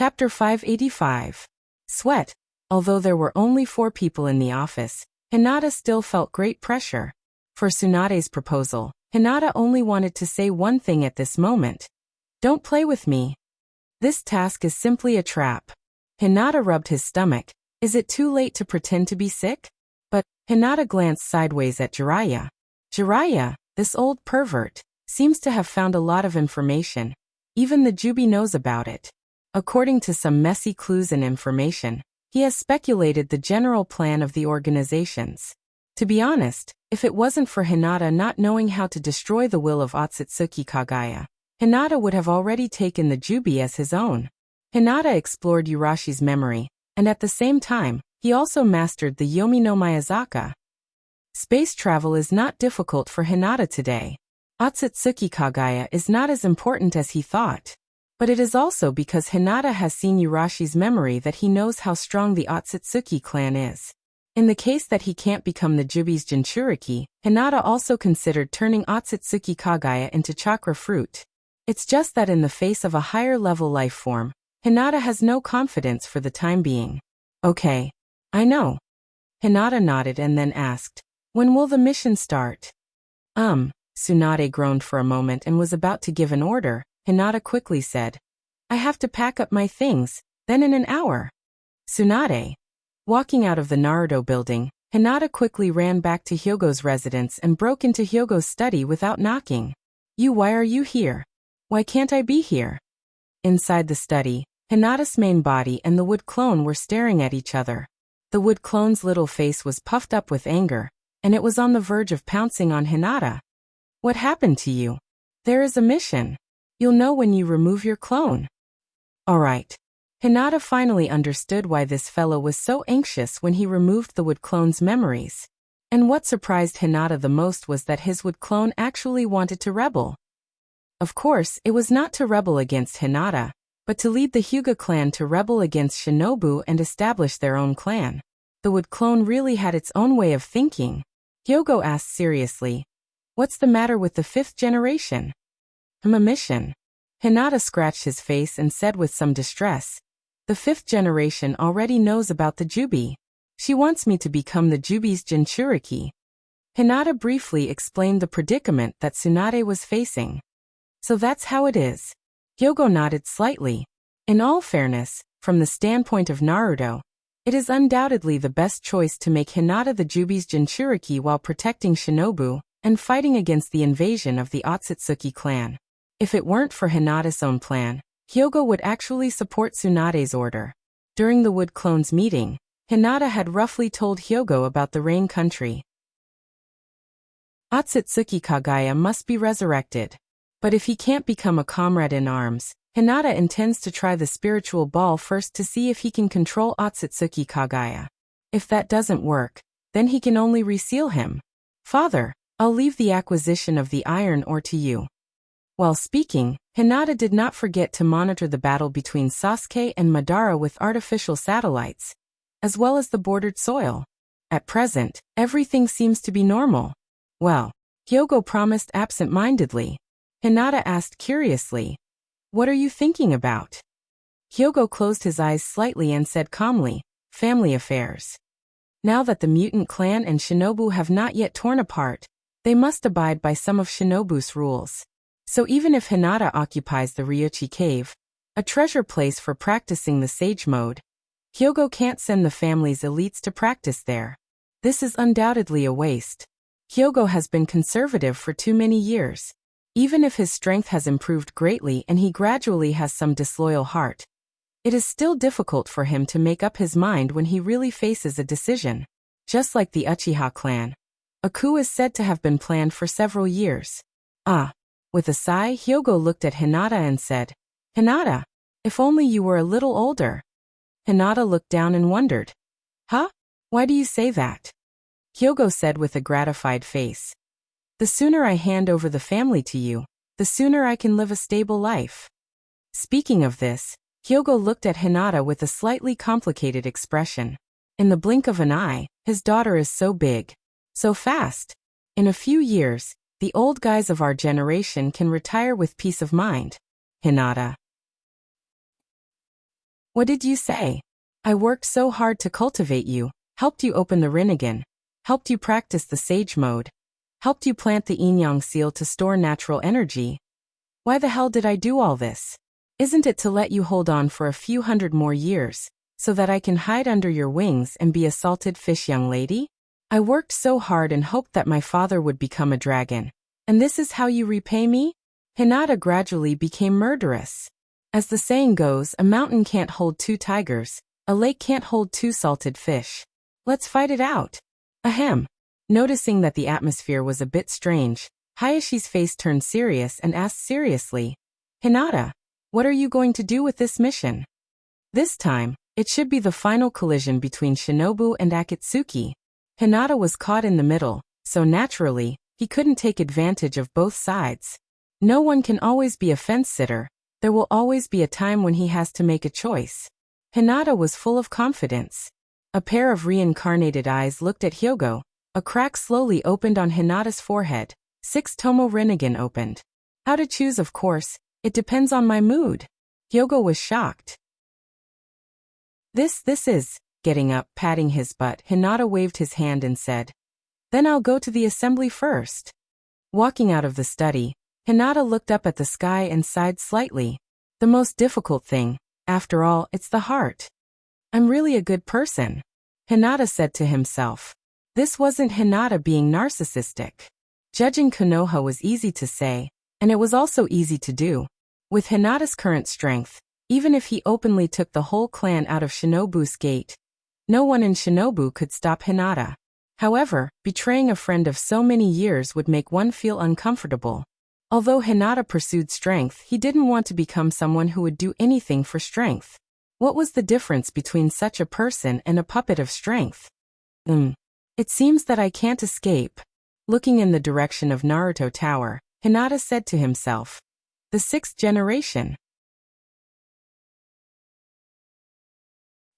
Chapter 585. Sweat. Although there were only 4 people in the office, Hinata still felt great pressure. For Tsunade's proposal, Hinata only wanted to say one thing at this moment. Don't play with me. This task is simply a trap. Hinata rubbed his stomach. Is it too late to pretend to be sick? But Hinata glanced sideways at Jiraiya. Jiraiya, this old pervert, seems to have found a lot of information. Even the Jubi knows about it. According to some messy clues and information, he has speculated the general plan of the organizations. To be honest, if it wasn't for Hinata not knowing how to destroy the will of Otsutsuki Kagaya, Hinata would have already taken the Jubi as his own. Hinata explored Urashi's memory, and at the same time, he also mastered the Yomi no Miyazaka. Space travel is not difficult for Hinata today. Otsutsuki Kagaya is not as important as he thought. But it is also because Hinata has seen Urashi's memory that he knows how strong the Otsutsuki clan is. In the case that he can't become the Jubi's Jinchuriki, Hinata also considered turning Otsutsuki Kagaya into chakra fruit. It's just that in the face of a higher-level life form, Hinata has no confidence for the time being. Okay. I know. Hinata nodded and then asked, when will the mission start? Tsunade groaned for a moment and was about to give an order. Hinata quickly said, I have to pack up my things, then in an hour. Tsunade. Walking out of the Naruto building, Hinata quickly ran back to Hyogo's residence and broke into Hyogo's study without knocking. Why are you here? Why can't I be here? Inside the study, Hinata's main body and the wood clone were staring at each other. The wood clone's little face was puffed up with anger, and it was on the verge of pouncing on Hinata. What happened to you? There is a mission. You'll know when you remove your clone. Alright. Hinata finally understood why this fellow was so anxious when he removed the wood clone's memories. And what surprised Hinata the most was that his wood clone actually wanted to rebel. Of course, it was not to rebel against Hinata, but to lead the Hyuga clan to rebel against Shinobu and establish their own clan. The wood clone really had its own way of thinking. Hyogo asked seriously, what's the matter with the 5th generation? A mission. Hinata scratched his face and said with some distress, the 5th generation already knows about the Jubi. She wants me to become the Jubi's Jinchuriki. Hinata briefly explained the predicament that Tsunade was facing. So that's how it is. Hyogo nodded slightly. In all fairness, from the standpoint of Naruto, it is undoubtedly the best choice to make Hinata the Jubi's Jinchuriki while protecting Shinobu and fighting against the invasion of the Otsutsuki clan. If it weren't for Hinata's own plan, Hyogo would actually support Tsunade's order. During the Wood Clone's meeting, Hinata had roughly told Hyogo about the Rain Country. Otsutsuki Kagaya must be resurrected. But if he can't become a comrade in arms, Hinata intends to try the spiritual ball first to see if he can control Otsutsuki Kagaya. If that doesn't work, then he can only reseal him. Father, I'll leave the acquisition of the iron ore to you. While speaking, Hinata did not forget to monitor the battle between Sasuke and Madara with artificial satellites, as well as the bordered soil. At present, everything seems to be normal. Well, Hyogo promised absent-mindedly. Hinata asked curiously, what are you thinking about? Hyogo closed his eyes slightly and said calmly, family affairs. Now that the mutant clan and Shinobu have not yet torn apart, they must abide by some of Shinobu's rules. So even if Hinata occupies the Ryuchi cave, a treasure place for practicing the sage mode, Hyogo can't send the family's elites to practice there. This is undoubtedly a waste. Hyogo has been conservative for too many years. Even if his strength has improved greatly and he gradually has some disloyal heart, it is still difficult for him to make up his mind when he really faces a decision. Just like the Uchiha clan, a coup is said to have been planned for several years. With a sigh, Hyogo looked at Hinata and said, Hinata, if only you were a little older. Hinata looked down and wondered. Huh? Why do you say that? Hyogo said with a gratified face. The sooner I hand over the family to you, the sooner I can live a stable life. Speaking of this, Hyogo looked at Hinata with a slightly complicated expression. In the blink of an eye, his daughter is so big, so fast. In a few years, the old guys of our generation can retire with peace of mind. Hinata. What did you say? I worked so hard to cultivate you, helped you open the Rinnegan, helped you practice the Sage Mode, helped you plant the Yin-Yang seal to store natural energy. Why the hell did I do all this? Isn't it to let you hold on for a few hundred more years, so that I can hide under your wings and be a salted fish young lady? I worked so hard and hoped that my father would become a dragon. And this is how you repay me? Hinata gradually became murderous. As the saying goes, a mountain can't hold two tigers, a lake can't hold two salted fish. Let's fight it out. Ahem. Noticing that the atmosphere was a bit strange, Hayashi's face turned serious and asked seriously, Hinata, what are you going to do with this mission? This time, it should be the final collision between Shinobu and Akatsuki. Hinata was caught in the middle, so naturally, he couldn't take advantage of both sides. No one can always be a fence-sitter. There will always be a time when he has to make a choice. Hinata was full of confidence. A pair of reincarnated eyes looked at Hyogo. A crack slowly opened on Hinata's forehead. 6 Tomo Rinnegan opened. How to choose, of course, it depends on my mood. Hyogo was shocked. This is, getting up, patting his butt, Hinata waved his hand and said, then I'll go to the assembly first. Walking out of the study, Hinata looked up at the sky and sighed slightly. The most difficult thing, after all, it's the heart. I'm really a good person, Hinata said to himself. This wasn't Hinata being narcissistic. Judging Konoha was easy to say, and it was also easy to do. With Hinata's current strength, even if he openly took the whole clan out of Shinobu's gate, no one in Shinobu could stop Hinata. However, betraying a friend of so many years would make one feel uncomfortable. Although Hinata pursued strength, he didn't want to become someone who would do anything for strength. What was the difference between such a person and a puppet of strength? It seems that I can't escape. Looking in the direction of Naruto Tower, Hinata said to himself. The 6th generation.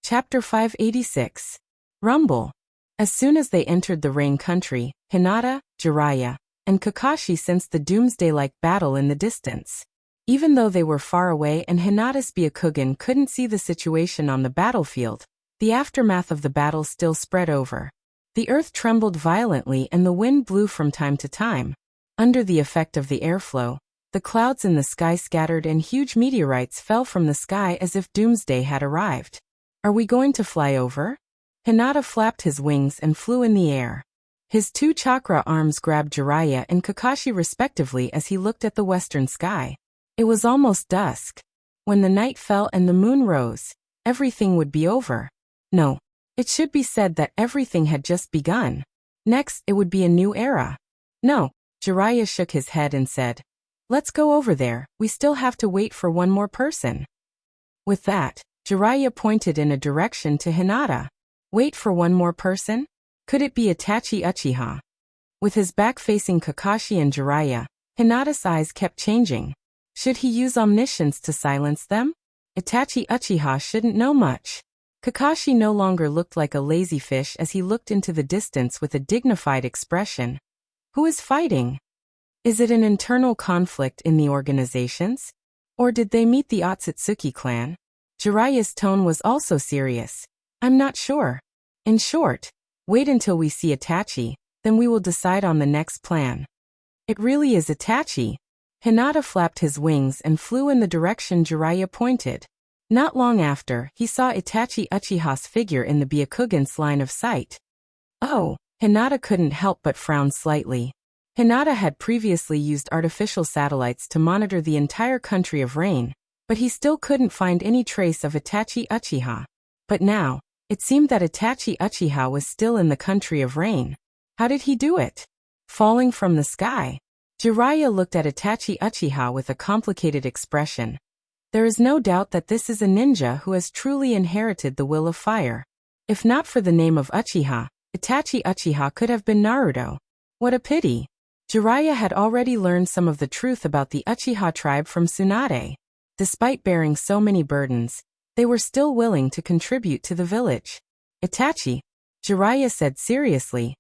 Chapter 586. Rumble. As soon as they entered the Rain Country, Hinata, Jiraiya, and Kakashi sensed the doomsday-like battle in the distance. Even though they were far away and Hinata's Byakugan couldn't see the situation on the battlefield, the aftermath of the battle still spread over. The earth trembled violently and the wind blew from time to time. Under the effect of the airflow, the clouds in the sky scattered and huge meteorites fell from the sky as if doomsday had arrived. Are we going to fly over? Hinata flapped his wings and flew in the air. His 2 chakra arms grabbed Jiraiya and Kakashi respectively as he looked at the western sky. It was almost dusk. When the night fell and the moon rose, everything would be over. No, it should be said that everything had just begun. Next, it would be a new era. No, Jiraiya shook his head and said, let's go over there, we still have to wait for one more person. With that, Jiraiya pointed in a direction to Hinata. Wait for one more person? Could it be Itachi Uchiha? With his back facing Kakashi and Jiraiya, Hinata's eyes kept changing. Should he use omniscience to silence them? Itachi Uchiha shouldn't know much. Kakashi no longer looked like a lazy fish as he looked into the distance with a dignified expression. Who is fighting? Is it an internal conflict in the organizations? Or did they meet the Otsutsuki clan? Jiraiya's tone was also serious. I'm not sure. In short, wait until we see Itachi, then we will decide on the next plan. It really is Itachi. Hinata flapped his wings and flew in the direction Jiraiya pointed. Not long after, he saw Itachi Uchiha's figure in the Byakugan's line of sight. Oh, Hinata couldn't help but frown slightly. Hinata had previously used artificial satellites to monitor the entire country of Rain, but he still couldn't find any trace of Itachi Uchiha. But now, it seemed that Itachi Uchiha was still in the country of Rain. How did he do it? Falling from the sky? Jiraiya looked at Itachi Uchiha with a complicated expression. There is no doubt that this is a ninja who has truly inherited the will of fire. If not for the name of Uchiha, Itachi Uchiha could have been Naruto. What a pity. Jiraiya had already learned some of the truth about the Uchiha tribe from Tsunade. Despite bearing so many burdens, they were still willing to contribute to the village. Itachi, Jiraiya said seriously.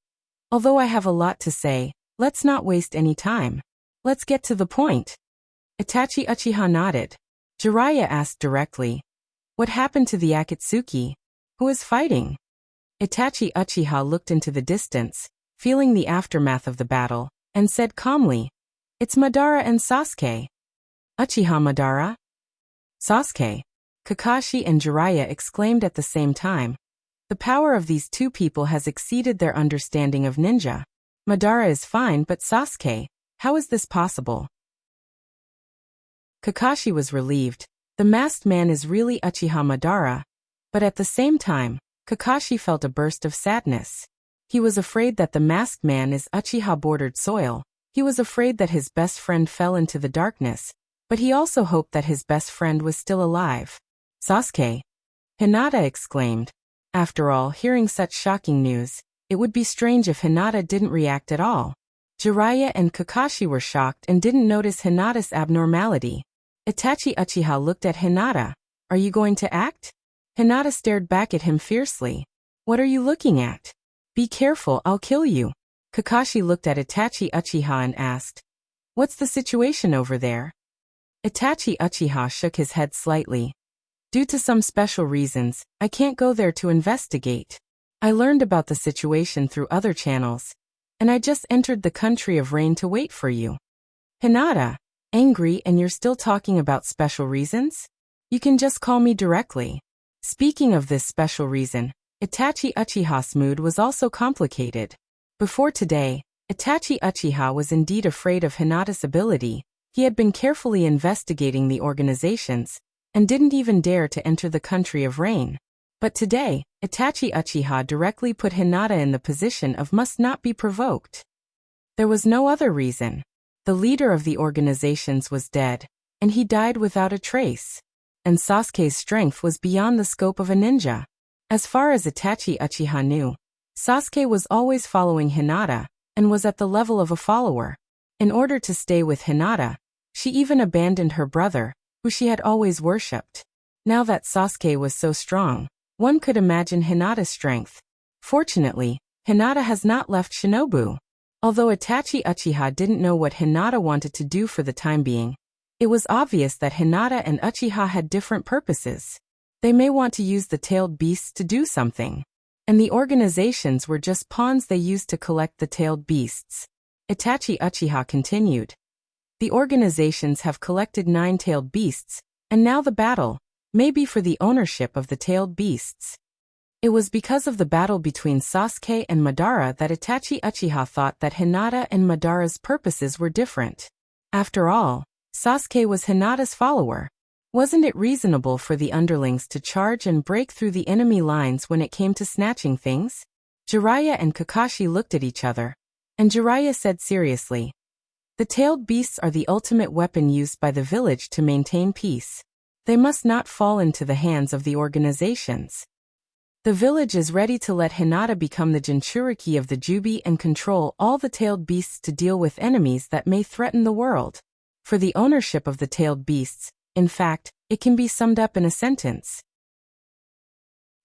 Although I have a lot to say, let's not waste any time. Let's get to the point. Itachi Uchiha nodded. Jiraiya asked directly. What happened to the Akatsuki? Who is fighting? Itachi Uchiha looked into the distance, feeling the aftermath of the battle, and said calmly, "It's Madara and Sasuke." Uchiha Madara? Sasuke? Kakashi and Jiraiya exclaimed at the same time. The power of these two people has exceeded their understanding of ninja. Madara is fine, but Sasuke, how is this possible? Kakashi was relieved. The masked man is really Uchiha Madara. But at the same time, Kakashi felt a burst of sadness. He was afraid that the masked man is Uchiha bordered soil. He was afraid that his best friend fell into the darkness, but he also hoped that his best friend was still alive. Sasuke? Hinata exclaimed. After all, hearing such shocking news, it would be strange if Hinata didn't react at all. Jiraiya and Kakashi were shocked and didn't notice Hinata's abnormality. Itachi Uchiha looked at Hinata. Are you going to act? Hinata stared back at him fiercely. What are you looking at? Be careful, I'll kill you. Kakashi looked at Itachi Uchiha and asked, What's the situation over there? Itachi Uchiha shook his head slightly. Due to some special reasons, I can't go there to investigate. I learned about the situation through other channels, and I just entered the country of rain to wait for you. Hinata, angry and you're still talking about special reasons? You can just call me directly. Speaking of this special reason, Itachi Uchiha's mood was also complicated. Before today, Itachi Uchiha was indeed afraid of Hinata's ability. He had been carefully investigating the organizations, and didn't even dare to enter the country of rain. But today, Itachi Uchiha directly put Hinata in the position of must not be provoked. There was no other reason. The leader of the organizations was dead, and he died without a trace. And Sasuke's strength was beyond the scope of a ninja. As far as Itachi Uchiha knew, Sasuke was always following Hinata, and was at the level of a follower. In order to stay with Hinata, she even abandoned her brother, who she had always worshipped. Now that Sasuke was so strong, one could imagine Hinata's strength. Fortunately, Hinata has not left Shinobu. Although Itachi Uchiha didn't know what Hinata wanted to do for the time being, it was obvious that Hinata and Uchiha had different purposes. They may want to use the tailed beasts to do something, and the organizations were just pawns they used to collect the tailed beasts. Itachi Uchiha continued. The organizations have collected 9 tailed beasts, and now the battle, may be for the ownership of the tailed beasts. It was because of the battle between Sasuke and Madara that Itachi Uchiha thought that Hinata and Madara's purposes were different. After all, Sasuke was Hinata's follower. Wasn't it reasonable for the underlings to charge and break through the enemy lines when it came to snatching things? Jiraiya and Kakashi looked at each other, and Jiraiya said seriously, The tailed beasts are the ultimate weapon used by the village to maintain peace. They must not fall into the hands of the organizations. The village is ready to let Hinata become the Jinchuriki of the Jubi and control all the tailed beasts to deal with enemies that may threaten the world. For the ownership of the tailed beasts, in fact, it can be summed up in a sentence.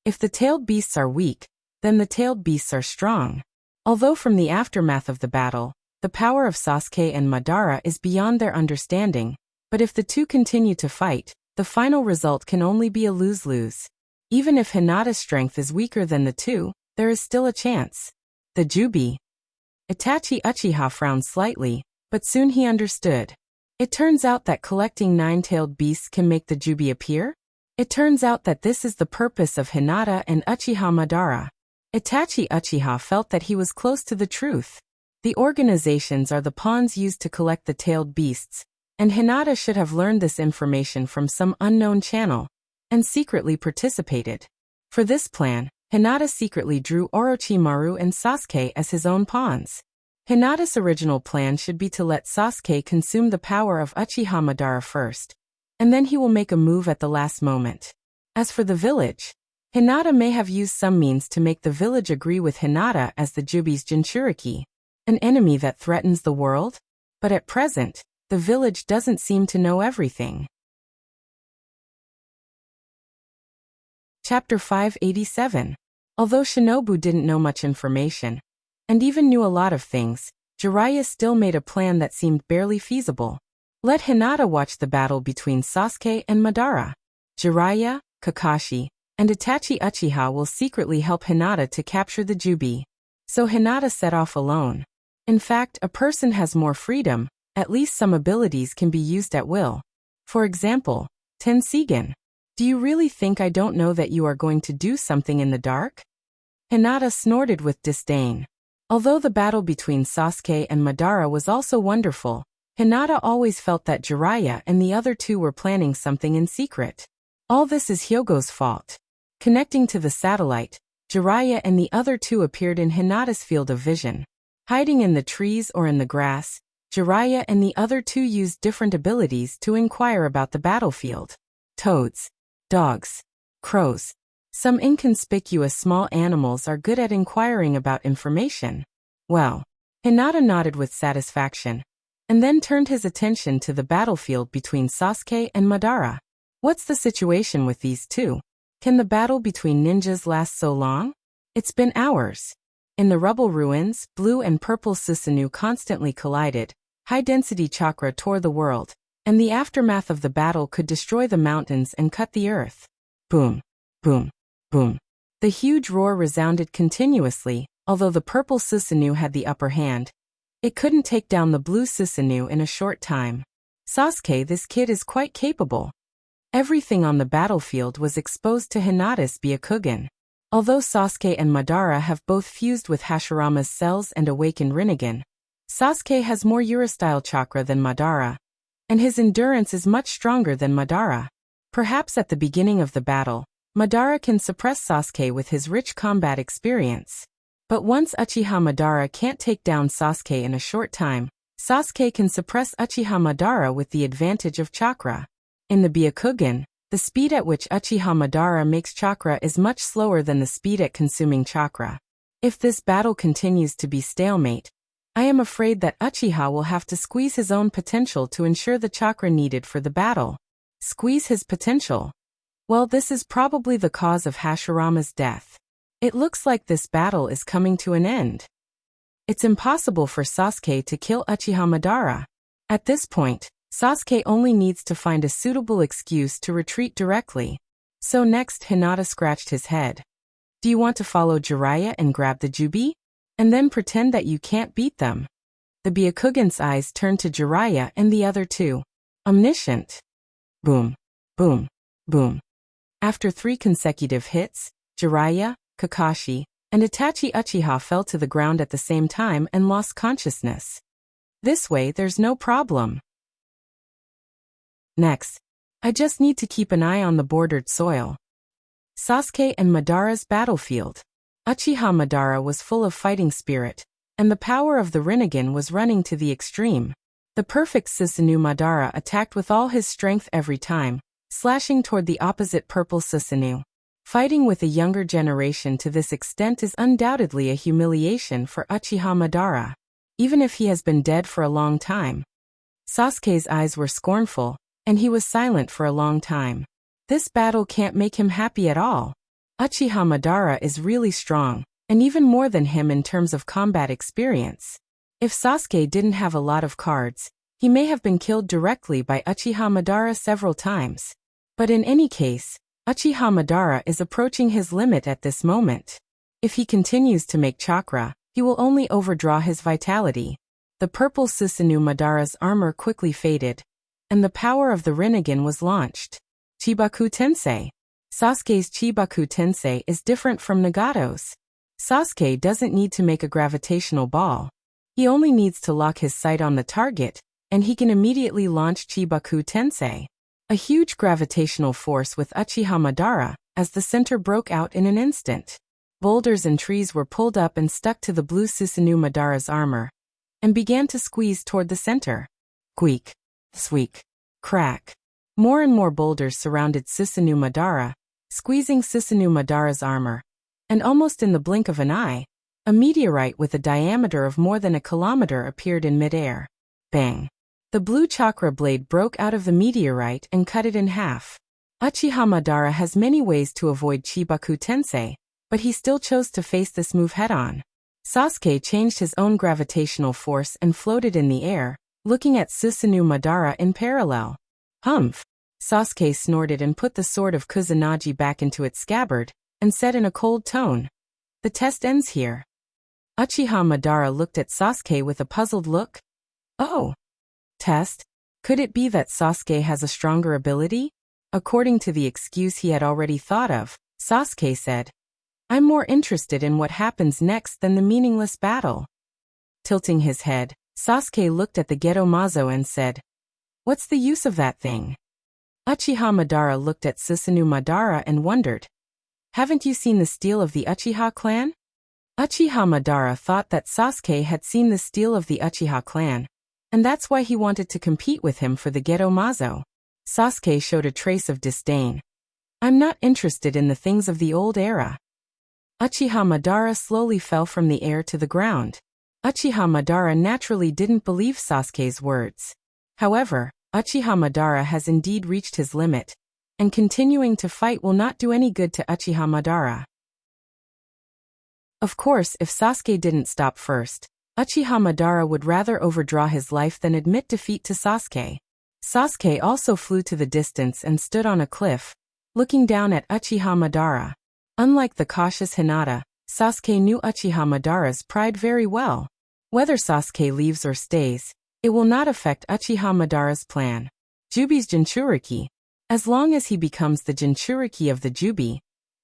If the tailed beasts are weak, then the tailed beasts are strong. Although from the aftermath of the battle, the power of Sasuke and Madara is beyond their understanding, but if the two continue to fight, the final result can only be a lose-lose. Even if Hinata's strength is weaker than the two, there is still a chance. The Jubi. Itachi Uchiha frowned slightly, but soon he understood. It turns out that collecting 9-tailed beasts can make the Jubi appear? It turns out that this is the purpose of Hinata and Uchiha Madara. Itachi Uchiha felt that he was close to the truth. The organizations are the pawns used to collect the tailed beasts, and Hinata should have learned this information from some unknown channel, and secretly participated. For this plan, Hinata secretly drew Orochimaru and Sasuke as his own pawns. Hinata's original plan should be to let Sasuke consume the power of Uchiha Madara first, and then he will make a move at the last moment. As for the village, Hinata may have used some means to make the village agree with Hinata as the Jubi's Jinchuriki, an enemy that threatens the world, but at present, the village doesn't seem to know everything. Chapter 587. Although Shinobu didn't know much information, and even knew a lot of things, Jiraiya still made a plan that seemed barely feasible. Let Hinata watch the battle between Sasuke and Madara. Jiraiya, Kakashi, and Itachi Uchiha will secretly help Hinata to capture the Jubi. So Hinata set off alone. In fact, a person has more freedom, at least some abilities can be used at will. For example, Tensigen. Do you really think I don't know that you are going to do something in the dark? Hinata snorted with disdain. Although the battle between Sasuke and Madara was also wonderful, Hinata always felt that Jiraiya and the other two were planning something in secret. All this is Hyogo's fault. Connecting to the satellite, Jiraiya and the other two appeared in Hinata's field of vision. Hiding in the trees or in the grass, Jiraiya and the other two used different abilities to inquire about the battlefield. Toads, dogs, crows. Some inconspicuous small animals are good at inquiring about information. Well, Hinata nodded with satisfaction, and then turned his attention to the battlefield between Sasuke and Madara. What's the situation with these two? Can the battle between ninjas last so long? It's been hours. In the rubble ruins, blue and purple Susanoo constantly collided. High-density chakra tore the world, and the aftermath of the battle could destroy the mountains and cut the earth. Boom, boom, boom. The huge roar resounded continuously, although the purple Susanoo had the upper hand. It couldn't take down the blue Susanoo in a short time. Sasuke, this kid is quite capable. Everything on the battlefield was exposed to Hinata's Byakugan. Although Sasuke and Madara have both fused with Hashirama's cells and awakened Rinnegan, Sasuke has more Urustyle chakra than Madara, and his endurance is much stronger than Madara. Perhaps at the beginning of the battle, Madara can suppress Sasuke with his rich combat experience. But once Uchiha Madara can't take down Sasuke in a short time, Sasuke can suppress Uchiha Madara with the advantage of chakra. In the Byakugan, the speed at which Uchiha Madara makes chakra is much slower than the speed at consuming chakra. If this battle continues to be stalemate, I am afraid that Uchiha will have to squeeze his own potential to ensure the chakra needed for the battle. Squeeze his potential? Well, this is probably the cause of Hashirama's death. It looks like this battle is coming to an end. It's impossible for Sasuke to kill Uchiha Madara. At this point, Sasuke only needs to find a suitable excuse to retreat directly. So next Hinata scratched his head. Do you want to follow Jiraiya and grab the Jubi? And then pretend that you can't beat them? The Byakugan's eyes turned to Jiraiya and the other two. Omniscient. Boom, boom, boom. After 3 consecutive hits, Jiraiya, Kakashi, and Itachi Uchiha fell to the ground at the same time and lost consciousness. This way there's no problem. Next, I just need to keep an eye on the bordered soil. Sasuke and Madara's battlefield. Uchiha Madara was full of fighting spirit, and the power of the Rinnegan was running to the extreme. The perfect Susanoo Madara attacked with all his strength every time, slashing toward the opposite purple Susanoo. Fighting with a younger generation to this extent is undoubtedly a humiliation for Uchiha Madara, even if he has been dead for a long time. Sasuke's eyes were scornful, and he was silent for a long time. This battle can't make him happy at all. Uchiha Madara is really strong, and even more than him in terms of combat experience. If Sasuke didn't have a lot of cards, he may have been killed directly by Uchiha Madara several times. But in any case, Uchiha Madara is approaching his limit at this moment. If he continues to make chakra, he will only overdraw his vitality. The purple Susanoo Madara's armor quickly faded, and the power of the Rinnegan was launched. Chibaku Tensei. Sasuke's Chibaku Tensei is different from Nagato's. Sasuke doesn't need to make a gravitational ball. He only needs to lock his sight on the target, and he can immediately launch Chibaku Tensei. A huge gravitational force with Uchiha Madara, as the center broke out in an instant. Boulders and trees were pulled up and stuck to the blue Susanoo Madara's armor, and began to squeeze toward the center. Squeak, squeak, crack. More and more boulders surrounded Susanoo Madara, squeezing Susanoo Madara's armor. And almost in the blink of an eye, a meteorite with a diameter of more than a kilometer appeared in midair. Bang! The blue chakra blade broke out of the meteorite and cut it in half. Uchiha Madara has many ways to avoid Chibaku Tensei, but he still chose to face this move head-on. Sasuke changed his own gravitational force and floated in the air, looking at Susanoo Madara in parallel. Humph! Sasuke snorted and put the sword of Kusanagi back into its scabbard, and said in a cold tone, "The test ends here." Uchiha Madara looked at Sasuke with a puzzled look. "Oh. Test? Could it be that Sasuke has a stronger ability?" According to the excuse he had already thought of, Sasuke said, "I'm more interested in what happens next than the meaningless battle." Tilting his head, Sasuke looked at the Geto Mazo and said, "What's the use of that thing?" Uchiha Madara looked at Susanoo Madara and wondered, "Haven't you seen the steel of the Uchiha clan?" Uchiha Madara thought that Sasuke had seen the steel of the Uchiha clan, and that's why he wanted to compete with him for the Geto Mazo. Sasuke showed a trace of disdain. "I'm not interested in the things of the old era." Uchiha Madara slowly fell from the air to the ground. Uchiha Madara naturally didn't believe Sasuke's words. However, Uchiha Madara has indeed reached his limit, and continuing to fight will not do any good to Uchiha Madara. Of course, if Sasuke didn't stop first, Uchiha Madara would rather overdraw his life than admit defeat to Sasuke. Sasuke also flew to the distance and stood on a cliff, looking down at Uchiha Madara. Unlike the cautious Hinata, Sasuke knew Uchiha Madara's pride very well. Whether Sasuke leaves or stays, it will not affect Uchiha Madara's plan. Jubi's Jinchuriki. As long as he becomes the Jinchuriki of the Jubi,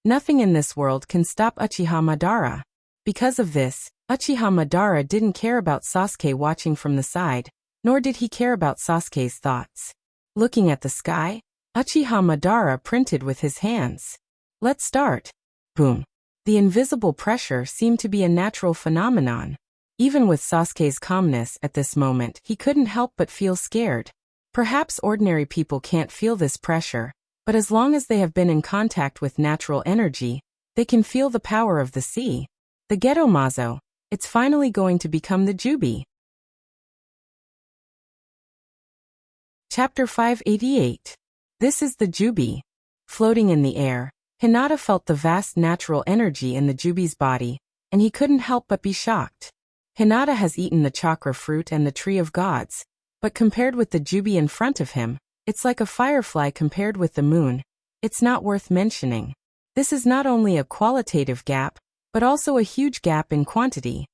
nothing in this world can stop Uchiha Madara. Because of this, Uchiha Madara didn't care about Sasuke watching from the side, nor did he care about Sasuke's thoughts. Looking at the sky, Uchiha Madara printed with his hands. "Let's start." Boom. The invisible pressure seemed to be a natural phenomenon. Even with Sasuke's calmness at this moment, he couldn't help but feel scared. Perhaps ordinary people can't feel this pressure, but as long as they have been in contact with natural energy, they can feel the power of the sea. The Geto Mazo, it's finally going to become the Jubi. Chapter 588. This is the Jubi. Floating in the air, Hinata felt the vast natural energy in the Jubi's body, and he couldn't help but be shocked. Hinata has eaten the chakra fruit and the tree of gods, but compared with the Jubi in front of him, it's like a firefly compared with the moon. It's not worth mentioning. This is not only a qualitative gap, but also a huge gap in quantity.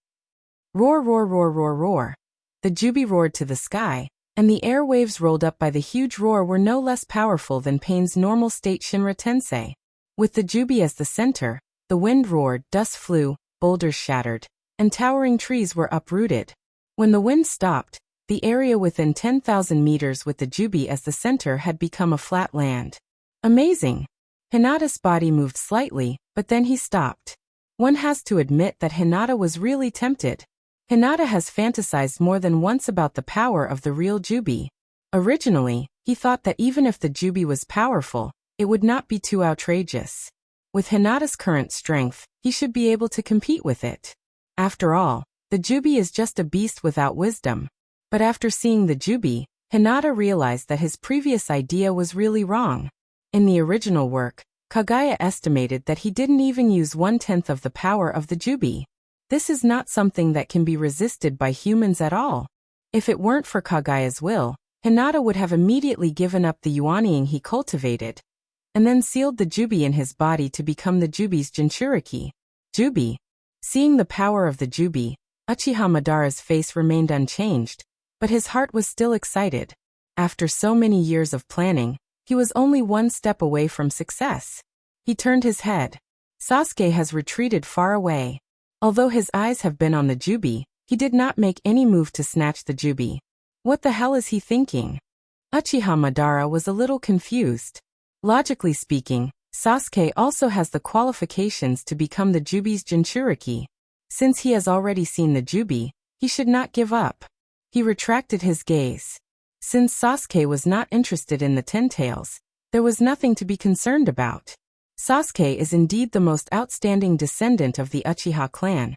Roar, roar, roar, roar, roar. The Jubi roared to the sky, and the air waves rolled up by the huge roar were no less powerful than Pain's normal state Shinra Tensei. With the Jubi as the center, the wind roared, dust flew, boulders shattered, and towering trees were uprooted. When the wind stopped, the area within 10,000 meters with the Jubi as the center had become a flat land. Amazing! Hinata's body moved slightly, but then he stopped. One has to admit that Hinata was really tempted. Hinata has fantasized more than once about the power of the real Jubi. Originally, he thought that even if the Jubi was powerful, it would not be too outrageous. With Hinata's current strength, he should be able to compete with it. After all, the Jubi is just a beast without wisdom. But after seeing the Jubi, Hinata realized that his previous idea was really wrong. In the original work, Kagaya estimated that he didn't even use 1/10 of the power of the Jubi. This is not something that can be resisted by humans at all. If it weren't for Kagaya's will, Hinata would have immediately given up the Yuaniing he cultivated, and then sealed the Jubi in his body to become the Jubi's Jinchuriki. Jubi. Seeing the power of the Jubi, Uchiha Madara's face remained unchanged, but his heart was still excited. After so many years of planning, he was only one step away from success. He turned his head. Sasuke has retreated far away. Although his eyes have been on the Jubi, he did not make any move to snatch the Jubi. What the hell is he thinking? Uchiha Madara was a little confused. Logically speaking, Sasuke also has the qualifications to become the Jubi's Jinchuriki. Since he has already seen the Jubi, he should not give up. He retracted his gaze. Since Sasuke was not interested in the Ten-Tails, there was nothing to be concerned about. Sasuke is indeed the most outstanding descendant of the Uchiha clan,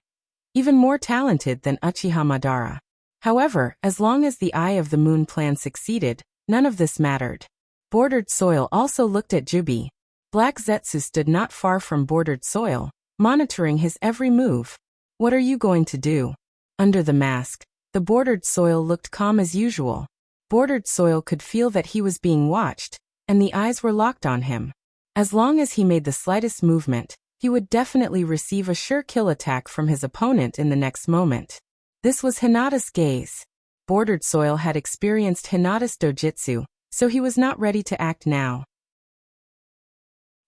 even more talented than Uchiha Madara. However, as long as the Eye of the Moon plan succeeded, none of this mattered. Bordered Soil also looked at Jubi. Black Zetsu stood not far from Bordered Soil, monitoring his every move. What are you going to do? Under the mask, the Bordered Soil looked calm as usual. Bordered Soil could feel that he was being watched, and the eyes were locked on him. As long as he made the slightest movement, he would definitely receive a sure kill attack from his opponent in the next moment. This was Hinata's gaze. Bordered Soil had experienced Hinata's dojutsu, so he was not ready to act now.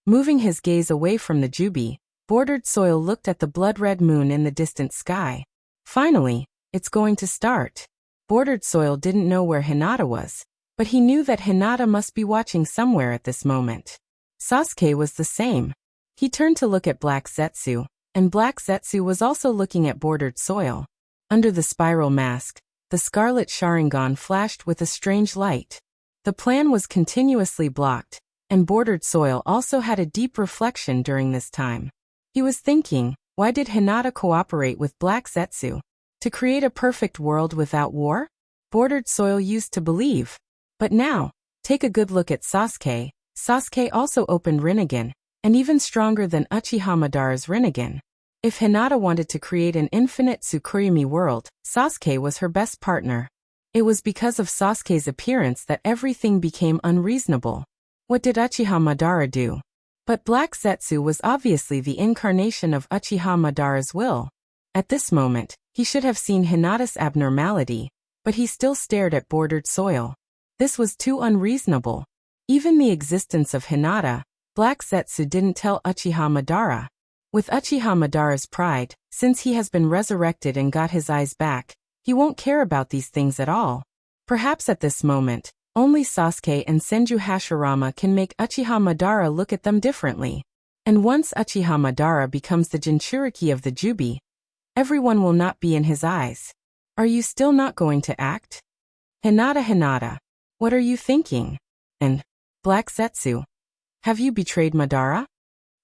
Moving his gaze away from the jubi, Bordered Soil looked at the blood-red moon in the distant sky. Finally, it's going to start. Bordered Soil didn't know where Hinata was, but he knew that Hinata must be watching somewhere at this moment. Sasuke was the same. He turned to look at Black Zetsu, and Black Zetsu was also looking at Bordered Soil. Under the spiral mask, the scarlet Sharingan flashed with a strange light. The plan was continuously blocked, and Bordered Soil also had a deep reflection during this time. He was thinking, why did Hinata cooperate with Black Zetsu? To create a perfect world without war? Bordered Soil used to believe. But now, take a good look at Sasuke. Sasuke also opened Rinnegan, and even stronger than Uchiha Madara's Rinnegan. If Hinata wanted to create an infinite Tsukuyomi world, Sasuke was her best partner. It was because of Sasuke's appearance that everything became unreasonable. What did Uchiha Madara do? But Black Zetsu was obviously the incarnation of Uchiha Madara's will. At this moment, he should have seen Hinata's abnormality, but he still stared at Bordered Soil. This was too unreasonable. Even the existence of Hinata, Black Zetsu didn't tell Uchiha Madara. With Uchiha Madara's pride, since he has been resurrected and got his eyes back, he won't care about these things at all. Perhaps at this moment, only Sasuke and Senju Hashirama can make Uchiha Madara look at them differently. And once Uchiha Madara becomes the Jinchuriki of the Jubi, everyone will not be in his eyes. Are you still not going to act? Hinata, what are you thinking? And, Black Zetsu, have you betrayed Madara?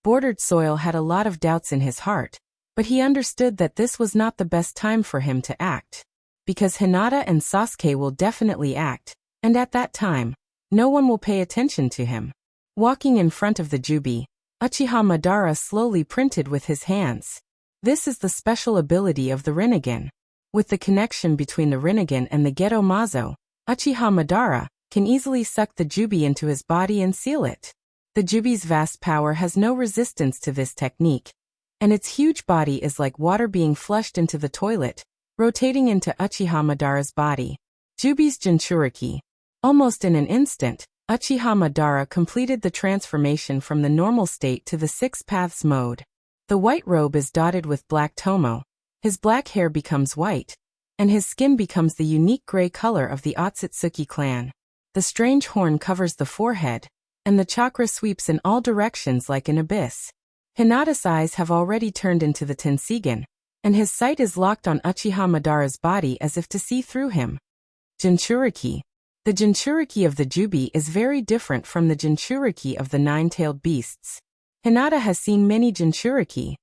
Bordered Soil had a lot of doubts in his heart, but he understood that this was not the best time for him to act. Because Hinata and Sasuke will definitely act, and at that time, no one will pay attention to him. Walking in front of the Jubi, Uchiha Madara slowly printed with his hands. This is the special ability of the Rinnegan. With the connection between the Rinnegan and the Geto Mazo, Uchiha Madara can easily suck the Jubi into his body and seal it. The Jubi's vast power has no resistance to this technique, and its huge body is like water being flushed into the toilet, rotating into Uchiha Madara's body. Jubi's Jinchuriki. Almost in an instant, Uchiha Madara completed the transformation from the normal state to the Six Paths mode. The white robe is dotted with black tomo, his black hair becomes white, and his skin becomes the unique gray color of the Otsutsuki clan. The strange horn covers the forehead, and the chakra sweeps in all directions like an abyss. Hinata's eyes have already turned into the Tensigen, and his sight is locked on Uchiha Madara's body as if to see through him. Jinchuriki. The Jinchuriki of the Jubi is very different from the Jinchuriki of the nine-tailed beasts. Hinata has seen many Jinchuriki.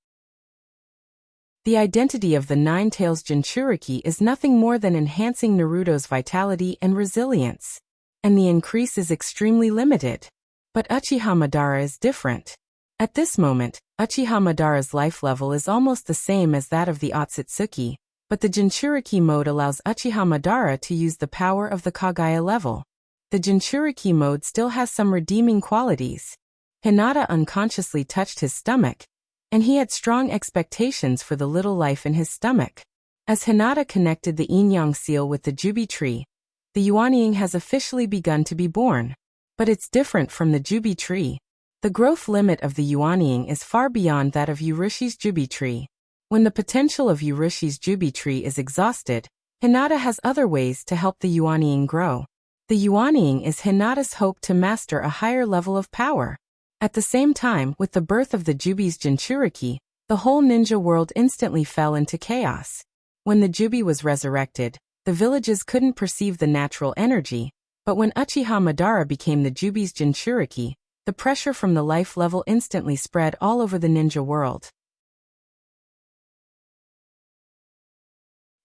The identity of the Nine-Tails Jinchuriki is nothing more than enhancing Naruto's vitality and resilience. And the increase is extremely limited. But Uchiha Madara is different. At this moment, Uchiha Madara's life level is almost the same as that of the Otsutsuki, but the Jinchuriki mode allows Uchiha Madara to use the power of the Kagaya level. The Jinchuriki mode still has some redeeming qualities. Hinata unconsciously touched his stomach, and he had strong expectations for the little life in his stomach. As Hinata connected the Yin-Yang seal with the Jubi tree, the Yuanying has officially begun to be born. But it's different from the Jubi tree. The growth limit of the Yuanying is far beyond that of Urushi's Jubi tree. When the potential of Urushi's Jubi tree is exhausted, Hinata has other ways to help the Yuanying grow. The Yuanying is Hinata's hope to master a higher level of power. At the same time, with the birth of the Jubi's Jinchuriki, the whole ninja world instantly fell into chaos. When the Jubi was resurrected, the villages couldn't perceive the natural energy, but when Uchiha Madara became the Jubi's Jinchuriki, the pressure from the life level instantly spread all over the ninja world.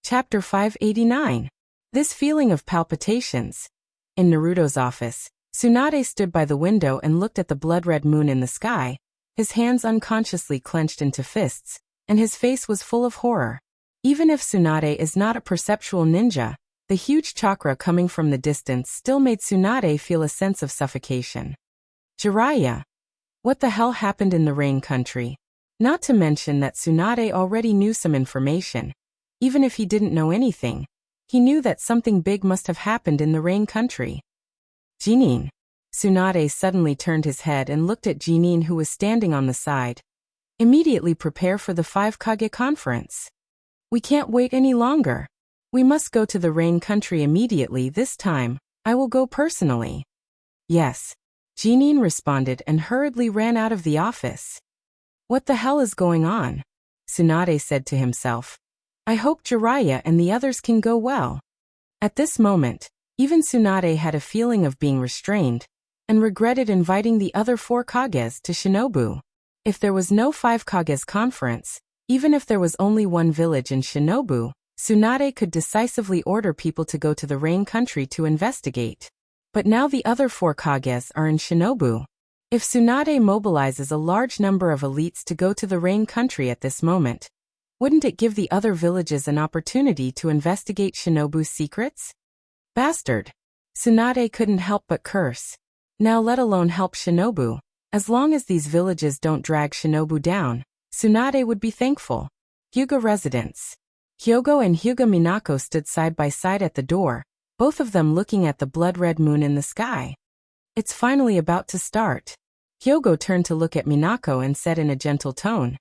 Chapter 589. This feeling of palpitations. In Naruto's office, Tsunade stood by the window and looked at the blood-red moon in the sky, his hands unconsciously clenched into fists, and his face was full of horror. Even if Tsunade is not a perceptual ninja, The huge chakra coming from the distance still made Tsunade feel a sense of suffocation. Jiraiya. What the hell happened in the rain country? Not to mention that Tsunade already knew some information. Even if he didn't know anything, he knew that something big must have happened in the rain country. Jinin. Tsunade suddenly turned his head and looked at Jinin, who was standing on the side. Immediately prepare for the 5 Kage conference. We can't wait any longer. We must go to the rain country immediately. This time, I will go personally. Yes. Jinin responded and hurriedly ran out of the office. What the hell is going on? Tsunade said to himself. I hope Jiraiya and the others can go well. At this moment, even Tsunade had a feeling of being restrained, and regretted inviting the other 4 Kages to Shinobu. If there was no 5 Kages conference, even if there was only one village in Shinobu, Tsunade could decisively order people to go to the rain country to investigate. But now the other 4 Kages are in Shinobu. If Tsunade mobilizes a large number of elites to go to the rain country at this moment, wouldn't it give the other villages an opportunity to investigate Shinobu's secrets? Bastard! Tsunade couldn't help but curse. Now let alone help Shinobu. As long as these villages don't drag Shinobu down, Tsunade would be thankful. Hyuga residence. Hyogo and Hyuga Minako stood side by side at the door, both of them looking at the blood-red moon in the sky. It's finally about to start. Hyogo turned to look at Minako and said in a gentle tone,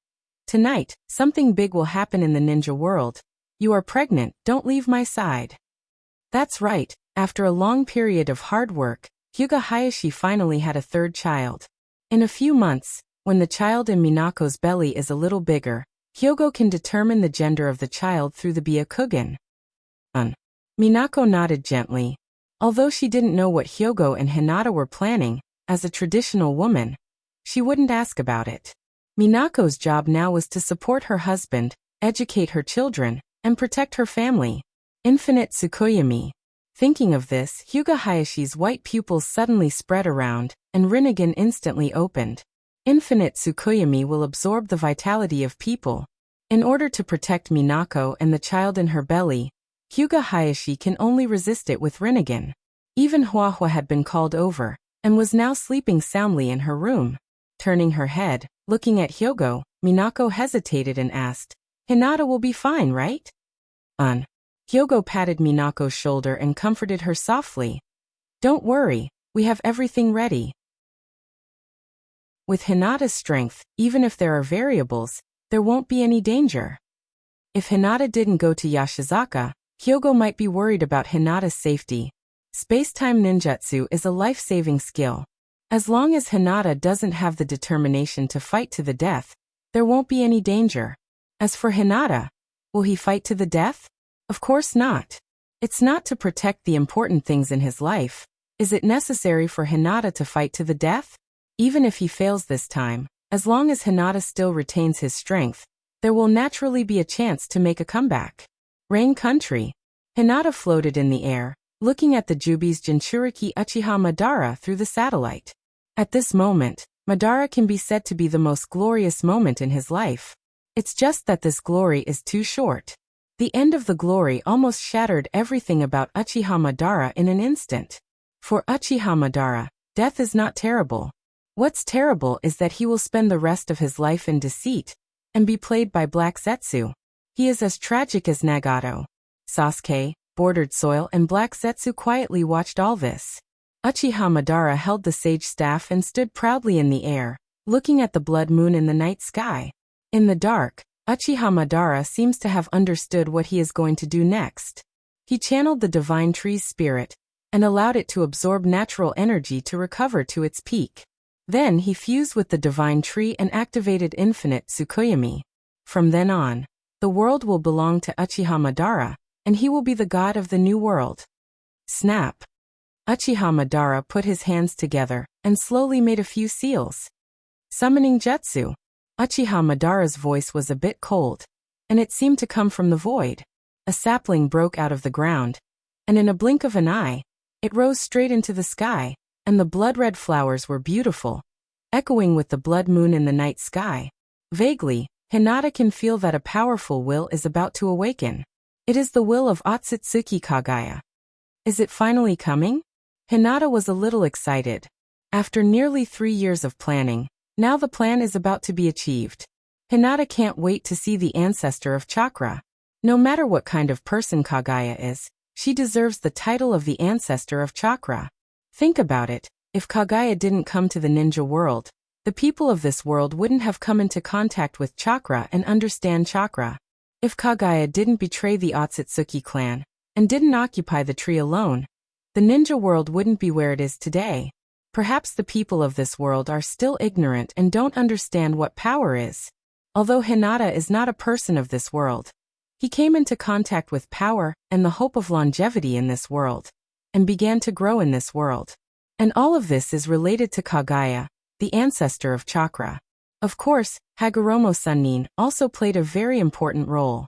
Tonight, something big will happen in the ninja world. You are pregnant, don't leave my side. That's right, after a long period of hard work, Hyuga Hayashi finally had a 3rd child. In a few months, when the child in Minako's belly is a little bigger, Hyogo can determine the gender of the child through the Byakugan. Minako nodded gently. Although she didn't know what Hyogo and Hinata were planning, as a traditional woman, she wouldn't ask about it. Minako's job now was to support her husband, educate her children, and protect her family. Infinite Tsukuyomi. Thinking of this, Hyuga Hayashi's white pupils suddenly spread around, and Rinnegan instantly opened. Infinite Tsukuyomi will absorb the vitality of people. In order to protect Minako and the child in her belly, Hyuga Hayashi can only resist it with Rinnegan. Even Huahua had been called over, and was now sleeping soundly in her room. Turning her head, looking at Hyogo, Minako hesitated and asked, Hinata will be fine, right? Hyogo patted Minako's shoulder and comforted her softly. Don't worry, we have everything ready. With Hinata's strength, even if there are variables, there won't be any danger. If Hinata didn't go to Yashizaka, Hyogo might be worried about Hinata's safety. Space-time ninjutsu is a life-saving skill. As long as Hinata doesn't have the determination to fight to the death, there won't be any danger. As for Hinata, will he fight to the death? Of course not. It's not to protect the important things in his life. Is it necessary for Hinata to fight to the death? Even if he fails this time, as long as Hinata still retains his strength, there will naturally be a chance to make a comeback. Rain Country. Hinata floated in the air, looking at the Jubi's Jinchuriki Uchiha Madara through the satellite. At this moment, Madara can be said to be the most glorious moment in his life. It's just that this glory is too short. The end of the glory almost shattered everything about Uchiha Madara in an instant. For Uchiha Madara, death is not terrible. What's terrible is that he will spend the rest of his life in deceit, and be played by Black Zetsu. He is as tragic as Nagato. Sasuke, Bordered Soil and Black Zetsu quietly watched all this. Uchiha Madara held the sage staff and stood proudly in the air, looking at the blood moon in the night sky. In the dark, Uchiha Madara seems to have understood what he is going to do next. He channeled the divine tree's spirit, and allowed it to absorb natural energy to recover to its peak. Then he fused with the divine tree and activated Infinite Tsukuyomi. From then on, the world will belong to Uchiha Madara, and he will be the god of the new world. Snap! Uchiha Madara put his hands together, and slowly made a few seals. Summoning Jutsu. Uchiha Madara's voice was a bit cold, and it seemed to come from the void. A sapling broke out of the ground, and in a blink of an eye, it rose straight into the sky, and the blood-red flowers were beautiful, echoing with the blood moon in the night sky. Vaguely, Hinata can feel that a powerful will is about to awaken. It is the will of Otsutsuki Kagaya. Is it finally coming? Hinata was a little excited. After nearly 3 years of planning, now the plan is about to be achieved. Hinata can't wait to see the ancestor of chakra. No matter what kind of person Kagaya is, she deserves the title of the ancestor of chakra. Think about it, if Kagaya didn't come to the ninja world, the people of this world wouldn't have come into contact with chakra and understand chakra. If Kagaya didn't betray the Otsutsuki clan, and didn't occupy the tree alone, the ninja world wouldn't be where it is today. Perhaps the people of this world are still ignorant and don't understand what power is. Although Hinata is not a person of this world, he came into contact with power and the hope of longevity in this world, and began to grow in this world. And all of this is related to Kagaya, the ancestor of chakra. Of course, Hagoromo Sannin also played a very important role.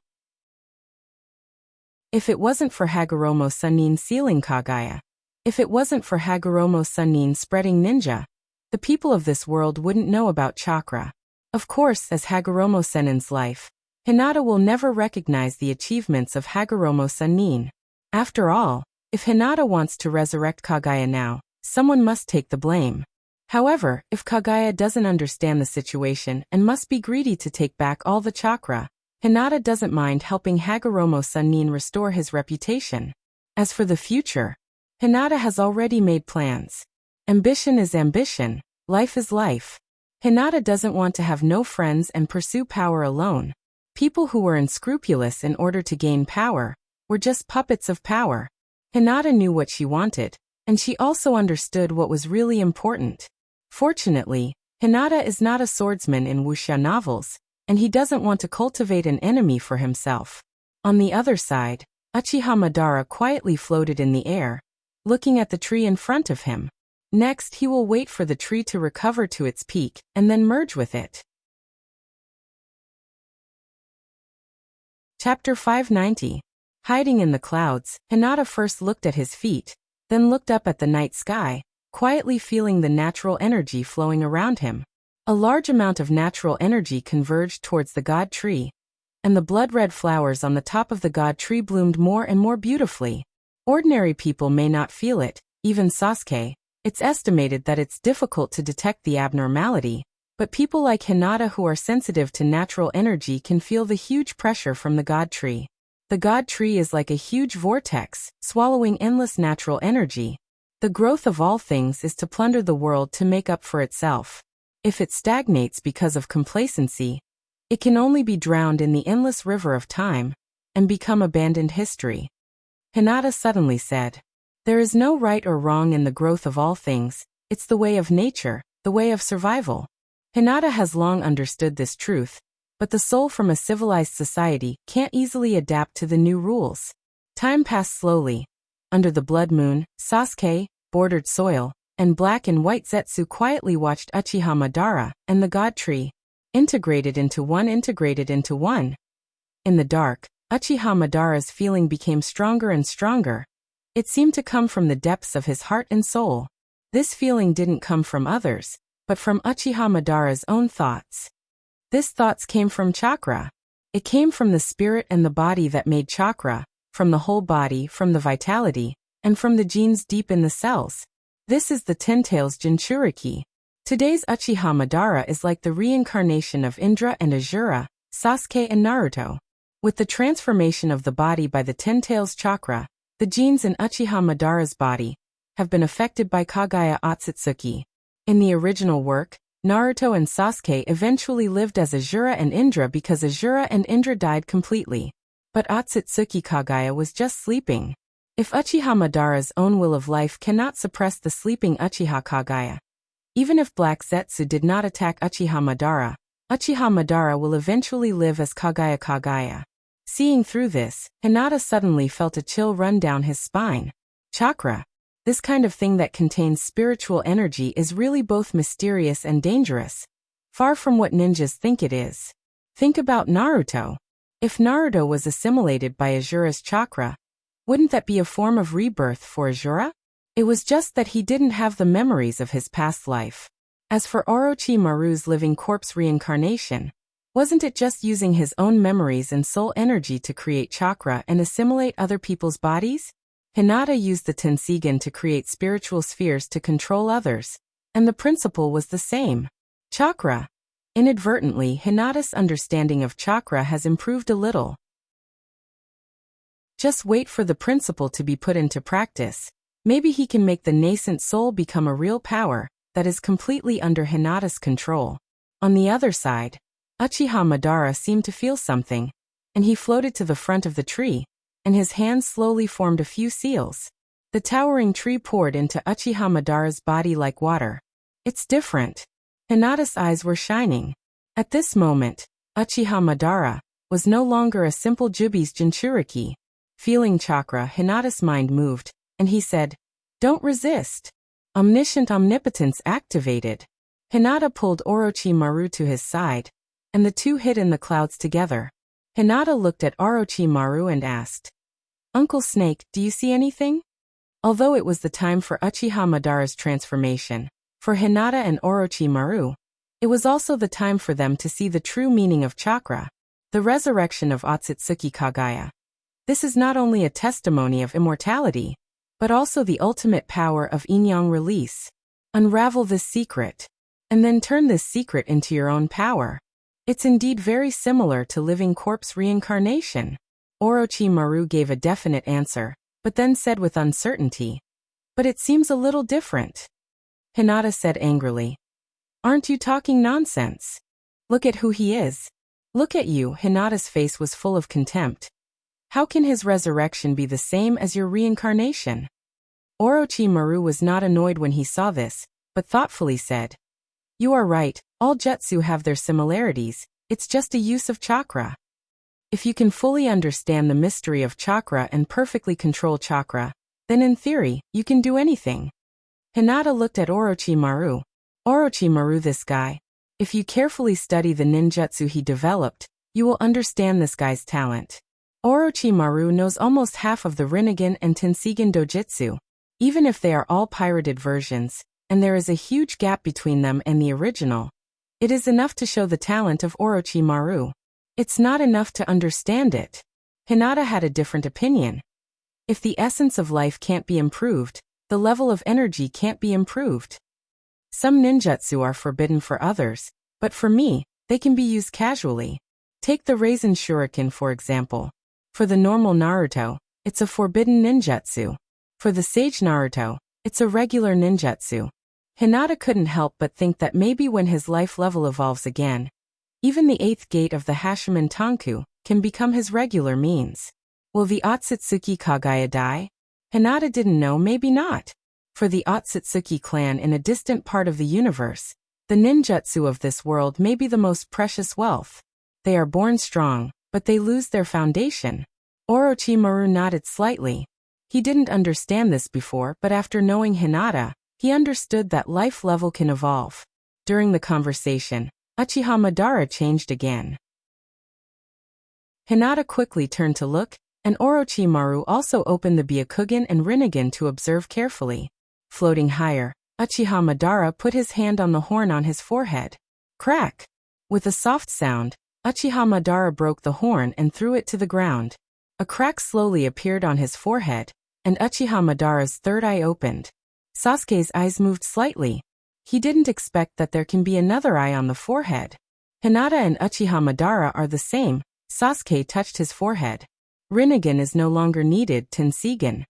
If it wasn't for Hagoromo Sannin sealing Kagaya, if it wasn't for Hagoromo Sannin spreading ninja, the people of this world wouldn't know about chakra. Of course, as Hagoromo Sannin's life, Hinata will never recognize the achievements of Hagoromo Sannin. After all, if Hinata wants to resurrect Kagaya now, someone must take the blame. However, if Kagaya doesn't understand the situation and must be greedy to take back all the chakra, Hinata doesn't mind helping Hagoromo Sannin restore his reputation. As for the future, Hinata has already made plans. Ambition is ambition, life is life. Hinata doesn't want to have no friends and pursue power alone. People who were unscrupulous in order to gain power were just puppets of power. Hinata knew what she wanted, and she also understood what was really important. Fortunately, Hinata is not a swordsman in wuxia novels, and he doesn't want to cultivate an enemy for himself. On the other side, Uchiha Madara quietly floated in the air, looking at the tree in front of him. Next, he will wait for the tree to recover to its peak, and then merge with it. Chapter 590. Hiding in the clouds, Hinata first looked at his feet, then looked up at the night sky, quietly feeling the natural energy flowing around him. A large amount of natural energy converged towards the god tree, and the blood-red flowers on the top of the god tree bloomed more and more beautifully. Ordinary people may not feel it, even Sasuke. It's estimated that it's difficult to detect the abnormality, but people like Hinata who are sensitive to natural energy can feel the huge pressure from the god tree. The god tree is like a huge vortex, swallowing endless natural energy. The growth of all things is to plunder the world to make up for itself. If it stagnates because of complacency, it can only be drowned in the endless river of time, and become abandoned history. Hinata suddenly said, "There is no right or wrong in the growth of all things, it's the way of nature, the way of survival." Hinata has long understood this truth, but the soul from a civilized society can't easily adapt to the new rules. Time passed slowly. Under the blood moon, Sasuke, bordered soil, and black and white Zetsu quietly watched Uchiha Madara and the god tree, integrated into one. In the dark, Uchiha Madara's feeling became stronger and stronger. It seemed to come from the depths of his heart and soul. This feeling didn't come from others, but from Uchiha Madara's own thoughts. These thoughts came from chakra. It came from the spirit and the body that made chakra, from the whole body, from the vitality, and from the genes deep in the cells. This is the Ten Tails Jinchuriki. Today's Uchiha Madara is like the reincarnation of Indra and Asura, Sasuke and Naruto. With the transformation of the body by the Ten Tails chakra, the genes in Uchiha Madara's body have been affected by Kagaya Otsutsuki. In the original work, Naruto and Sasuke eventually lived as Asura and Indra because Asura and Indra died completely. But Otsutsuki Kagaya was just sleeping. If Uchiha Madara's own will of life cannot suppress the sleeping Uchiha Kagaya, even if Black Zetsu did not attack Uchiha Madara will eventually live as Kagaya. Seeing through this, Hinata suddenly felt a chill run down his spine. Chakra. This kind of thing that contains spiritual energy is really both mysterious and dangerous. Far from what ninjas think it is. Think about Naruto. If Naruto was assimilated by Asura's chakra, wouldn't that be a form of rebirth for Asura? It was just that he didn't have the memories of his past life. As for Orochimaru's living corpse reincarnation, Wasn't it just using his own memories and soul energy to create chakra and assimilate other people's bodies? Hinata used the Tensigen to create spiritual spheres to control others, and the principle was the same. Chakra. Inadvertently, Hinata's understanding of chakra has improved a little. Just wait for the principle to be put into practice. Maybe he can make the nascent soul become a real power that is completely under Hinata's control. On the other side, Uchiha Madara seemed to feel something, and he floated to the front of the tree, and his hands slowly formed a few seals. The towering tree poured into Uchiha Madara's body like water. It's different. Hinata's eyes were shining. At this moment, Uchiha Madara was no longer a simple Jubi's Jinchuriki. Feeling chakra, Hinata's mind moved, and he said, "Don't resist." Omniscient omnipotence activated. Hinata pulled Orochimaru to his side, and the two hid in the clouds together. Hinata looked at Orochimaru and asked, "Uncle Snake, do you see anything?" Although it was the time for Uchiha Madara's transformation, for Hinata and Orochimaru, it was also the time for them to see the true meaning of chakra, the resurrection of Otsutsuki Kagaya. This is not only a testimony of immortality, but also the ultimate power of yin-yang release. Unravel this secret, and then turn this secret into your own power. It's indeed very similar to living corpse reincarnation. Orochimaru gave a definite answer, but then said with uncertainty, "But it seems a little different." Hinata said angrily, "Aren't you talking nonsense? Look at who he is. Look at you." Hinata's face was full of contempt. "How can his resurrection be the same as your reincarnation?" Orochimaru was not annoyed when he saw this, but thoughtfully said, "You are right, all jutsu have their similarities, it's just a use of chakra. If you can fully understand the mystery of chakra and perfectly control chakra, then in theory, you can do anything." Hinata looked at Orochimaru. "Orochimaru, this guy. If you carefully study the ninjutsu he developed, you will understand this guy's talent. Orochimaru knows almost half of the Rinnegan and Tensigen dojutsu, even if they are all pirated versions, and there is a huge gap between them and the original. It is enough to show the talent of Orochimaru. It's not enough to understand it." Hinata had a different opinion. If the essence of life can't be improved, the level of energy can't be improved. Some ninjutsu are forbidden for others, but for me, they can be used casually. Take the Raisin Shuriken for example. For the normal Naruto, it's a forbidden ninjutsu. For the Sage Naruto, it's a regular ninjutsu. Hinata couldn't help but think that maybe when his life level evolves again, even the 8th gate of the Hashiman Tanku can become his regular means. Will the Otsutsuki Kagaya die? Hinata didn't know, maybe not. For the Otsutsuki clan in a distant part of the universe, the ninjutsu of this world may be the most precious wealth. They are born strong, but they lose their foundation. Orochimaru nodded slightly. He didn't understand this before, but after knowing Hinata, he understood that life level can evolve. During the conversation, Uchiha Madara changed again. Hinata quickly turned to look, and Orochimaru also opened the Byakugan and Rinnegan to observe carefully. Floating higher, Uchiha Madara put his hand on the horn on his forehead. Crack! With a soft sound, Uchiha Madara broke the horn and threw it to the ground. A crack slowly appeared on his forehead, and Uchiha Madara's third eye opened. Sasuke's eyes moved slightly. He didn't expect that there can be another eye on the forehead. Hinata and Uchiha Madara are the same. Sasuke touched his forehead. Rinnegan is no longer needed, Tensigen.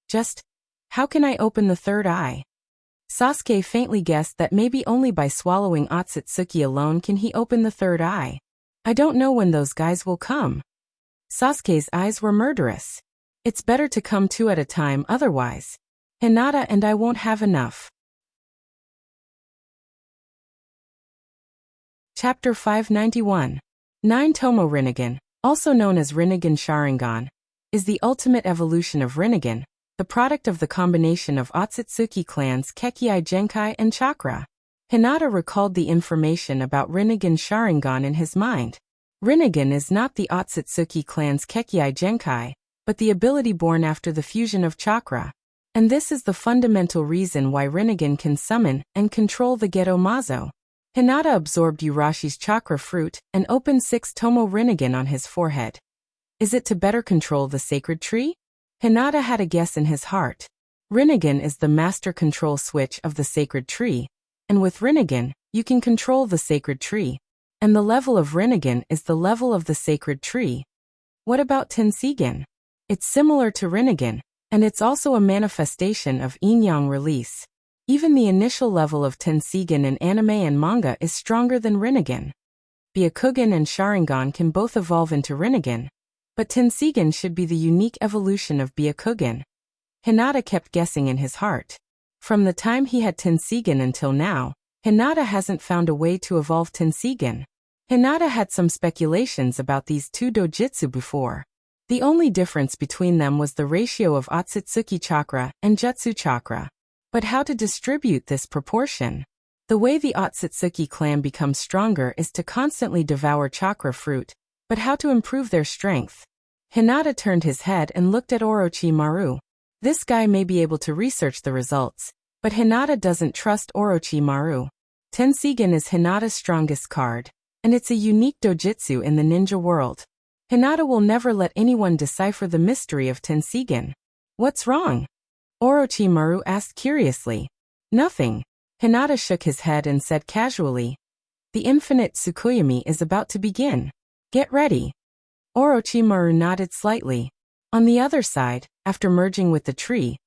Just, how can I open the third eye? Sasuke faintly guessed that maybe only by swallowing Otsutsuki alone can he open the third eye. I don't know when those guys will come. Sasuke's eyes were murderous. It's better to come two at a time otherwise. Hinata and I won't have enough. Chapter 591. 9 Tomo Rinnegan, also known as Rinnegan Sharingan, is the ultimate evolution of Rinnegan, the product of the combination of Otsutsuki clans Kekkei Genkai and Chakra. Hinata recalled the information about Rinnegan Sharingan in his mind. Rinnegan is not the Otsutsuki clan's Kekkei Genkai, but the ability born after the fusion of chakra. And this is the fundamental reason why Rinnegan can summon and control the Geto Mazo. Hinata absorbed Urashi's chakra fruit and opened 6 Tomo Rinnegan on his forehead. Is it to better control the sacred tree? Hinata had a guess in his heart. Rinnegan is the master control switch of the sacred tree, and with Rinnegan, you can control the sacred tree. And the level of Rinnegan is the level of the sacred tree. What about Tenseigan? It's similar to Rinnegan, and it's also a manifestation of yin-yang release. Even the initial level of Tenseigan in anime and manga is stronger than Rinnegan. Byakugan and Sharingan can both evolve into Rinnegan, but Tenseigan should be the unique evolution of Byakugan. Hinata kept guessing in his heart. From the time he had Tenseigan until now, Hinata hasn't found a way to evolve Tenseigan. Hinata had some speculations about these two dojutsu before. The only difference between them was the ratio of Otsutsuki chakra and Jutsu chakra. But how to distribute this proportion? The way the Otsutsuki clan becomes stronger is to constantly devour chakra fruit, but how to improve their strength? Hinata turned his head and looked at Orochimaru. This guy may be able to research the results, but Hinata doesn't trust Orochimaru. Tenseigan is Hinata's strongest card, and it's a unique dojutsu in the ninja world. Hinata will never let anyone decipher the mystery of Tenseigan. What's wrong? Orochimaru asked curiously. Nothing. Hinata shook his head and said casually. The infinite Tsukuyomi is about to begin. Get ready. Orochimaru nodded slightly. On the other side, after merging with the tree,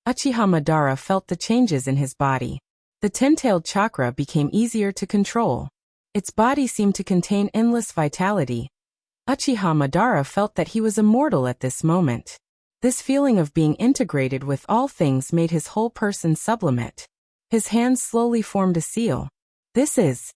Uchiha Madara felt the changes in his body. The ten-tailed chakra became easier to control. Its body seemed to contain endless vitality. Uchiha Madara felt that he was immortal at this moment. This feeling of being integrated with all things made his whole person sublimate. His hands slowly formed a seal. This is.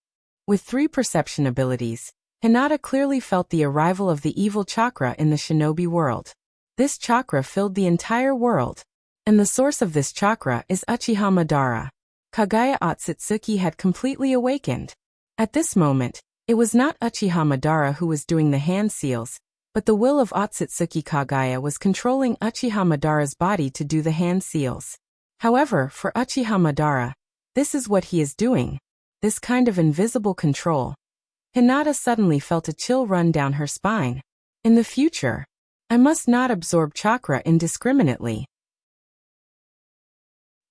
With 3 perception abilities, Hinata clearly felt the arrival of the evil chakra in the shinobi world. This chakra filled the entire world. And the source of this chakra is Uchiha Madara. Kagaya Otsutsuki had completely awakened. At this moment, it was not Uchiha Madara who was doing the hand seals, but the will of Otsutsuki Kagaya was controlling Uchiha Madara's body to do the hand seals. However, for Uchiha Madara, this is what he is doing. This kind of invisible control. Hinata suddenly felt a chill run down her spine. In the future, I must not absorb chakra indiscriminately.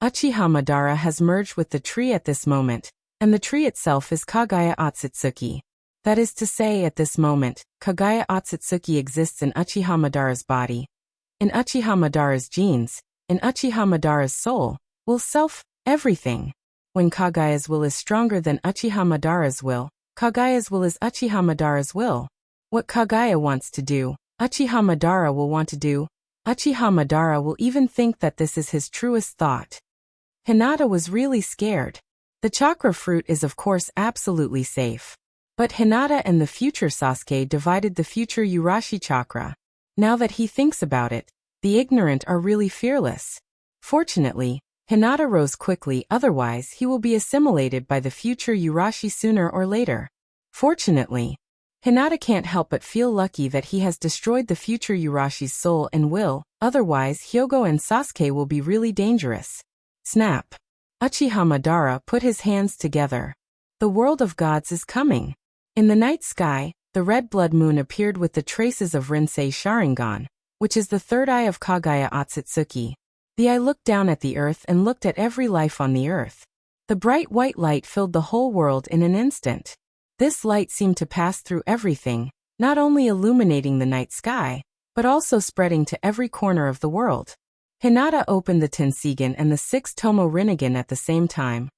Uchiha Madara has merged with the tree at this moment, and the tree itself is Kagaya Otsutsuki. That is to say, at this moment, Kagaya Otsutsuki exists in Uchiha Madara's body, in Uchiha Madara's genes, in Uchiha Madara's soul, will self, everything. When Kagaya's will is stronger than Uchiha Madara's will, Kagaya's will is Uchiha Madara's will. What Kagaya wants to do, Uchiha Madara will want to do. Uchiha Madara will even think that this is his truest thought. Hinata was really scared. The chakra fruit is of course absolutely safe. But Hinata and the future Sasuke divided the future Urashi chakra. Now that he thinks about it, the ignorant are really fearless. Fortunately, Hinata rose quickly, otherwise he will be assimilated by the future Urashi sooner or later. Fortunately, Hinata can't help but feel lucky that he has destroyed the future Urashi's soul and will, otherwise Hyogo and Sasuke will be really dangerous. Snap. Uchiha Madara put his hands together. The world of gods is coming. In the night sky, the red blood moon appeared with the traces of Rinsei Sharingan, which is the third eye of Kagaya Otsutsuki. The eye looked down at the earth and looked at every life on the earth. The bright white light filled the whole world in an instant. This light seemed to pass through everything, not only illuminating the night sky, but also spreading to every corner of the world. Hinata opened the Tenseigan and the 6 Tomo Rinnegan at the same time.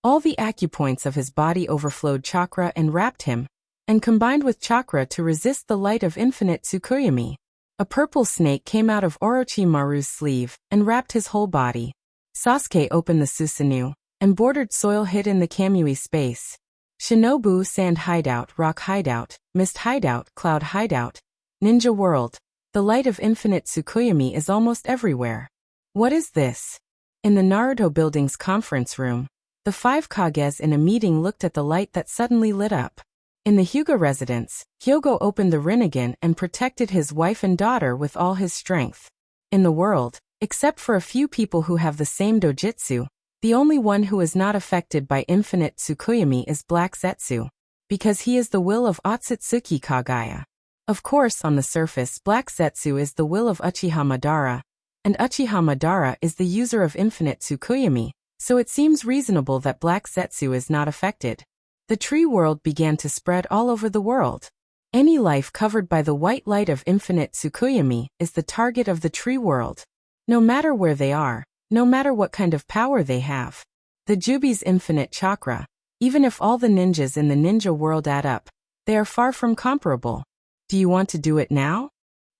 All the acupoints of his body overflowed chakra and wrapped him, and combined with chakra to resist the light of infinite Tsukuyomi. A purple snake came out of Orochimaru's sleeve and wrapped his whole body. Sasuke opened the Susanoo, and bordered soil hid in the Kamui space. Shinobu sand hideout, rock hideout, mist hideout, cloud hideout, ninja world. The light of infinite Tsukuyomi is almost everywhere. What is this? In the Naruto building's conference room, the 5 Kages in a meeting looked at the light that suddenly lit up. In the Hyuga residence, Hyogo opened the Rinnegan and protected his wife and daughter with all his strength. In the world, except for a few people who have the same dojutsu, The only one who is not affected by infinite Tsukuyomi is Black Zetsu, because he is the will of Otsutsuki Kagaya. Of course, on the surface, Black Zetsu is the will of Uchiha Madara, and Uchiha Madara is the user of infinite Tsukuyomi, so it seems reasonable that Black Zetsu is not affected. The tree world began to spread all over the world. Any life covered by the white light of infinite Tsukuyomi is the target of the tree world. No matter where they are, no matter what kind of power they have. The Jubi's infinite chakra, even if all the ninjas in the ninja world add up, they are far from comparable. Do you want to do it now?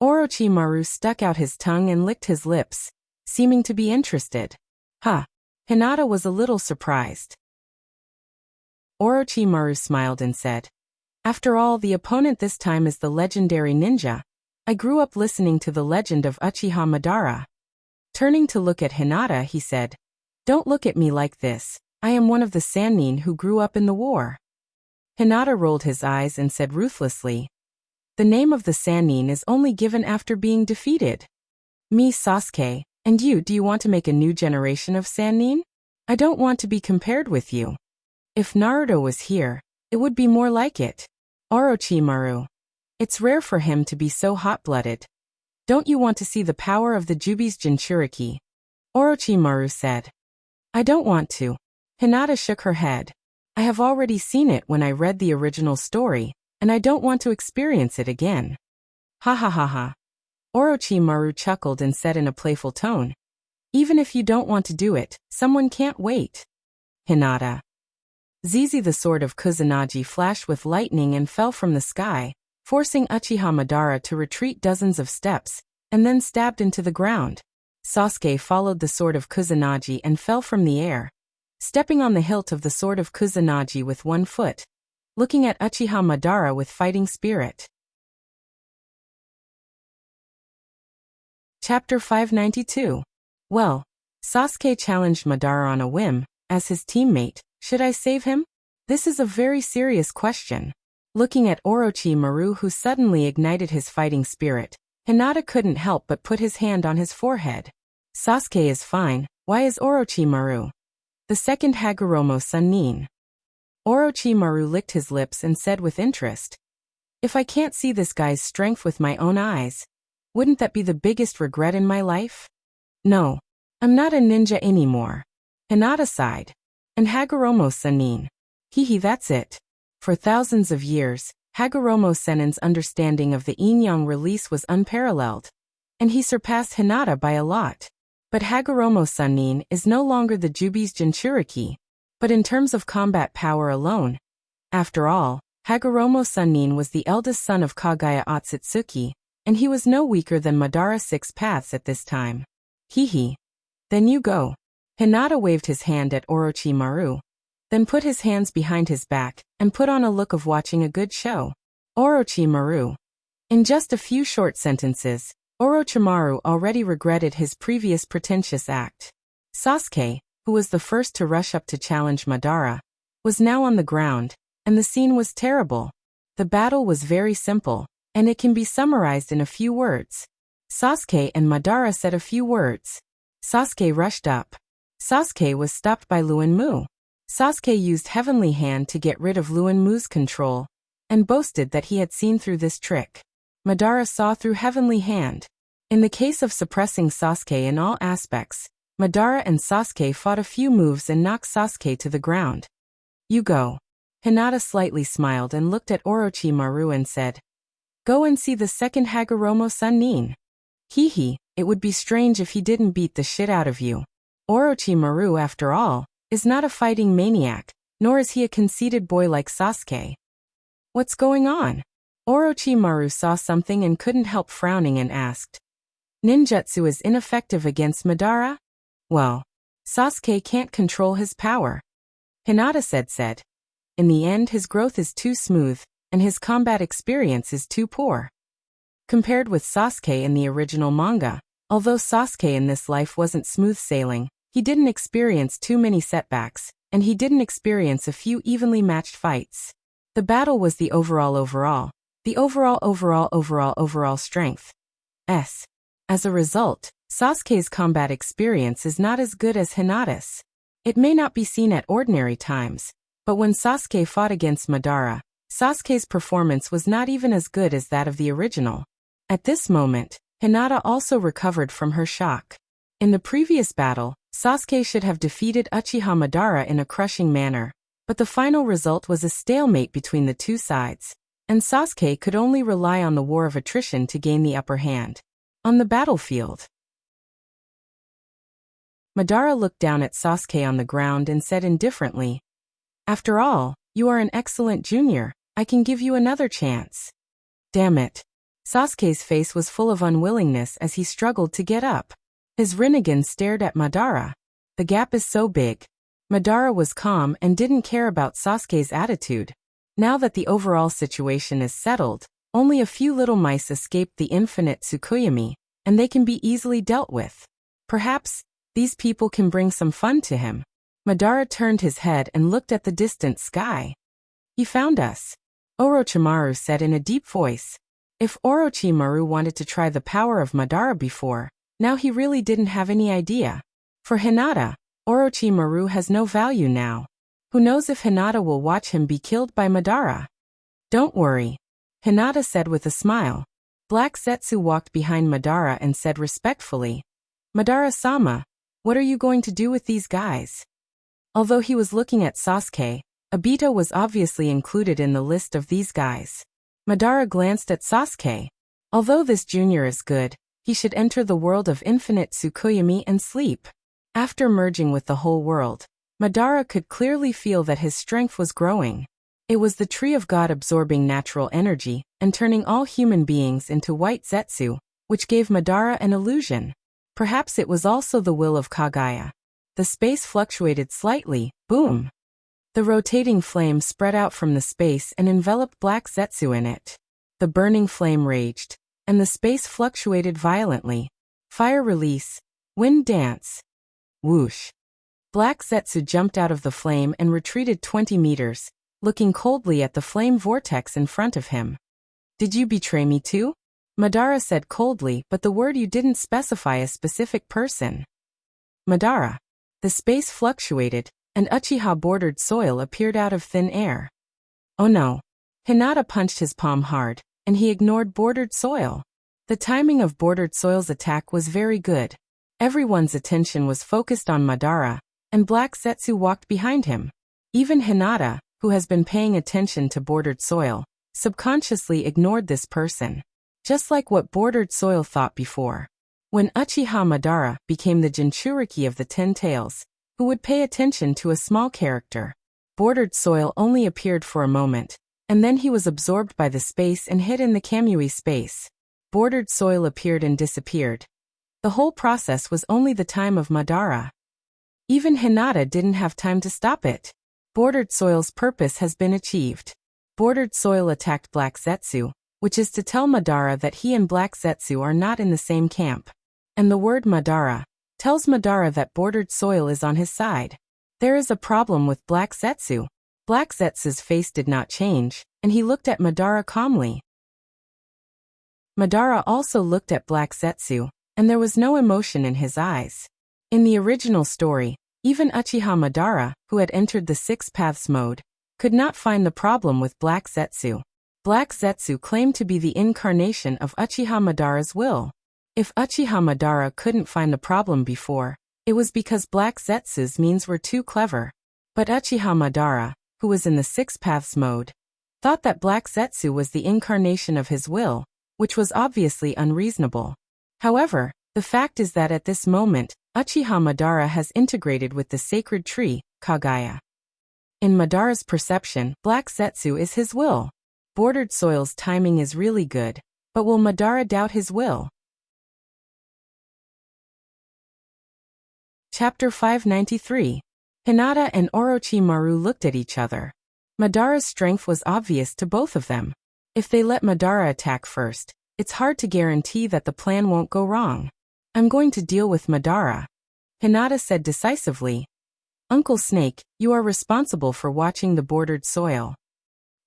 Orochimaru stuck out his tongue and licked his lips, seeming to be interested. Huh. Hinata was a little surprised. Orochimaru smiled and said, "After all, the opponent this time is the legendary ninja. I grew up listening to the legend of Uchiha Madara." Turning to look at Hinata, he said, "Don't look at me like this. I am one of the Sannin who grew up in the war." Hinata rolled his eyes and said ruthlessly, "The name of the Sannin is only given after being defeated. Me, Sasuke, and you, do you want to make a new generation of Sannin? I don't want to be compared with you. If Naruto was here, it would be more like it. Orochimaru. It's rare for him to be so hot-blooded. Don't you want to see the power of the Jubi's Jinchuriki?" Orochimaru said. "I don't want to." Hinata shook her head. "I have already seen it when I read the original story, and I don't want to experience it again." Ha ha ha ha. Orochimaru chuckled and said in a playful tone, "Even if you don't want to do it, someone can't wait." Hinata. Zizi, the sword of Kusanagi, flashed with lightning and fell from the sky, forcing Uchiha Madara to retreat dozens of steps, and then stabbed into the ground. Sasuke followed the sword of Kusanagi and fell from the air, stepping on the hilt of the sword of Kusanagi with one foot, looking at Uchiha Madara with fighting spirit. Chapter 592. Well, Sasuke challenged Madara on a whim. As his teammate, should I save him? This is a very serious question. Looking at Orochimaru, who suddenly ignited his fighting spirit, Hinata couldn't help but put his hand on his forehead. Sasuke is fine. Why is Orochimaru? The second Hagoromo Sannin. Orochimaru licked his lips and said with interest, "If I can't see this guy's strength with my own eyes, wouldn't that be the biggest regret in my life? No, I'm not a ninja anymore." Hinata sighed. "And Hagoromo Sannin. Hehe, that's it." For thousands of years, Hagoromo Sennin's understanding of the yin-yang release was unparalleled, and he surpassed Hinata by a lot. But Hagoromo Sannin is no longer the Jubi's Jinchuriki, but in terms of combat power alone. After all, Hagoromo Sannin was the eldest son of Kagaya Otsutsuki, and he was no weaker than Madara Six Paths at this time. Hehe. Then you go. Hinata waved his hand at Orochimaru, then put his hands behind his back, and put on a look of watching a good show. Orochimaru. In just a few short sentences, Orochimaru already regretted his previous pretentious act. Sasuke, who was the first to rush up to challenge Madara, was now on the ground, and the scene was terrible. The battle was very simple, and it can be summarized in a few words. Sasuke and Madara said a few words. Sasuke rushed up. Sasuke was stopped by Luanmu. Sasuke used Heavenly Hand to get rid of Luanmu's control, and boasted that he had seen through this trick. Madara saw through Heavenly Hand. In the case of suppressing Sasuke in all aspects, Madara and Sasuke fought a few moves and knocked Sasuke to the ground. You go. Hinata slightly smiled and looked at Orochimaru and said, "Go and see the second Hagoromo Sannin. Hehe, it would be strange if he didn't beat the shit out of you. Orochimaru, after all, is not a fighting maniac, nor is he a conceited boy like Sasuke." What's going on? Orochimaru saw something and couldn't help frowning and asked, "Ninjutsu is ineffective against Madara?" Well, Sasuke can't control his power. Hinata said. In the end, his growth is too smooth, and his combat experience is too poor. Compared with Sasuke in the original manga, although Sasuke in this life wasn't smooth sailing, he didn't experience too many setbacks, and he didn't experience a few evenly matched fights. The battle was the overall strength. As a result, Sasuke's combat experience is not as good as Hinata's. It may not be seen at ordinary times, but when Sasuke fought against Madara, Sasuke's performance was not even as good as that of the original. At this moment, Hinata also recovered from her shock. In the previous battle, Sasuke should have defeated Uchiha Madara in a crushing manner, but the final result was a stalemate between the two sides, and Sasuke could only rely on the war of attrition to gain the upper hand. On the battlefield, Madara looked down at Sasuke on the ground and said indifferently, "After all, you are an excellent junior. I can give you another chance." Damn it. Sasuke's face was full of unwillingness as he struggled to get up. His Rinnegan stared at Madara. The gap is so big. Madara was calm and didn't care about Sasuke's attitude. Now that the overall situation is settled, only a few little mice escaped the infinite Tsukuyomi, and they can be easily dealt with. Perhaps these people can bring some fun to him. Madara turned his head and looked at the distant sky. "He found us," Orochimaru said in a deep voice. If Orochimaru wanted to try the power of Madara before, now he really didn't have any idea. For Hinata, Orochimaru has no value now. Who knows if Hinata will watch him be killed by Madara? "Don't worry," Hinata said with a smile. Black Zetsu walked behind Madara and said respectfully, "Madara-sama, what are you going to do with these guys?" Although he was looking at Sasuke, Obito was obviously included in the list of these guys. Madara glanced at Sasuke. Although this junior is good, he should enter the world of infinite Tsukuyomi and sleep. After merging with the whole world, Madara could clearly feel that his strength was growing. It was the tree of God absorbing natural energy and turning all human beings into white Zetsu, which gave Madara an illusion. Perhaps it was also the will of Kaguya. The space fluctuated slightly, boom. The rotating flame spread out from the space and enveloped Black Zetsu in it. The burning flame raged, and the space fluctuated violently. Fire release, wind dance. Whoosh. Black Zetsu jumped out of the flame and retreated 20 meters, looking coldly at the flame vortex in front of him. "Did you betray me too?" Madara said coldly, but the word "you" didn't specify a specific person. Madara. The space fluctuated, and Uchiha-bordered soil appeared out of thin air. Oh no. Hinata punched his palm hard, and he ignored bordered soil. The timing of bordered soil's attack was very good. Everyone's attention was focused on Madara, and Black Zetsu walked behind him. Even Hinata, who has been paying attention to bordered soil, subconsciously ignored this person. Just like what bordered soil thought before. When Uchiha Madara became the Jinchuriki of the 10 Tails, who would pay attention to a small character. Bordered soil only appeared for a moment, and then he was absorbed by the space and hid in the Kamui space. Bordered soil appeared and disappeared. The whole process was only the time of Madara. Even Hinata didn't have time to stop it. Bordered soil's purpose has been achieved. Bordered soil attacked Black Zetsu, which is to tell Madara that he and Black Zetsu are not in the same camp. And the word Madara tells Madara that bordered soil is on his side. There is a problem with Black Zetsu. Black Zetsu's face did not change, and he looked at Madara calmly. Madara also looked at Black Zetsu, and there was no emotion in his eyes. In the original story, even Uchiha Madara, who had entered the Six Paths mode, could not find the problem with Black Zetsu. Black Zetsu claimed to be the incarnation of Uchiha Madara's will. If Uchiha Madara couldn't find the problem before, it was because Black Zetsu's means were too clever. But Uchiha Madara, who was in the Six Paths mode, thought that Black Zetsu was the incarnation of his will, which was obviously unreasonable. However, the fact is that at this moment, Uchiha Madara has integrated with the sacred tree, Kaguya. In Madara's perception, Black Zetsu is his will. Bordered soil's timing is really good, but will Madara doubt his will? Chapter 593. Hinata and Orochimaru looked at each other. Madara's strength was obvious to both of them. If they let Madara attack first, it's hard to guarantee that the plan won't go wrong. "I'm going to deal with Madara," Hinata said decisively. "Uncle Snake, you are responsible for watching the bordered soil."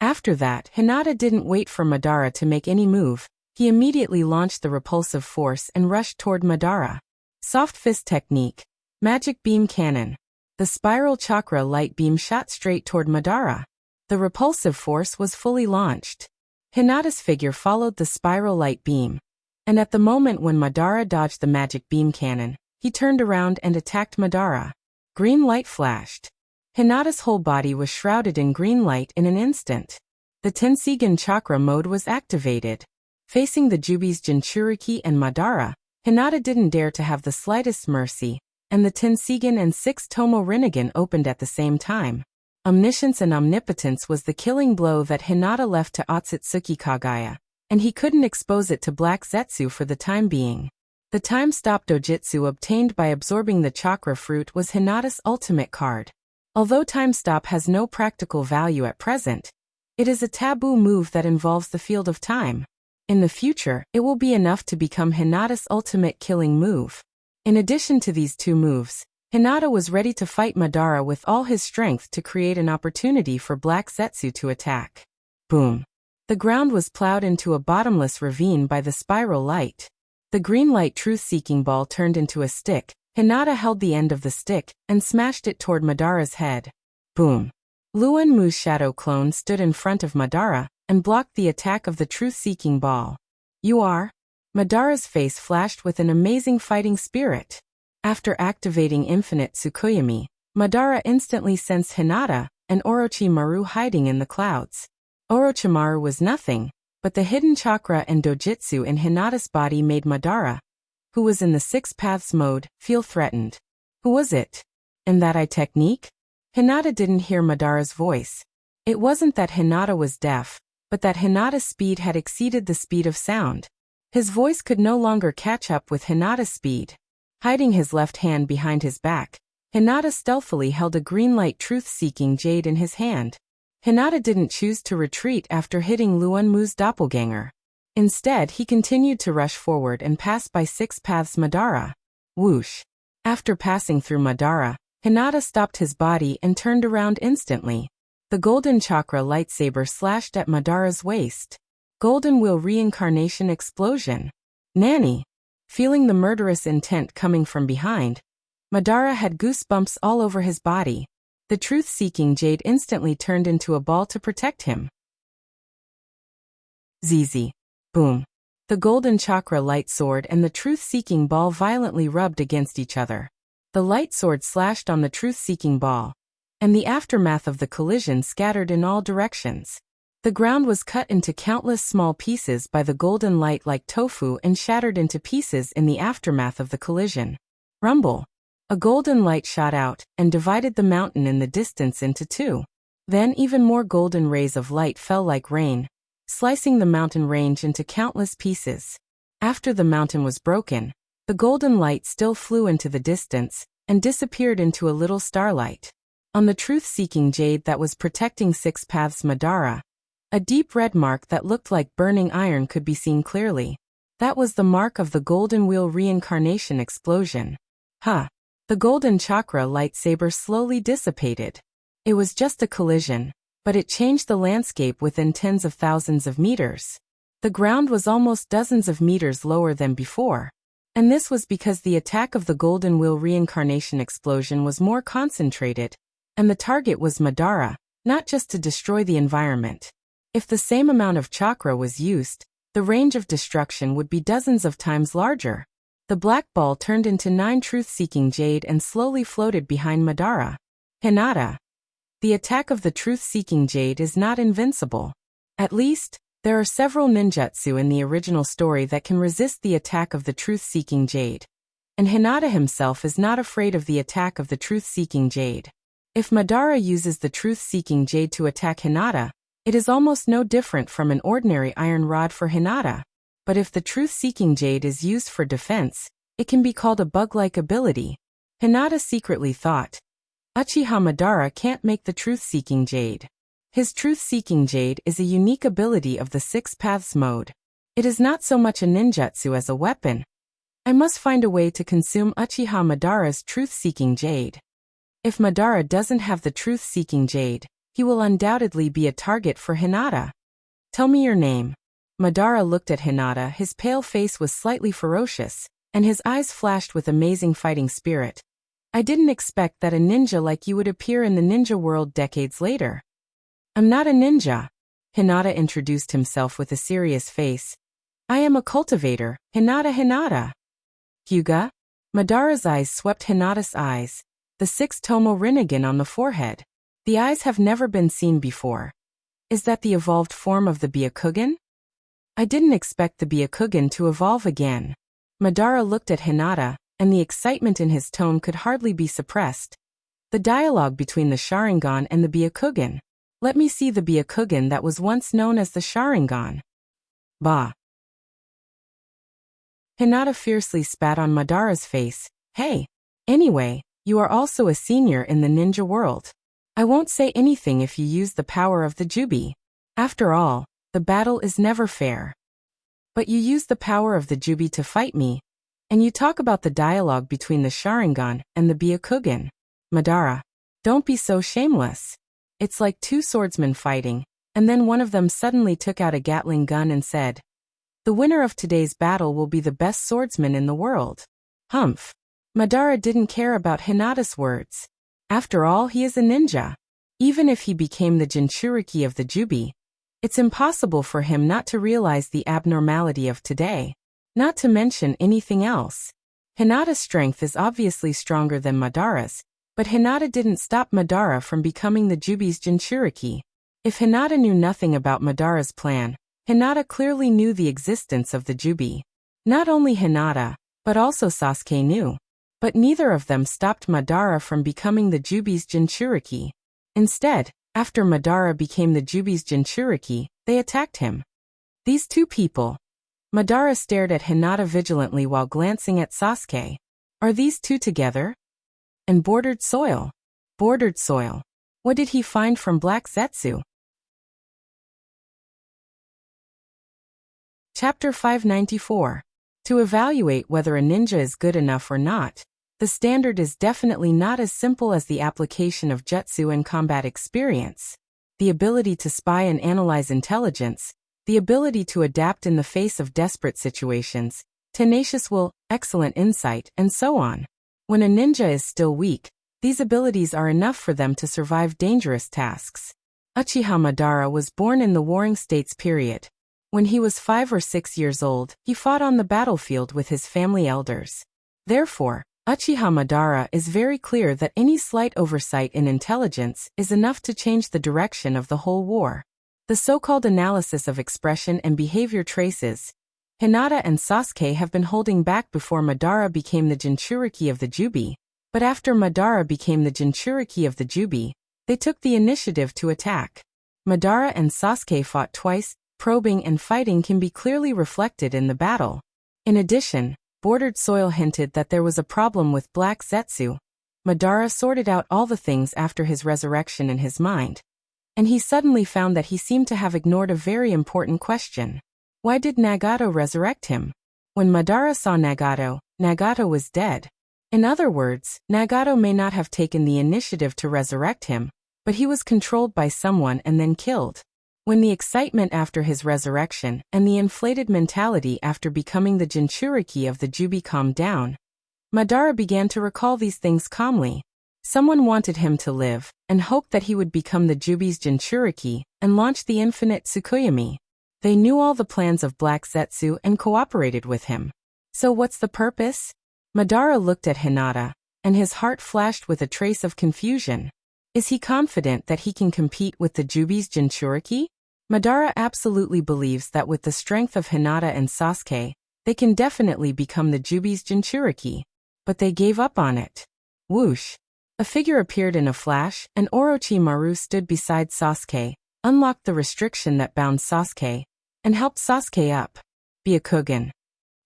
After that, Hinata didn't wait for Madara to make any move. He immediately launched the repulsive force and rushed toward Madara. Soft fist technique. Magic beam cannon. The spiral chakra light beam shot straight toward Madara. The repulsive force was fully launched. Hinata's figure followed the spiral light beam. And at the moment when Madara dodged the magic beam cannon, he turned around and attacked Madara. Green light flashed. Hinata's whole body was shrouded in green light in an instant. The Tenseigan chakra mode was activated. Facing the Jubi's Jinchuriki and Madara, Hinata didn't dare to have the slightest mercy, and the Tenseigan and 6 Tomo Rinnegan opened at the same time. Omniscience and omnipotence was the killing blow that Hinata left to Otsutsuki Kagaya, and he couldn't expose it to Black Zetsu for the time being. The time-stop dojutsu obtained by absorbing the chakra fruit was Hinata's ultimate card. Although time-stop has no practical value at present, it is a taboo move that involves the field of time. In the future, it will be enough to become Hinata's ultimate killing move. In addition to these 2 moves, Hinata was ready to fight Madara with all his strength to create an opportunity for Black Zetsu to attack. Boom. The ground was plowed into a bottomless ravine by the spiral light. The green light truth-seeking ball turned into a stick. Hinata held the end of the stick and smashed it toward Madara's head. Boom. Luan Mu's shadow clone stood in front of Madara and blocked the attack of the truth-seeking ball. You are? Madara's face flashed with an amazing fighting spirit. After activating Infinite Tsukuyomi, Madara instantly sensed Hinata and Orochimaru hiding in the clouds. Orochimaru was nothing, but the hidden chakra and dojutsu in Hinata's body made Madara, who was in the 6 paths mode, feel threatened. Who was it? And that eye technique? Hinata didn't hear Madara's voice. It wasn't that Hinata was deaf, but that Hinata's speed had exceeded the speed of sound. His voice could no longer catch up with Hinata's speed. Hiding his left hand behind his back, Hinata stealthily held a green light truth-seeking jade in his hand. Hinata didn't choose to retreat after hitting Luan Mu's doppelganger. Instead, he continued to rush forward and pass by 6 paths Madara. Whoosh. After passing through Madara, Hinata stopped his body and turned around instantly. The golden chakra lightsaber slashed at Madara's waist. Golden Wheel Reincarnation Explosion. Nanny. Feeling the murderous intent coming from behind, Madara had goosebumps all over his body. The truth-seeking jade instantly turned into a ball to protect him. ZZ. Boom. The golden chakra light sword and the truth-seeking ball violently rubbed against each other. The light sword slashed on the truth-seeking ball, and the aftermath of the collision scattered in all directions. The ground was cut into countless small pieces by the golden light like tofu and shattered into pieces in the aftermath of the collision. Rumble. A golden light shot out and divided the mountain in the distance into 2. Then even more golden rays of light fell like rain, slicing the mountain range into countless pieces. After the mountain was broken, the golden light still flew into the distance and disappeared into a little starlight. On the truth-seeking jade that was protecting 6 paths Madara, a deep red mark that looked like burning iron could be seen clearly. That was the mark of the golden wheel reincarnation explosion. Huh. The golden chakra lightsaber slowly dissipated. It was just a collision, but it changed the landscape within tens of thousands of meters. The ground was almost dozens of meters lower than before. And this was because the attack of the golden wheel reincarnation explosion was more concentrated, and the target was Madara, not just to destroy the environment. If the same amount of chakra was used, the range of destruction would be dozens of times larger. The black ball turned into 9 truth-seeking jade and slowly floated behind Madara. Hinata. The attack of the truth-seeking jade is not invincible. At least, there are several ninjutsu in the original story that can resist the attack of the truth-seeking jade. And Hinata himself is not afraid of the attack of the truth-seeking jade. If Madara uses the truth-seeking jade to attack Hinata, it is almost no different from an ordinary iron rod for Hinata. But if the truth-seeking jade is used for defense, it can be called a bug-like ability. Hinata secretly thought, Uchiha Madara can't make the truth-seeking jade. His truth-seeking jade is a unique ability of the 6 paths mode. It is not so much a ninjutsu as a weapon. I must find a way to consume Uchiha Madara's truth-seeking jade. If Madara doesn't have the truth-seeking jade, he will undoubtedly be a target for Hinata. Tell me your name. Madara looked at Hinata. His pale face was slightly ferocious, and his eyes flashed with amazing fighting spirit. I didn't expect that a ninja like you would appear in the ninja world decades later. I'm not a ninja. Hinata introduced himself with a serious face. I am a cultivator, Hinata. Hyuga? Madara's eyes swept Hinata's eyes, the 6-tomo Rinnegan on the forehead. The eyes have never been seen before. Is that the evolved form of the Byakugan? I didn't expect the Byakugan to evolve again. Madara looked at Hinata, and the excitement in his tone could hardly be suppressed. The dialogue between the Sharingan and the Byakugan. Let me see the Byakugan that was once known as the Sharingan. Bah! Hinata fiercely spat on Madara's face. Hey! Anyway, you are also a senior in the ninja world. I won't say anything if you use the power of the Jubi. After all, the battle is never fair. But you use the power of the Jubi to fight me, and you talk about the dialogue between the Sharingan and the Byakugan. Madara, don't be so shameless. It's like two swordsmen fighting, and then one of them suddenly took out a Gatling gun and said, "The winner of today's battle will be the best swordsman in the world." Humph. Madara didn't care about Hinata's words. After all, he is a ninja. Even if he became the Jinchuriki of the Jubi, it's impossible for him not to realize the abnormality of today. Not to mention anything else. Hinata's strength is obviously stronger than Madara's, but Hinata didn't stop Madara from becoming the Jubi's Jinchuriki. If Hinata knew nothing about Madara's plan, Hinata clearly knew the existence of the Jubi. Not only Hinata, but also Sasuke knew. But neither of them stopped Madara from becoming the Jubi's Jinchuriki. Instead, after Madara became the Jubi's Jinchuriki, they attacked him. These two people. Madara stared at Hinata vigilantly while glancing at Sasuke. Are these two together? And bordered soil. Bordered soil. What did he find from Black Zetsu? Chapter 594. To evaluate whether a ninja is good enough or not, the standard is definitely not as simple as the application of jutsu and combat experience. The ability to spy and analyze intelligence, the ability to adapt in the face of desperate situations, tenacious will, excellent insight, and so on. When a ninja is still weak, these abilities are enough for them to survive dangerous tasks. Uchiha Madara was born in the Warring States period. When he was 5 or 6 years old, he fought on the battlefield with his family elders. Therefore, Uchiha Madara is very clear that any slight oversight in intelligence is enough to change the direction of the whole war. The so-called analysis of expression and behavior traces, Hinata and Sasuke have been holding back before Madara became the Jinchuriki of the Jubi, but after Madara became the Jinchuriki of the Jubi, they took the initiative to attack. Madara and Sasuke fought twice. Probing and fighting can be clearly reflected in the battle. In addition, Bordered Soil hinted that there was a problem with Black Zetsu. Madara sorted out all the things after his resurrection in his mind, and he suddenly found that he seemed to have ignored a very important question. Why did Nagato resurrect him? When Madara saw Nagato, Nagato was dead. In other words, Nagato may not have taken the initiative to resurrect him, but he was controlled by someone and then killed. When the excitement after his resurrection and the inflated mentality after becoming the Jinchuriki of the Jubi calmed down, Madara began to recall these things calmly. Someone wanted him to live, and hoped that he would become the Jubi's Jinchuriki, and launch the infinite Tsukuyomi. They knew all the plans of Black Zetsu and cooperated with him. So what's the purpose? Madara looked at Hinata, and his heart flashed with a trace of confusion. Is he confident that he can compete with the Jubi's Jinchuriki? Madara absolutely believes that with the strength of Hinata and Sasuke, they can definitely become the Jubi's Jinchuriki. But they gave up on it. Whoosh! A figure appeared in a flash, and Orochimaru stood beside Sasuke, unlocked the restriction that bound Sasuke, and helped Sasuke up. Byakugan.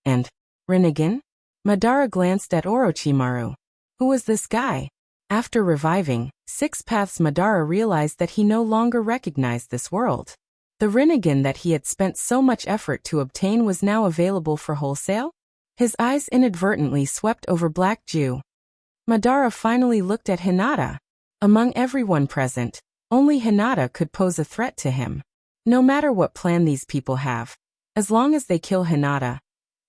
And Rinnegan? Madara glanced at Orochimaru. Who was this guy? After reviving 6 Paths, Madara realized that he no longer recognized this world. The Rinnegan that he had spent so much effort to obtain was now available for wholesale? His eyes inadvertently swept over Black Jew. Madara finally looked at Hinata. Among everyone present, only Hinata could pose a threat to him. No matter what plan these people have, as long as they kill Hinata,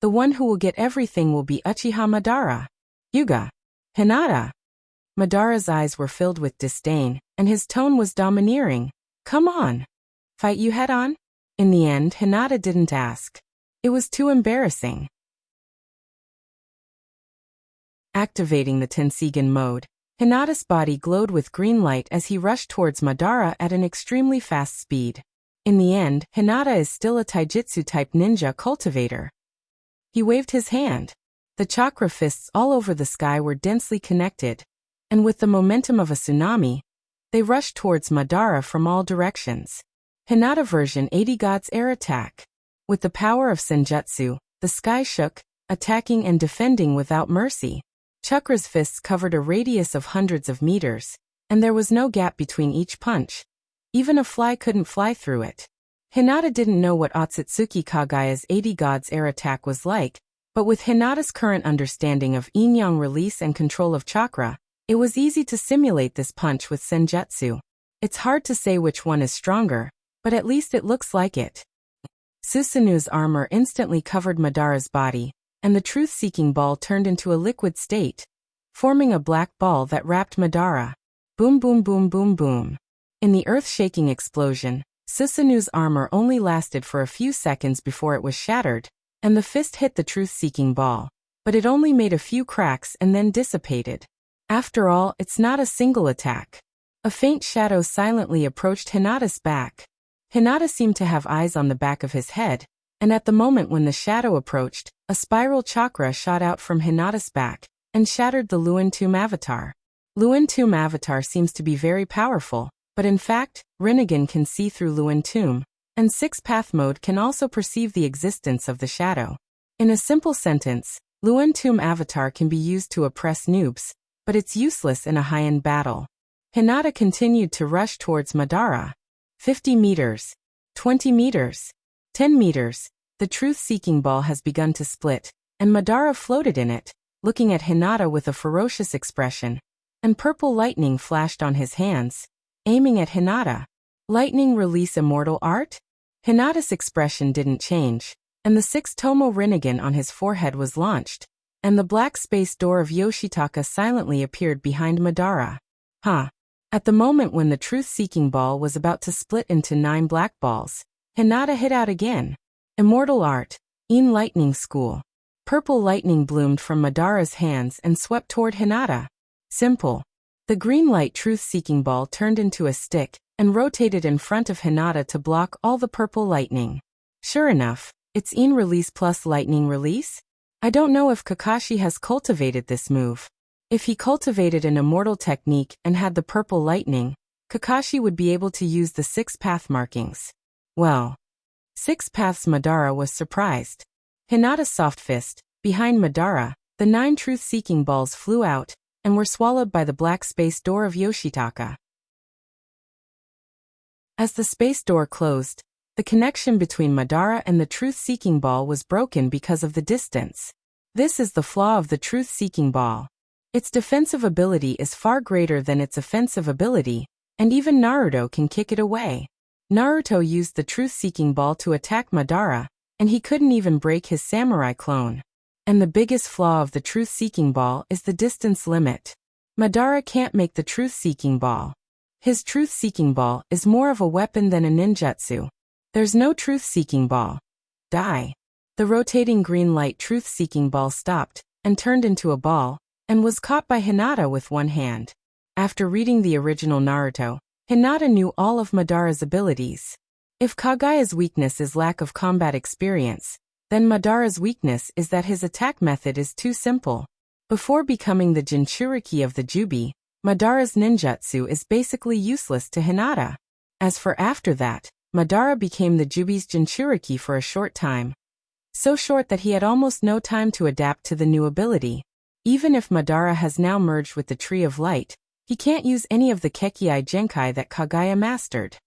the one who will get everything will be Uchiha Madara. Yuga. Hinata. Madara's eyes were filled with disdain, and his tone was domineering. Come on. Fight you head on? In the end, Hinata didn't ask. It was too embarrassing. Activating the Tensigen mode, Hinata's body glowed with green light as he rushed towards Madara at an extremely fast speed. In the end, Hinata is still a taijutsu-type ninja cultivator. He waved his hand. The chakra fists all over the sky were densely connected, and with the momentum of a tsunami, they rushed towards Madara from all directions. Hinata version 80 God's Air Attack. With the power of Senjutsu, the sky shook, attacking and defending without mercy. Chakra's fists covered a radius of hundreds of meters, and there was no gap between each punch. Even a fly couldn't fly through it. Hinata didn't know what Otsutsuki Kagaya's 80 God's Air Attack was like, but with Hinata's current understanding of yin-yang release and control of chakra, it was easy to simulate this punch with Senjutsu. It's hard to say which one is stronger, but at least it looks like it. Susanu's armor instantly covered Madara's body, and the truth-seeking ball turned into a liquid state, forming a black ball that wrapped Madara. Boom boom boom boom boom. In the earth-shaking explosion, Susanu's armor only lasted for a few seconds before it was shattered, and the fist hit the truth-seeking ball, but it only made a few cracks and then dissipated. After all, it's not a single attack. A faint shadow silently approached Hinata's back. Hinata seemed to have eyes on the back of his head, and at the moment when the shadow approached, a spiral chakra shot out from Hinata's back and shattered the Luin Tomb avatar. Luin Tomb avatar seems to be very powerful, but in fact, Rinnegan can see through Luin Tomb, and 6-path mode can also perceive the existence of the shadow. In a simple sentence, Luin Tomb avatar can be used to oppress noobs, but it's useless in a high-end battle. Hinata continued to rush towards Madara. 50 meters, 20 meters, 10 meters, the truth-seeking ball has begun to split, and Madara floated in it, looking at Hinata with a ferocious expression, and purple lightning flashed on his hands, aiming at Hinata. Lightning release immortal art? Hinata's expression didn't change, and the 6-tomo Rinnegan on his forehead was launched, and the black space door of Yoshitaka silently appeared behind Madara. At the moment when the truth-seeking ball was about to split into 9 black balls, Hinata hit out again. Immortal art, In Lightning School. Purple lightning bloomed from Madara's hands and swept toward Hinata. Simple. The green light truth-seeking ball turned into a stick and rotated in front of Hinata to block all the purple lightning. Sure enough, it's In Release plus Lightning Release? I don't know if Kakashi has cultivated this move. If he cultivated an immortal technique and had the purple lightning, Kakashi would be able to use the 6-path markings. Well, 6 paths. Madara was surprised. Hinata's soft fist, behind Madara, the 9 truth-seeking balls flew out, and were swallowed by the black space door of Yoshitaka. As the space door closed, the connection between Madara and the truth-seeking ball was broken because of the distance. This is the flaw of the truth-seeking ball. Its defensive ability is far greater than its offensive ability, and even Naruto can kick it away. Naruto used the truth-seeking ball to attack Madara, and he couldn't even break his samurai clone. And the biggest flaw of the truth-seeking ball is the distance limit. Madara can't make the truth-seeking ball. His truth-seeking ball is more of a weapon than a ninjutsu. There's no truth-seeking ball. Die. The rotating green light truth-seeking ball stopped, and turned into a ball, and was caught by Hinata with one hand. After reading the original Naruto, Hinata knew all of Madara's abilities. If Kagaya's weakness is lack of combat experience, then Madara's weakness is that his attack method is too simple. Before becoming the Jinchuriki of the Jubi, Madara's ninjutsu is basically useless to Hinata. As for after that, Madara became the Jubi's Jinchuriki for a short time. So short that he had almost no time to adapt to the new ability. Even if Madara has now merged with the Tree of Light, he can't use any of the Kekkei Genkai that Kagaya mastered.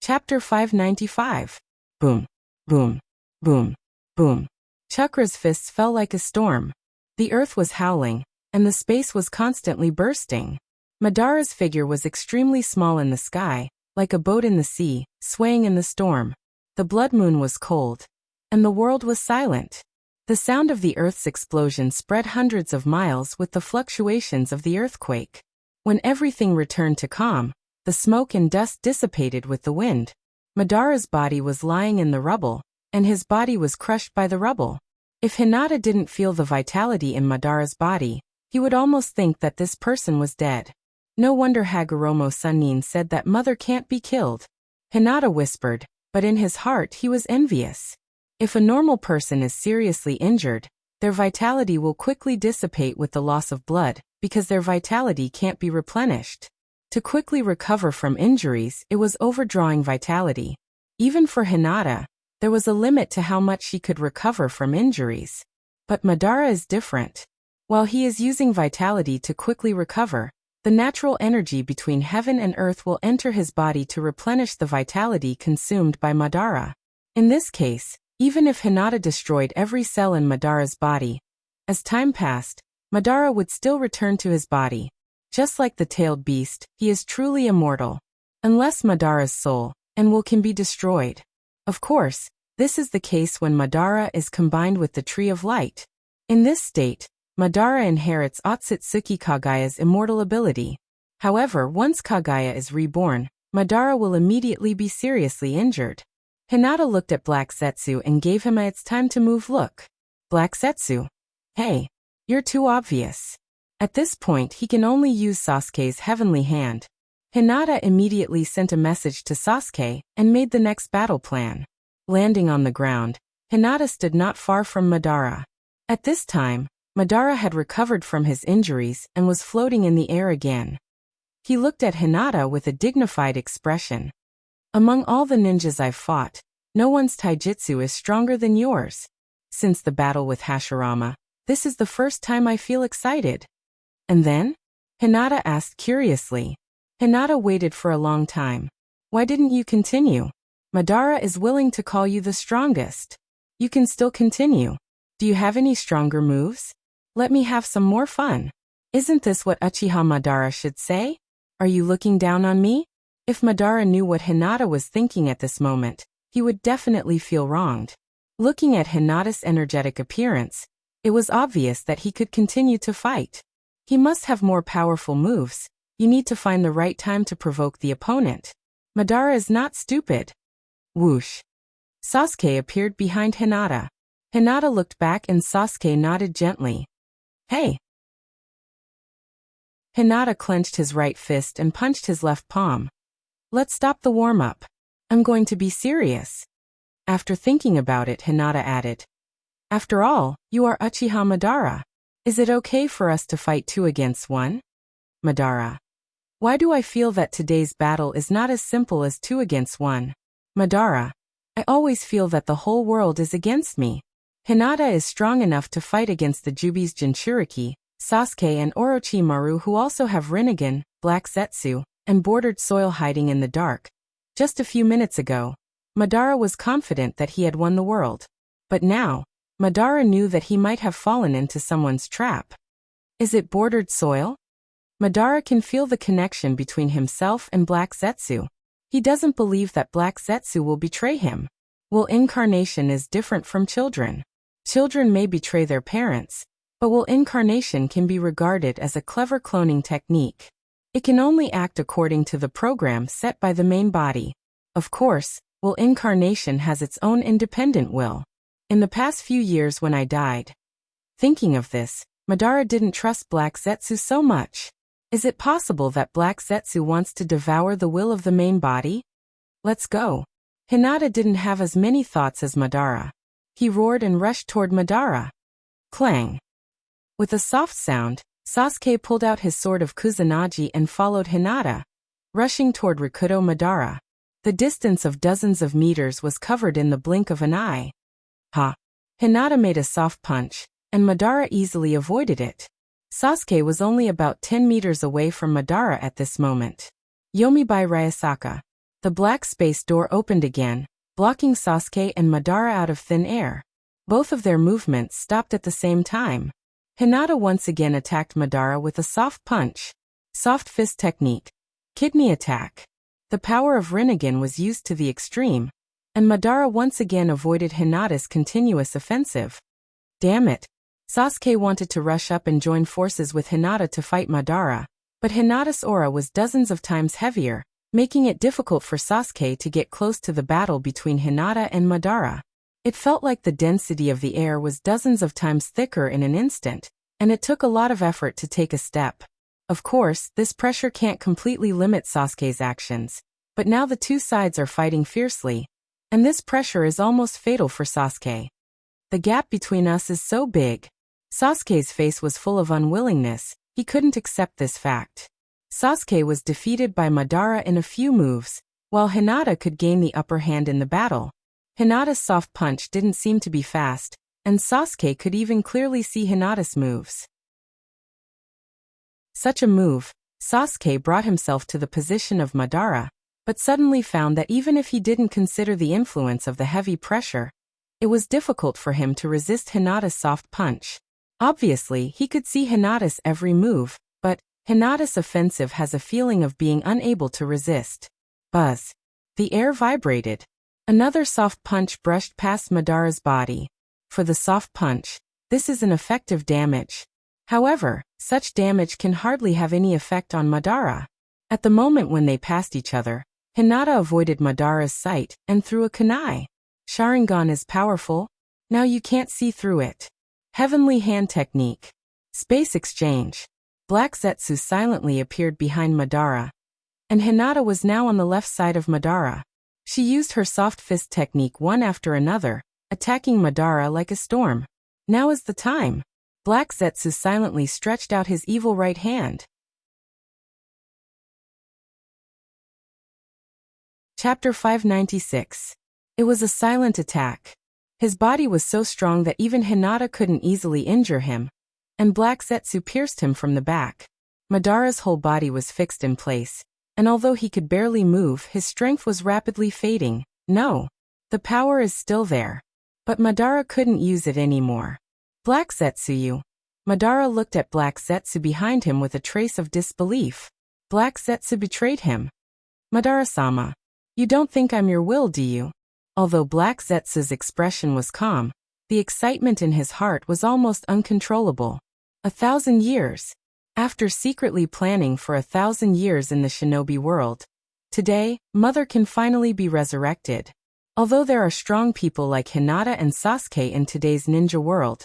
Chapter 595. Boom. Boom. Boom. Boom. Chakra's fists fell like a storm. The earth was howling, and the space was constantly bursting. Madara's figure was extremely small in the sky, like a boat in the sea, swaying in the storm. The blood moon was cold, and the world was silent. The sound of the Earth's explosion spread hundreds of miles with the fluctuations of the earthquake. When everything returned to calm, the smoke and dust dissipated with the wind. Madara's body was lying in the rubble, and his body was crushed by the rubble. If Hinata didn't feel the vitality in Madara's body, he would almost think that this person was dead. No wonder Hagoromo Sunin said that mother can't be killed. Hinata whispered, but in his heart he was envious. If a normal person is seriously injured, their vitality will quickly dissipate with the loss of blood, because their vitality can't be replenished. To quickly recover from injuries, it was overdrawing vitality. Even for Hinata, there was a limit to how much she could recover from injuries. But Madara is different. While he is using vitality to quickly recover, the natural energy between heaven and earth will enter his body to replenish the vitality consumed by Madara. In this case, even if Hinata destroyed every cell in Madara's body, as time passed, Madara would still return to his body. Just like the tailed beast, he is truly immortal. Unless Madara's soul and will can be destroyed. Of course, this is the case when Madara is combined with the Tree of Light. In this state, Madara inherits Otsutsuki Kagaya's immortal ability. However, once Kagaya is reborn, Madara will immediately be seriously injured. Hinata looked at Black Zetsu and gave him a "it's time to move" look. Black Zetsu. Hey. You're too obvious. At this point he can only use Sasuke's heavenly hand. Hinata immediately sent a message to Sasuke and made the next battle plan. Landing on the ground, Hinata stood not far from Madara. At this time, Madara had recovered from his injuries and was floating in the air again. He looked at Hinata with a dignified expression. Among all the ninjas I've fought, no one's taijutsu is stronger than yours. Since the battle with Hashirama, this is the first time I feel excited. And then? Hinata asked curiously. Hinata waited for a long time. Why didn't you continue? Madara is willing to call you the strongest. You can still continue. Do you have any stronger moves? Let me have some more fun. Isn't this what Uchiha Madara should say? Are you looking down on me? If Madara knew what Hinata was thinking at this moment, he would definitely feel wronged. Looking at Hinata's energetic appearance, it was obvious that he could continue to fight. He must have more powerful moves. You need to find the right time to provoke the opponent. Madara is not stupid. Whoosh. Sasuke appeared behind Hinata. Hinata looked back and Sasuke nodded gently. Hey. Hinata clenched his right fist and punched his left palm. Let's stop the warm-up. I'm going to be serious. After thinking about it, Hinata added. After all, you are Uchiha Madara. Is it okay for us to fight 2 against 1? Madara. Why do I feel that today's battle is not as simple as 2 against 1? Madara. I always feel that the whole world is against me. Hinata is strong enough to fight against the Jubi's Jinchuriki, Sasuke and Orochimaru, who also have Rinnegan, Black Zetsu, and bordered soil hiding in the dark. Just a few minutes ago, Madara was confident that he had won the world. But now, Madara knew that he might have fallen into someone's trap. Is it bordered soil? Madara can feel the connection between himself and Black Zetsu. He doesn't believe that Black Zetsu will betray him. Will incarnation is different from children. Children may betray their parents, but will incarnation can be regarded as a clever cloning technique. It can only act according to the program set by the main body. Of course, will incarnation has its own independent will. In the past few years when I died. Thinking of this, Madara didn't trust Black Zetsu so much. Is it possible that Black Zetsu wants to devour the will of the main body? Let's go. Hinata didn't have as many thoughts as Madara. He roared and rushed toward Madara. Clang. With a soft sound, Sasuke pulled out his sword of Kusanagi and followed Hinata, rushing toward Rikudo Madara. The distance of dozens of meters was covered in the blink of an eye. Ha! Hinata made a soft punch, and Madara easily avoided it. Sasuke was only about 10 meters away from Madara at this moment. Yomi by Ryasaka. The black space door opened again, blocking Sasuke and Madara out of thin air. Both of their movements stopped at the same time. Hinata once again attacked Madara with a soft punch. Soft fist technique. Kidney attack. The power of Rinnegan was used to the extreme, and Madara once again avoided Hinata's continuous offensive. Damn it. Sasuke wanted to rush up and join forces with Hinata to fight Madara, but Hinata's aura was dozens of times heavier, making it difficult for Sasuke to get close to the battle between Hinata and Madara. It felt like the density of the air was dozens of times thicker in an instant, and it took a lot of effort to take a step. Of course, this pressure can't completely limit Sasuke's actions, but now the two sides are fighting fiercely, and this pressure is almost fatal for Sasuke. The gap between us is so big. Sasuke's face was full of unwillingness. He couldn't accept this fact. Sasuke was defeated by Madara in a few moves, while Hinata could gain the upper hand in the battle. Hinata's soft punch didn't seem to be fast, and Sasuke could even clearly see Hinata's moves. Such a move, Sasuke brought himself to the position of Madara, but suddenly found that even if he didn't consider the influence of the heavy pressure, it was difficult for him to resist Hinata's soft punch. Obviously, he could see Hinata's every move, but Hinata's offensive has a feeling of being unable to resist. Buzz. The air vibrated. Another soft punch brushed past Madara's body. For the soft punch, this is an effective damage. However, such damage can hardly have any effect on Madara. At the moment when they passed each other, Hinata avoided Madara's sight and threw a kunai. Sharingan is powerful. Now you can't see through it. Heavenly hand technique. Space exchange. Black Zetsu silently appeared behind Madara, and Hinata was now on the left side of Madara. She used her soft fist technique one after another, attacking Madara like a storm. Now is the time. Black Zetsu silently stretched out his evil right hand. Chapter 596. It was a silent attack. His body was so strong that even Hinata couldn't easily injure him, and Black Zetsu pierced him from the back. Madara's whole body was fixed in place, and although he could barely move, his strength was rapidly fading. No, the power is still there, but Madara couldn't use it anymore. Black Zetsu. Madara looked at Black Zetsu behind him with a trace of disbelief. Black Zetsu betrayed him. Madara-sama, you don't think I'm your will, do you? Although Black Zetsu's expression was calm, the excitement in his heart was almost uncontrollable. 1,000 years. After secretly planning for 1,000 years in the shinobi world, today, Mother can finally be resurrected. Although there are strong people like Hinata and Sasuke in today's ninja world,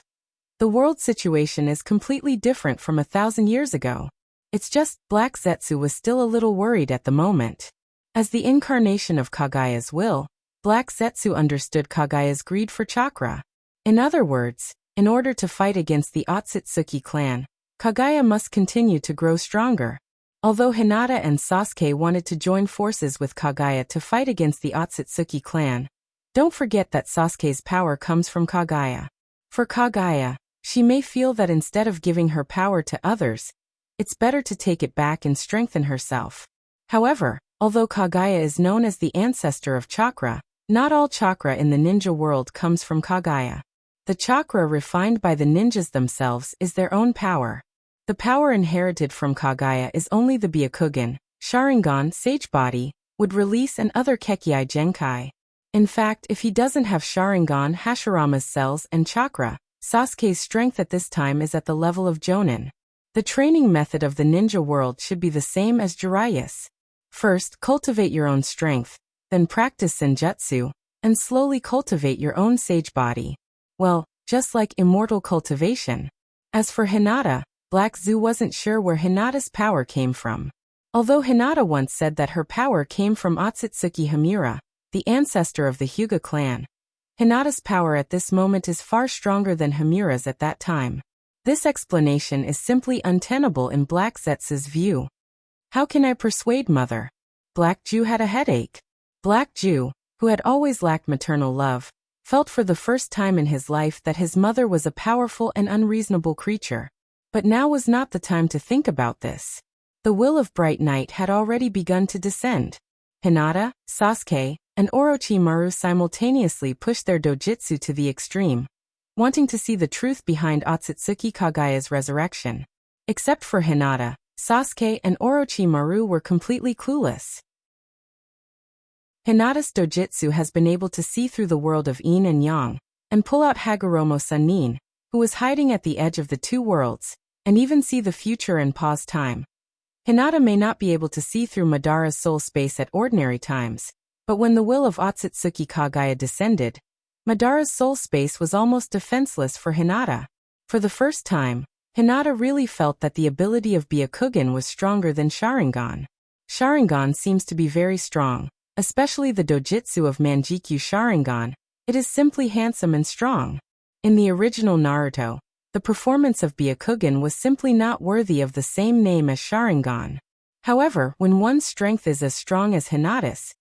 the world situation is completely different from 1,000 years ago. It's just Black Zetsu was still a little worried at the moment. As the incarnation of Kagaya's will, Black Zetsu understood Kagaya's greed for chakra. In other words, in order to fight against the Otsutsuki clan, Kagaya must continue to grow stronger. Although Hinata and Sasuke wanted to join forces with Kagaya to fight against the Otsutsuki clan, don't forget that Sasuke's power comes from Kagaya. For Kagaya, she may feel that instead of giving her power to others, it's better to take it back and strengthen herself. However, although Kagaya is known as the ancestor of chakra, not all chakra in the ninja world comes from Kagaya. The chakra refined by the ninjas themselves is their own power. The power inherited from Kagaya is only the Byakugan, Sharingan, Sage Body, would release and other Kekkei Genkai. In fact, if he doesn't have Sharingan, Hashirama's cells, and chakra, Sasuke's strength at this time is at the level of Jonin. The training method of the ninja world should be the same as Jiraiya's. First, cultivate your own strength, then practice Senjutsu, and slowly cultivate your own Sage Body. Well, just like immortal cultivation. As for Hinata, Black Zetsu wasn't sure where Hinata's power came from. Although Hinata once said that her power came from Otsutsuki Himura, the ancestor of the Hyuga clan, Hinata's power at this moment is far stronger than Himura's at that time. This explanation is simply untenable in Black Zetsu's view. How can I persuade Mother? Black Zetsu had a headache. Black Zetsu, who had always lacked maternal love, felt for the first time in his life that his mother was a powerful and unreasonable creature. But now was not the time to think about this. The will of Bright Night had already begun to descend. Hinata, Sasuke, and Orochimaru simultaneously pushed their dojutsu to the extreme, wanting to see the truth behind Otsutsuki Kagaya's resurrection. Except for Hinata, Sasuke and Orochimaru were completely clueless. Hinata's dojutsu has been able to see through the world of yin and yang, and pull out Hagoromo Sannin, who was hiding at the edge of the two worlds, and even see the future and pause time. Hinata may not be able to see through Madara's soul space at ordinary times, but when the will of Otsutsuki Kagaya descended, Madara's soul space was almost defenseless for Hinata. For the first time, Hinata really felt that the ability of Byakugan was stronger than Sharingan. Sharingan seems to be very strong, especially the dojutsu of Manjikyu Sharingan. It is simply handsome and strong. In the original Naruto, the performance of Byakugan was simply not worthy of the same name as Sharingan. However, when one's strength is as strong as Hinata's,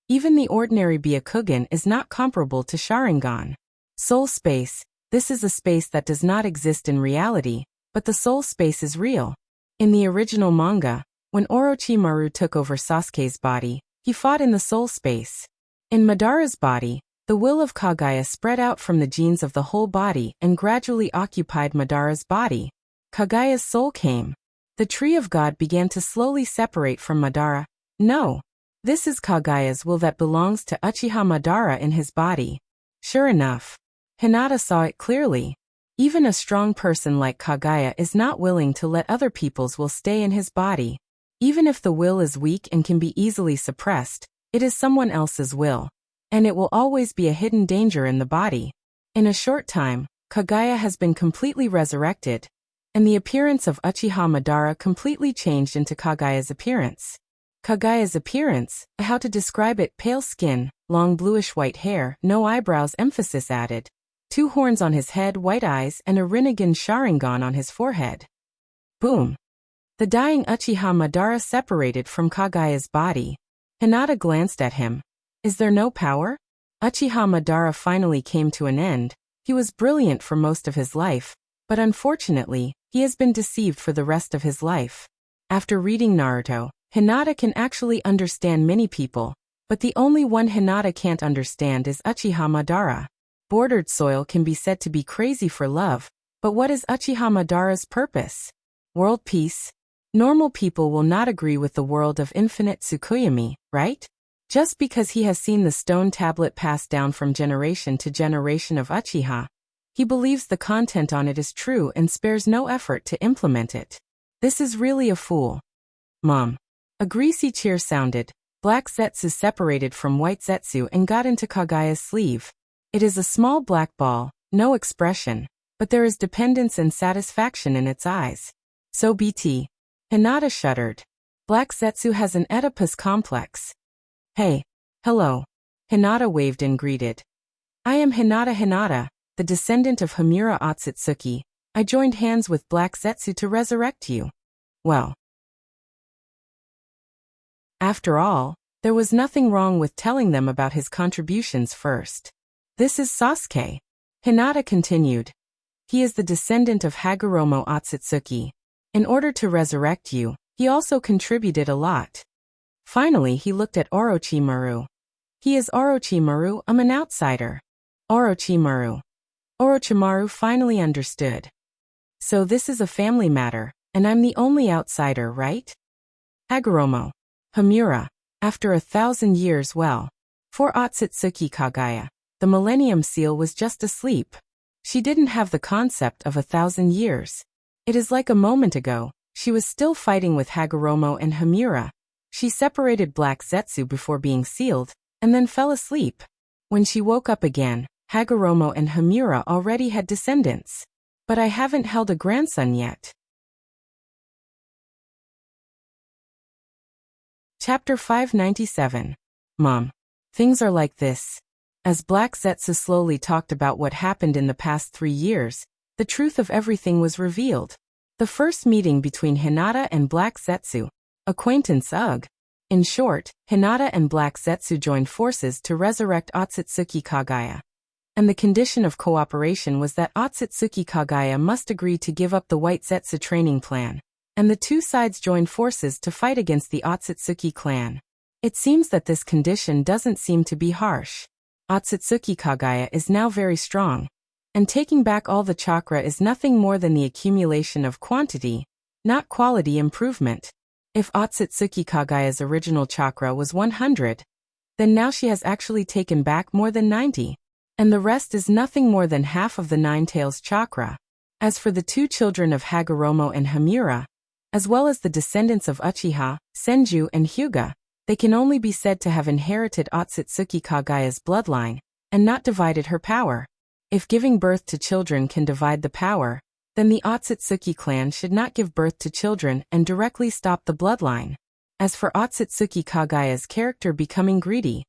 even the ordinary Byakugan is not comparable to Sharingan. Soul space. This is a space that does not exist in reality, but the soul space is real. In the original manga, when Orochimaru took over Sasuke's body, he fought in the soul space. In Madara's body, the will of Kagaya spread out from the genes of the whole body and gradually occupied Madara's body. Kagaya's soul came. The tree of God began to slowly separate from Madara. No. This is Kagaya's will that belongs to Uchiha Madara in his body. Sure enough, Hinata saw it clearly. Even a strong person like Kagaya is not willing to let other people's will stay in his body. Even if the will is weak and can be easily suppressed, it is someone else's will, and it will always be a hidden danger in the body. In a short time, Kagaya has been completely resurrected, and the appearance of Uchiha Madara completely changed into Kagaya's appearance. Kagaya's appearance, how to describe it: pale skin, long bluish-white hair, no eyebrows, emphasis added. 2 horns on his head, white eyes, and a Rinnegan Sharingan on his forehead. Boom! The dying Uchiha Madara separated from Kagaya's body. Hinata glanced at him. Is there no power? Uchiha Madara finally came to an end. He was brilliant for most of his life, but unfortunately, he has been deceived for the rest of his life. After reading Naruto, Hinata can actually understand many people, but the only one Hinata can't understand is Uchiha Madara. Bordered soil can be said to be crazy for love, but what is Uchiha Madara's purpose? World peace? Normal people will not agree with the world of infinite Tsukuyomi, right? Just because he has seen the stone tablet passed down from generation to generation of Uchiha, he believes the content on it is true and spares no effort to implement it. This is really a fool. Mom. A greasy cheer sounded. Black Zetsu separated from white Zetsu and got into Kagaya's sleeve. It is a small black ball, no expression, but there is dependence and satisfaction in its eyes. So BT. Hinata shuddered. Black Zetsu has an Oedipus complex. Hey. Hello. Hinata waved and greeted. I am Hinata, the descendant of Hamura Otsutsuki. I joined hands with Black Zetsu to resurrect you. Well. After all, there was nothing wrong with telling them about his contributions first. This is Sasuke. Hinata continued. He is the descendant of Hagoromo Otsutsuki. In order to resurrect you, he also contributed a lot. Finally, he looked at Orochimaru. He is Orochimaru, I'm an outsider. Orochimaru. Orochimaru finally understood. So this is a family matter, and I'm the only outsider, right? Hagoromo. Hamura. After 1,000 years, well. For Otsutsuki Kagaya, the Millennium Seal was just asleep. She didn't have the concept of 1,000 years. It is like a moment ago, she was still fighting with Hagoromo and Hamura. She separated Black Zetsu before being sealed, and then fell asleep. When she woke up again, Hagoromo and Hamura already had descendants. But I haven't held a grandson yet. Chapter 597. Mom. Things are like this. As Black Zetsu slowly talked about what happened in the past 3 years, the truth of everything was revealed. The first meeting between Hinata and Black Zetsu. Acquaintance ugh. In short, Hinata and Black Zetsu joined forces to resurrect Otsutsuki Kagaya. And the condition of cooperation was that Otsutsuki Kagaya must agree to give up the White Zetsu training plan. And the two sides joined forces to fight against the Otsutsuki clan. It seems that this condition doesn't seem to be harsh. Otsutsuki Kagaya is now very strong. And taking back all the chakra is nothing more than the accumulation of quantity, not quality improvement. If Otsutsuki Kagaya's original chakra was 100, then now she has actually taken back more than 90. And the rest is nothing more than half of the Nine Tails chakra. As for the two children of Hagoromo and Hamura, as well as the descendants of Uchiha, Senju, and Hyuga, they can only be said to have inherited Otsutsuki Kagaya's bloodline, and not divided her power. If giving birth to children can divide the power, then the Otsutsuki clan should not give birth to children and directly stop the bloodline. As for Otsutsuki Kagaya's character becoming greedy,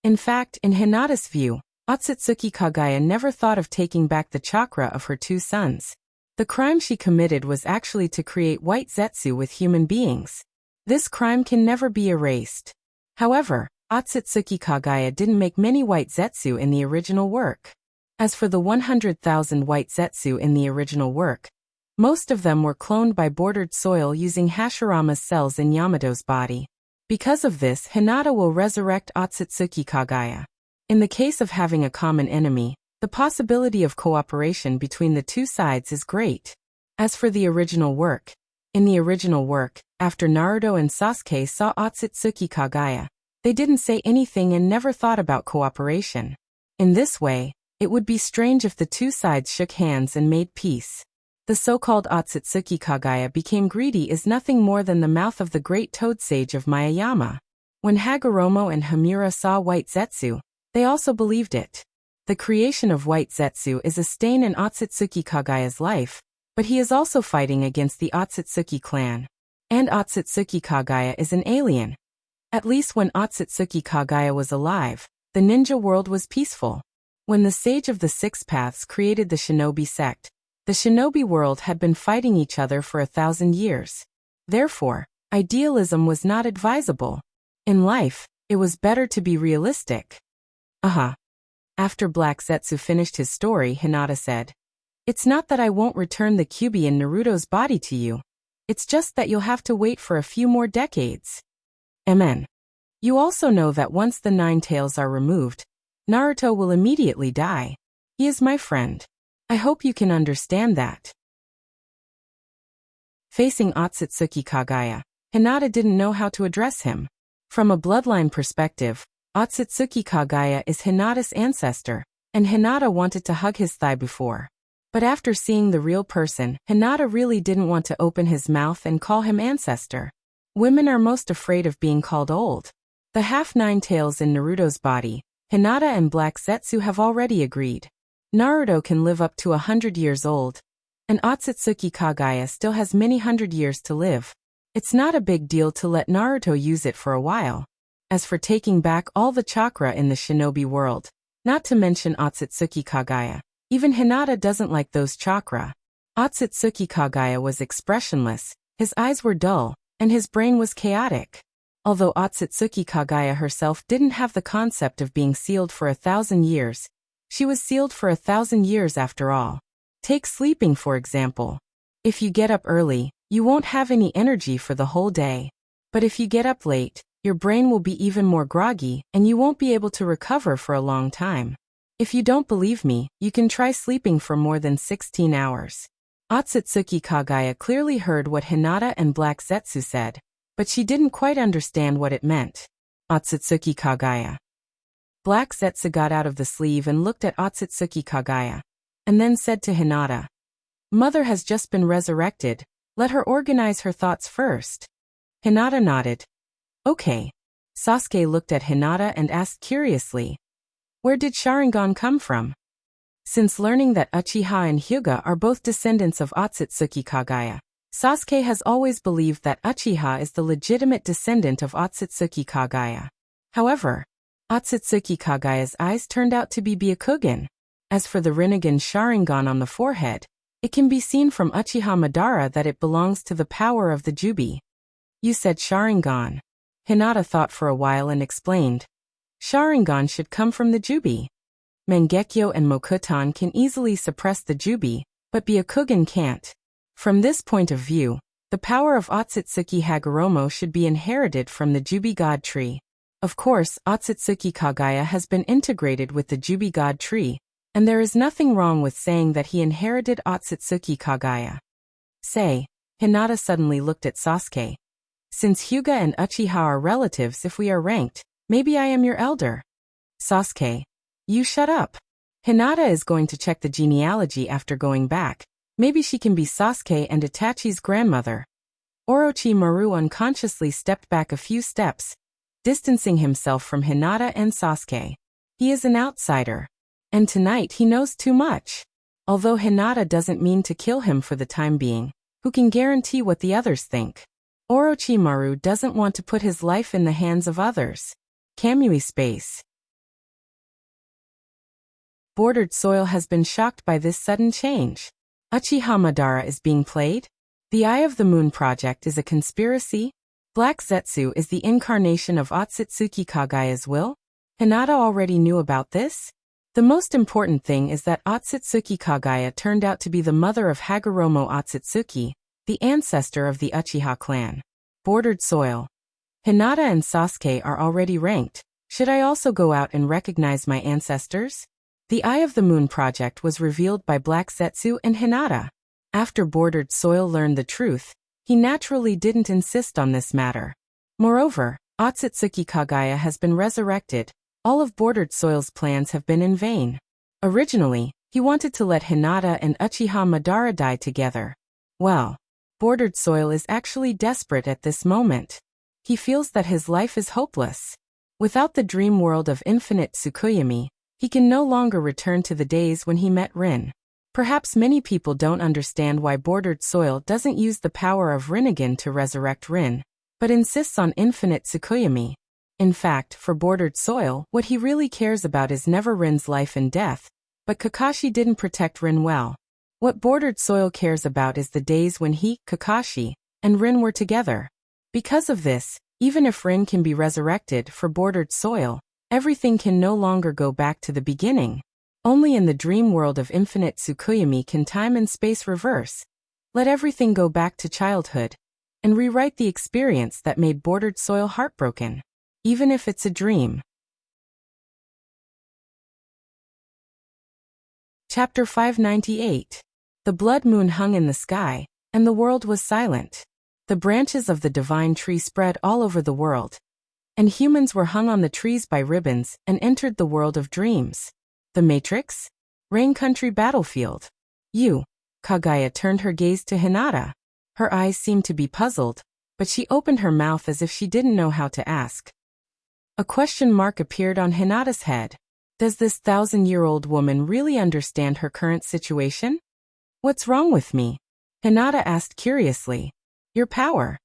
in fact, in Hinata's view, Otsutsuki Kagaya never thought of taking back the chakra of her two sons. The crime she committed was actually to create white Zetsu with human beings. This crime can never be erased. However, Otsutsuki Kagaya didn't make many white Zetsu in the original work. As for the 100,000 white Zetsu in the original work, most of them were cloned by bordered soil using Hashirama's cells in Yamato's body. Because of this, Hinata will resurrect Otsutsuki Kagaya. In the case of having a common enemy, the possibility of cooperation between the two sides is great. As for the original work, in the original work, after Naruto and Sasuke saw Otsutsuki Kagaya, they didn't say anything and never thought about cooperation. In this way, it would be strange if the two sides shook hands and made peace. The so-called Otsutsuki Kagaya became greedy is nothing more than the mouth of the great toad sage of Miyayama. When Hagoromo and Hamura saw white Zetsu, they also believed it. The creation of white Zetsu is a stain in Otsutsuki Kagaya's life, but he is also fighting against the Otsutsuki clan. And Otsutsuki Kagaya is an alien. At least when Otsutsuki Kagaya was alive, the ninja world was peaceful. When the Sage of the Six Paths created the shinobi sect, the shinobi world had been fighting each other for 1,000 years. Therefore, idealism was not advisable. In life, it was better to be realistic. After Black Zetsu finished his story, Hinata said, "It's not that I won't return the Kyuubi in Naruto's body to you. It's just that you'll have to wait for a few more decades. Amen. You also know that once the 9 tails are removed, Naruto will immediately die. He is my friend. I hope you can understand that." Facing Otsutsuki Kagaya, Hinata didn't know how to address him. From a bloodline perspective, Otsutsuki Kagaya is Hinata's ancestor, and Hinata wanted to hug his thigh before. But after seeing the real person, Hinata really didn't want to open his mouth and call him ancestor. Women are most afraid of being called old. The half 9 tails in Naruto's body, Hinata and Black Zetsu have already agreed. Naruto can live up to 100 years old, and Otsutsuki Kagaya still has many hundred years to live. It's not a big deal to let Naruto use it for a while. As for taking back all the chakra in the shinobi world, not to mention Otsutsuki Kagaya, even Hinata doesn't like those chakra. Otsutsuki Kagaya was expressionless, his eyes were dull, and his brain was chaotic. Although Otsutsuki Kagaya herself didn't have the concept of being sealed for 1,000 years, she was sealed for 1,000 years after all. Take sleeping for example. If you get up early, you won't have any energy for the whole day. But if you get up late, your brain will be even more groggy, and you won't be able to recover for a long time. If you don't believe me, you can try sleeping for more than 16 hours. Otsutsuki Kagaya clearly heard what Hinata and Black Zetsu said, but she didn't quite understand what it meant. Otsutsuki Kagaya. Black Zetsu got out of the sleeve and looked at Otsutsuki Kagaya, and then said to Hinata, "Mother has just been resurrected, let her organize her thoughts first." Hinata nodded. "Okay." Sasuke looked at Hinata and asked curiously, "Where did Sharingan come from?" Since learning that Uchiha and Hyuga are both descendants of Otsutsuki Kagaya, Sasuke has always believed that Uchiha is the legitimate descendant of Otsutsuki Kagaya. However, Otsutsuki Kagaya's eyes turned out to be Byakugan. As for the Rinnegan Sharingan on the forehead, it can be seen from Uchiha Madara that it belongs to the power of the Jubi. "You said Sharingan." Hinata thought for a while and explained. "Sharingan should come from the Jubi. Mangekyo and Mokuton can easily suppress the Jubi, but Byakugan can't. From this point of view, the power of Otsutsuki Hagoromo should be inherited from the Jubi God tree. Of course, Otsutsuki Kagaya has been integrated with the Jubi God tree, and there is nothing wrong with saying that he inherited Otsutsuki Kagaya." Say, Hinata suddenly looked at Sasuke. "Since Hyuga and Uchiha are relatives, if we are ranked, maybe I am your elder." Sasuke. "You shut up. Hinata is going to check the genealogy after going back, Maybe she can be Sasuke and Itachi's grandmother. Orochimaru unconsciously stepped back a few steps, distancing himself from Hinata and Sasuke. He is an outsider. And tonight he knows too much. Although Hinata doesn't mean to kill him for the time being, who can guarantee what the others think? Orochimaru doesn't want to put his life in the hands of others. Kamui Space. Bordered Soil has been shocked by this sudden change. Uchiha Madara is being played? The Eye of the Moon project is a conspiracy? Black Zetsu is the incarnation of Otsutsuki Kagaya's will? Hinata already knew about this? The most important thing is that Otsutsuki Kagaya turned out to be the mother of Hagoromo Otsutsuki, the ancestor of the Uchiha clan. Bordered Soil. Hinata and Sasuke are already ranked. Should I also go out and recognize my ancestors? The Eye of the Moon project was revealed by Black Zetsu and Hinata. After Bordered Soil learned the truth, he naturally didn't insist on this matter. Moreover, Otsutsuki Kagaya has been resurrected. All of Bordered Soil's plans have been in vain. Originally, he wanted to let Hinata and Uchiha Madara die together. Well, Bordered Soil is actually desperate at this moment. He feels that his life is hopeless. Without the dream world of infinite Tsukuyomi, he can no longer return to the days when he met Rin. Perhaps many people don't understand why Bordered Soil doesn't use the power of Rinnegan to resurrect Rin, but insists on infinite Tsukuyomi. In fact, for Bordered Soil, what he really cares about is never Rin's life and death, but Kakashi didn't protect Rin well. What Bordered Soil cares about is the days when he, Kakashi, and Rin were together. Because of this, even if Rin can be resurrected for Bordered Soil, everything can no longer go back to the beginning. Only in the dream world of infinite Tsukuyomi can time and space reverse. Let everything go back to childhood, and rewrite the experience that made Bordered Soil heartbroken. Even if it's a dream. Chapter 598. The blood moon hung in the sky, and the world was silent. The branches of the divine tree spread all over the world, and humans were hung on the trees by ribbons and entered the world of dreams. The Matrix? Rain Country Battlefield. You. Kagaya turned her gaze to Hinata. Her eyes seemed to be puzzled, but she opened her mouth as if she didn't know how to ask. A question mark appeared on Hinata's head. Does this 1,000-year-old woman really understand her current situation? What's wrong with me? Hinata asked curiously. Your power.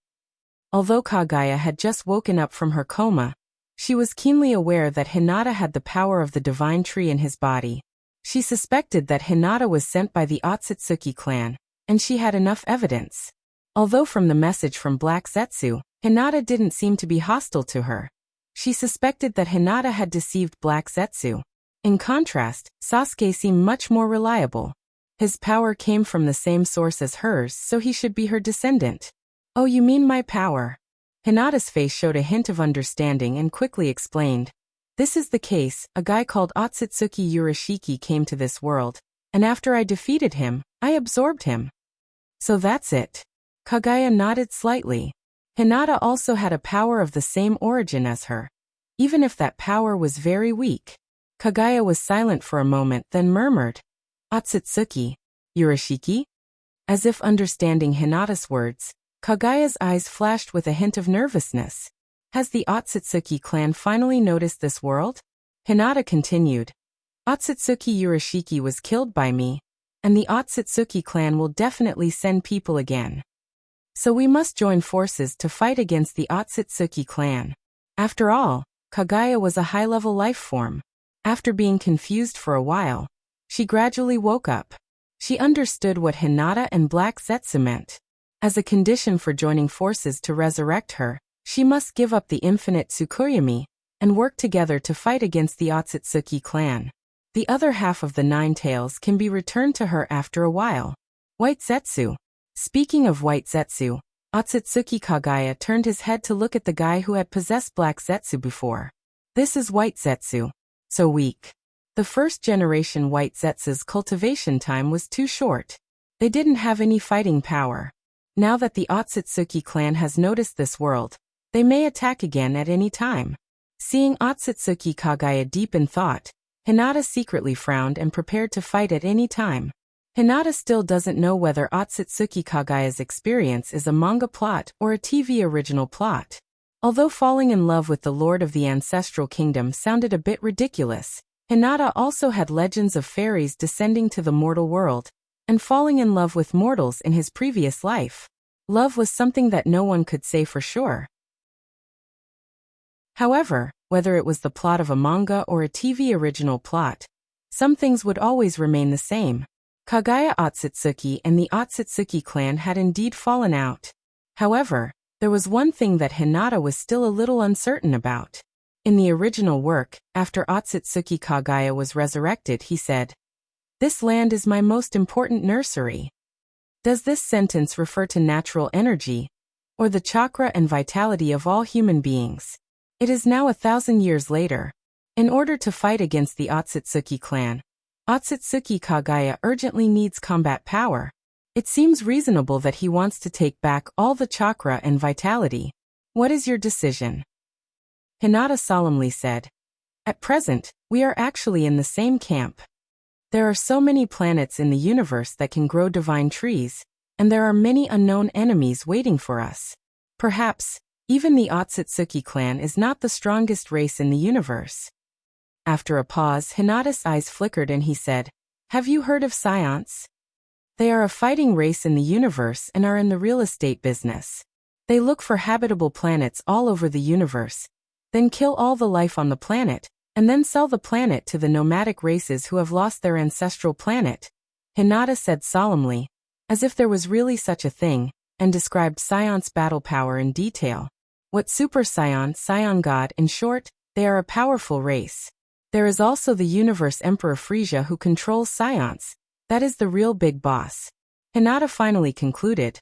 Although Kagaya had just woken up from her coma, she was keenly aware that Hinata had the power of the divine tree in his body. She suspected that Hinata was sent by the Otsutsuki clan, and she had enough evidence. Although from the message from Black Zetsu, Hinata didn't seem to be hostile to her. She suspected that Hinata had deceived Black Zetsu. In contrast, Sasuke seemed much more reliable. His power came from the same source as hers, so he should be her descendant. Oh, you mean my power? Hinata's face showed a hint of understanding and quickly explained. This is the case. A guy called Otsutsuki Urashiki came to this world, and after I defeated him, I absorbed him. So that's it. Kagaya nodded slightly. Hinata also had a power of the same origin as her, even if that power was very weak. Kagaya was silent for a moment, then murmured, Otsutsuki, Urashiki? As if understanding Hinata's words, Kagaya's eyes flashed with a hint of nervousness. Has the Otsutsuki clan finally noticed this world? Hinata continued. Otsutsuki Urashiki was killed by me, and the Otsutsuki clan will definitely send people again. So we must join forces to fight against the Otsutsuki clan. After all, Kagaya was a high-level life form. After being confused for a while, she gradually woke up. She understood what Hinata and Black Zetsu meant. As a condition for joining forces to resurrect her, she must give up the infinite Tsukuyomi and work together to fight against the Otsutsuki clan. The other half of the 9 tails can be returned to her after a while. White Zetsu. Speaking of White Zetsu, Otsutsuki Kagaya turned his head to look at the guy who had possessed Black Zetsu before. This is White Zetsu. So weak. The first generation White Zetsu's cultivation time was too short. They didn't have any fighting power. Now that the Otsutsuki clan has noticed this world, they may attack again at any time. Seeing Otsutsuki Kagaya deep in thought, Hinata secretly frowned and prepared to fight at any time. Hinata still doesn't know whether Otsutsuki Kagaya's experience is a manga plot or a TV original plot. Although falling in love with the Lord of the Ancestral Kingdom sounded a bit ridiculous, Hinata also had legends of fairies descending to the mortal world and falling in love with mortals in his previous life. Love was something that no one could say for sure. However, whether it was the plot of a manga or a TV original plot, some things would always remain the same. Kagaya Otsutsuki and the Otsutsuki clan had indeed fallen out. However, there was one thing that Hinata was still a little uncertain about. In the original work, after Otsutsuki Kagaya was resurrected, he said, "This land is my most important nursery." Does this sentence refer to natural energy, or the chakra and vitality of all human beings? It is now 1,000 years later. In order to fight against the Otsutsuki clan, Otsutsuki Kagaya urgently needs combat power. It seems reasonable that he wants to take back all the chakra and vitality. What is your decision? Hinata solemnly said, "At present, we are actually in the same camp. There are so many planets in the universe that can grow divine trees, and there are many unknown enemies waiting for us. Perhaps, even the Otsutsuki clan is not the strongest race in the universe." After a pause, Hinata's eyes flickered and he said, "Have you heard of Scions? They are a fighting race in the universe and are in the real estate business. They look for habitable planets all over the universe, then kill all the life on the planet, and then sell the planet to the nomadic races who have lost their ancestral planet," Hinata said solemnly, as if there was really such a thing, and described Scion's battle power in detail. What Super Scion, Scion God, in short, they are a powerful race. There is also the Universe Emperor Frisia who controls Scions. That is the real big boss. Hinata finally concluded.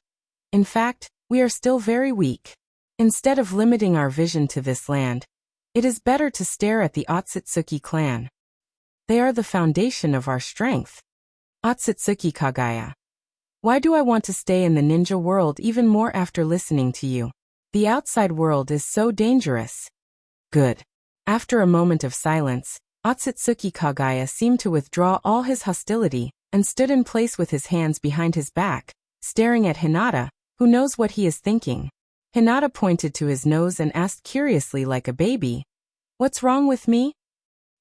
In fact, we are still very weak. Instead of limiting our vision to this land, it is better to stare at the Otsutsuki clan. They are the foundation of our strength. Otsutsuki Kagaya. Why do I want to stay in the ninja world even more after listening to you? The outside world is so dangerous. Good. After a moment of silence, Otsutsuki Kagaya seemed to withdraw all his hostility and stood in place with his hands behind his back, staring at Hinata, who knows what he is thinking. Hinata pointed to his nose and asked curiously like a baby, "What's wrong with me?"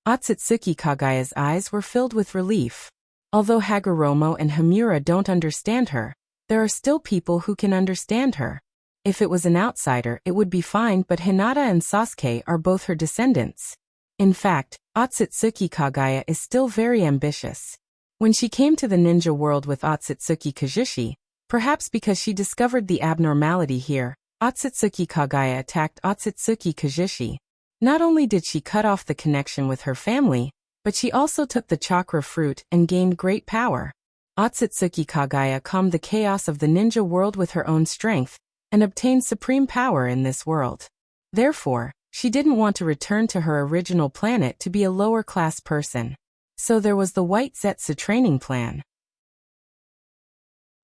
Otsutsuki Kagaya's eyes were filled with relief. Although Hagoromo and Hamura don't understand her, there are still people who can understand her. If it was an outsider, it would be fine, but Hinata and Sasuke are both her descendants. In fact, Otsutsuki Kagaya is still very ambitious. When she came to the ninja world with Otsutsuki Kajushi, perhaps because she discovered the abnormality here, Otsutsuki Kagaya attacked Otsutsuki Kajushi. Not only did she cut off the connection with her family, but she also took the chakra fruit and gained great power. Otsutsuki Kagaya calmed the chaos of the ninja world with her own strength, and obtained supreme power in this world. Therefore, she didn't want to return to her original planet to be a lower-class person. So there was the White Zetsu training plan.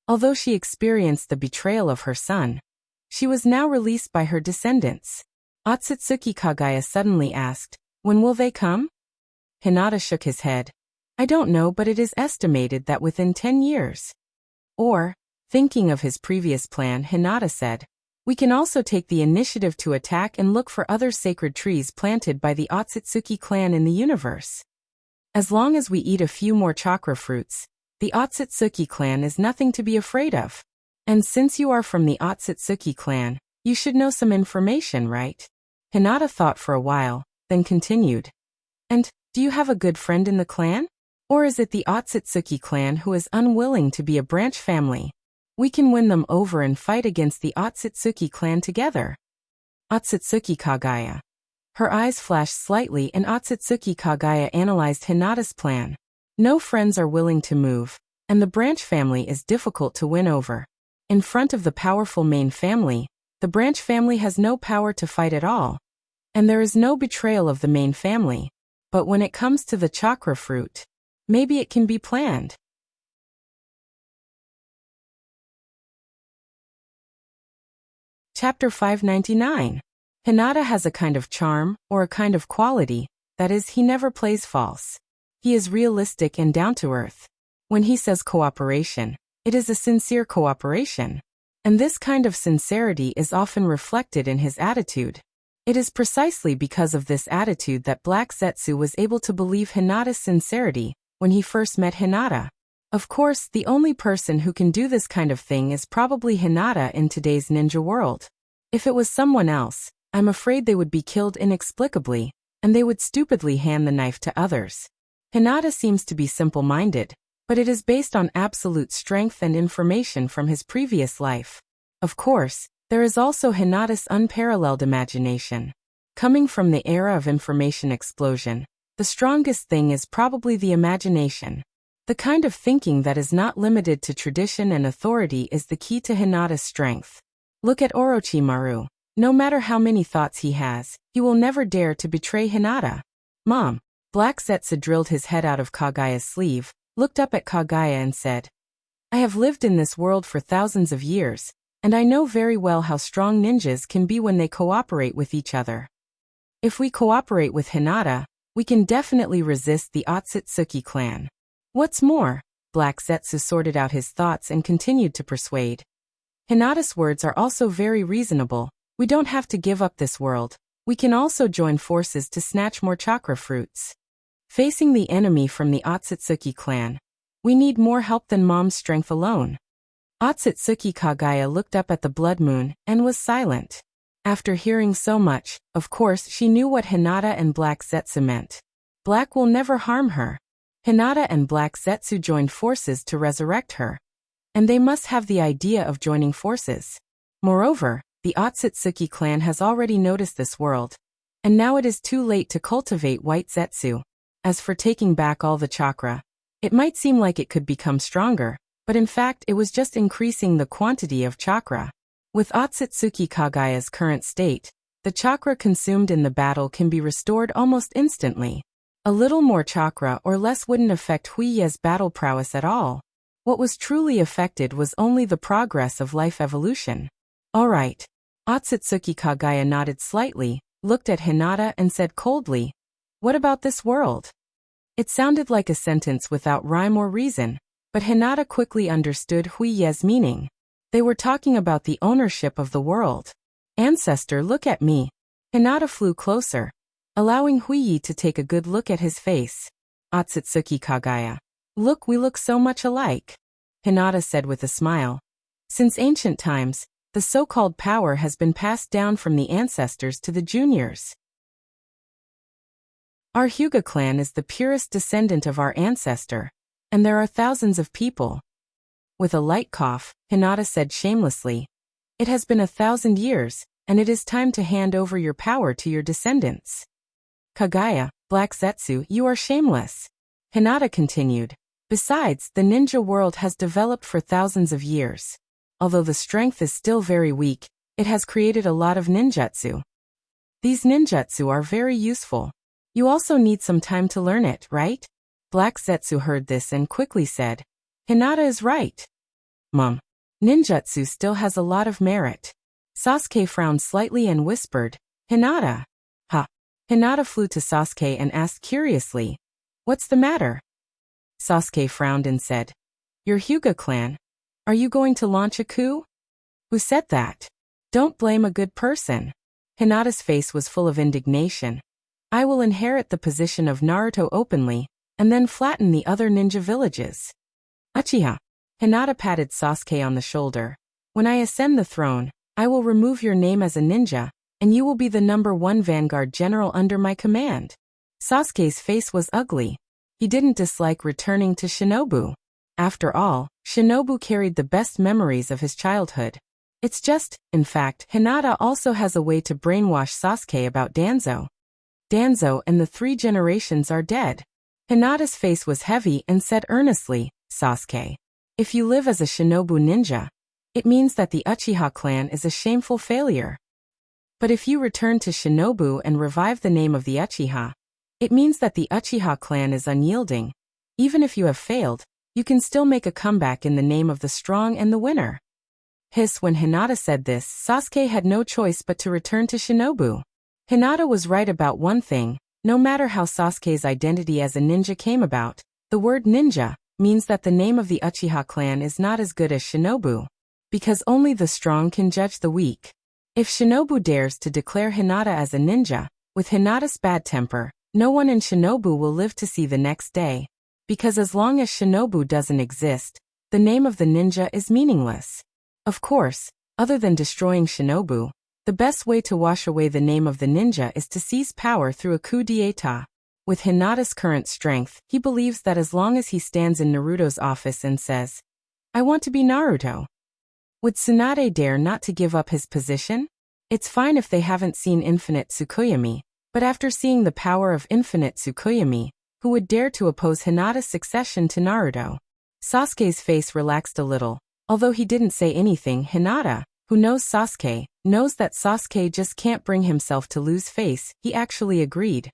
Although she experienced the betrayal of her son, she was now released by her descendants. Otsutsuki Kagaya suddenly asked, "When will they come?" Hinata shook his head. "I don't know, but it is estimated that within 10 years. Or, thinking of his previous plan, Hinata said, "We can also take the initiative to attack and look for other sacred trees planted by the Otsutsuki clan in the universe. As long as we eat a few more chakra fruits, the Otsutsuki clan is nothing to be afraid of. And since you are from the Otsutsuki clan, you should know some information, right?" Hinata thought for a while, then continued. "And, do you have a good friend in the clan? Or is it the Otsutsuki clan who is unwilling to be a branch family? We can win them over and fight against the Otsutsuki clan together." Otsutsuki Kagaya. Her eyes flashed slightly and Otsutsuki Kagaya analyzed Hinata's plan. No friends are willing to move, and the branch family is difficult to win over. In front of the powerful main family, the branch family has no power to fight at all. And there is no betrayal of the main family. But when it comes to the chakra fruit, maybe it can be planned. Chapter 599. Hinata has a kind of charm, or a kind of quality, that is, he never plays false. He is realistic and down to earth. When he says cooperation, it is a sincere cooperation. And this kind of sincerity is often reflected in his attitude. It is precisely because of this attitude that Black Zetsu was able to believe Hinata's sincerity when he first met Hinata. Of course, the only person who can do this kind of thing is probably Hinata in today's ninja world. If it was someone else, I'm afraid they would be killed inexplicably, and they would stupidly hand the knife to others. Hinata seems to be simple-minded, but it is based on absolute strength and information from his previous life. Of course, there is also Hinata's unparalleled imagination. Coming from the era of information explosion, the strongest thing is probably the imagination. The kind of thinking that is not limited to tradition and authority is the key to Hinata's strength. Look at Orochimaru. No matter how many thoughts he has, he will never dare to betray Hinata. Mom. Black Zetsu drilled his head out of Kagaya's sleeve, looked up at Kagaya and said, I have lived in this world for thousands of years, and I know very well how strong ninjas can be when they cooperate with each other. If we cooperate with Hinata, we can definitely resist the Otsutsuki clan. What's more, Black Zetsu sorted out his thoughts and continued to persuade. Hinata's words are also very reasonable. We don't have to give up this world. We can also join forces to snatch more chakra fruits. Facing the enemy from the Otsutsuki clan, we need more help than Mom's strength alone. Otsutsuki Kagaya looked up at the blood moon and was silent. After hearing so much, of course she knew what Hinata and Black Zetsu meant. Black will never harm her. Hinata and Black Zetsu joined forces to resurrect her. And they must have the idea of joining forces. Moreover, the Otsutsuki clan has already noticed this world. And now it is too late to cultivate White Zetsu. As for taking back all the chakra, it might seem like it could become stronger, but in fact it was just increasing the quantity of chakra. With Otsutsuki Kagaya's current state, the chakra consumed in the battle can be restored almost instantly. A little more chakra or less wouldn't affect Huiye's battle prowess at all. What was truly affected was only the progress of life evolution. Alright. Otsutsuki Kagaya nodded slightly, looked at Hinata and said coldly, What about this world? It sounded like a sentence without rhyme or reason, but Hinata quickly understood Huiye's meaning. They were talking about the ownership of the world. Ancestor, look at me. Hinata flew closer, allowing Huiye to take a good look at his face. Otsutsuki Kagaya. Look, we look so much alike. Hinata said with a smile. Since ancient times, the so-called power has been passed down from the ancestors to the juniors. Our Hyuga clan is the purest descendant of our ancestor, and there are thousands of people. With a light cough, Hinata said shamelessly, It has been 1,000 years, and it is time to hand over your power to your descendants. Kagaya, Black Zetsu, you are shameless. Hinata continued. Besides, the ninja world has developed for thousands of years. Although the strength is still very weak, it has created a lot of ninjutsu. These ninjutsu are very useful. You also need some time to learn it, right? Black Zetsu heard this and quickly said, Hinata is right. Mom. Ninjutsu still has a lot of merit. Sasuke frowned slightly and whispered, Hinata. Ha. Hinata flew to Sasuke and asked curiously, What's the matter? Sasuke frowned and said, Your Hyuga clan. Are you going to launch a coup? Who said that? Don't blame a good person. Hinata's face was full of indignation. I will inherit the position of Naruto openly, and then flatten the other ninja villages. Uchiha. Hinata patted Sasuke on the shoulder. When I ascend the throne, I will remove your name as a ninja, and you will be the #1 vanguard general under my command. Sasuke's face was ugly. He didn't dislike returning to Shinobu. After all, Shinobu carried the best memories of his childhood. It's just, in fact, Hinata also has a way to brainwash Sasuke about Danzo. Danzo and the 3 generations are dead. Hinata's face was heavy and said earnestly, Sasuke, if you live as a Shinobu ninja, it means that the Uchiha clan is a shameful failure. But if you return to Shinobu and revive the name of the Uchiha, it means that the Uchiha clan is unyielding. Even if you have failed, you can still make a comeback in the name of the strong and the winner. Hiss. When Hinata said this, Sasuke had no choice but to return to Shinobu. Hinata was right about one thing, no matter how Sasuke's identity as a ninja came about, the word ninja means that the name of the Uchiha clan is not as good as Shinobu, because only the strong can judge the weak. If Shinobu dares to declare Hinata as a ninja, with Hinata's bad temper, no one in Shinobu will live to see the next day, because as long as Shinobu doesn't exist, the name of the ninja is meaningless. Of course, other than destroying Shinobu, the best way to wash away the name of the ninja is to seize power through a coup d'etat. With Hinata's current strength, he believes that as long as he stands in Naruto's office and says, "I want to be Naruto," would Tsunade dare not to give up his position? It's fine if they haven't seen Infinite Tsukuyomi, but after seeing the power of Infinite Tsukuyomi, who would dare to oppose Hinata's succession to Naruto? Sasuke's face relaxed a little. Although he didn't say anything, Hinata, who knows Sasuke, knows that Sasuke just can't bring himself to lose face. He actually agreed.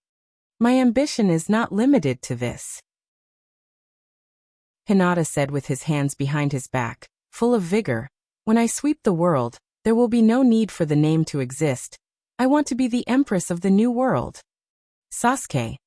"My ambition is not limited to this," Hinata said with his hands behind his back, full of vigor. "When I sweep the world, there will be no need for the name to exist. I want to be the empress of the new world." Sasuke.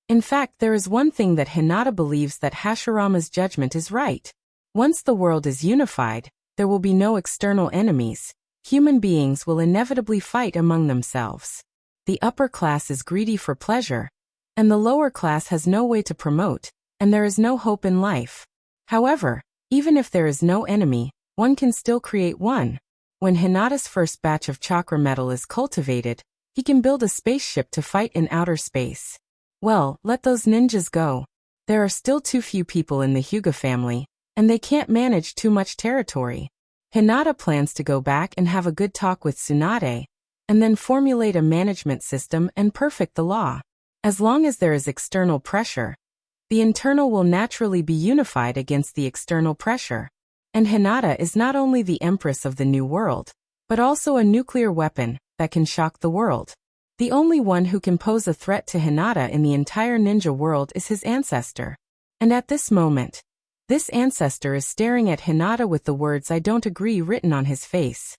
In fact, there is one thing that Hinata believes, that Hashirama's judgment is right. Once the world is unified, there will be no external enemies. Human beings will inevitably fight among themselves. The upper class is greedy for pleasure, and the lower class has no way to promote, and there is no hope in life. However, even if there is no enemy, one can still create one. When Hinata's first batch of chakra metal is cultivated, he can build a spaceship to fight in outer space. Well, let those ninjas go. There are still too few people in the Hyuga family, and they can't manage too much territory. Hinata plans to go back and have a good talk with Tsunade, and then formulate a management system and perfect the law. As long as there is external pressure, the internal will naturally be unified against the external pressure. And Hinata is not only the empress of the new world, but also a nuclear weapon that can shock the world. The only one who can pose a threat to Hinata in the entire ninja world is his ancestor. And at this moment, this ancestor is staring at Hinata with the words "I don't agree" written on his face.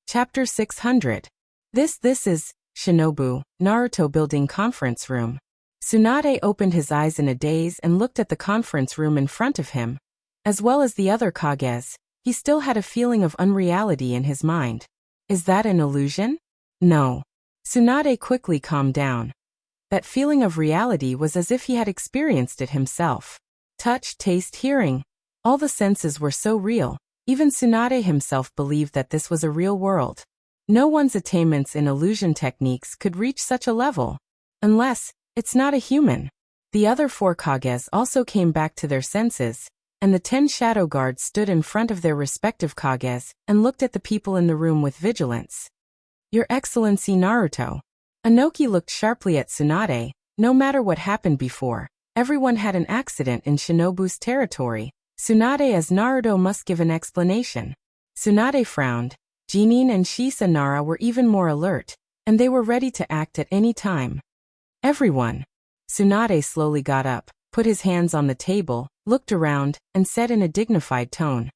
Chapter 600. This is Shinobu, Naruto building conference room. Tsunade opened his eyes in a daze and looked at the conference room in front of him. As well as the other Kages, he still had a feeling of unreality in his mind. Is that an illusion? No. Tsunade quickly calmed down. That feeling of reality was as if he had experienced it himself. Touch, taste, hearing. All the senses were so real. Even Tsunade himself believed that this was a real world. No one's attainments in illusion techniques could reach such a level. Unless, it's not a human. The other 4 Kages also came back to their senses, and the 10 shadow guards stood in front of their respective Kages and looked at the people in the room with vigilance. Your Excellency Naruto. Inoki looked sharply at Tsunade. No matter what happened before, everyone had an accident in Shinobu's territory. Tsunade as Naruto must give an explanation. Tsunade frowned. Jinin and Shisa Nara were even more alert, and they were ready to act at any time. Everyone. Tsunade slowly got up, put his hands on the table, looked around, and said in a dignified tone,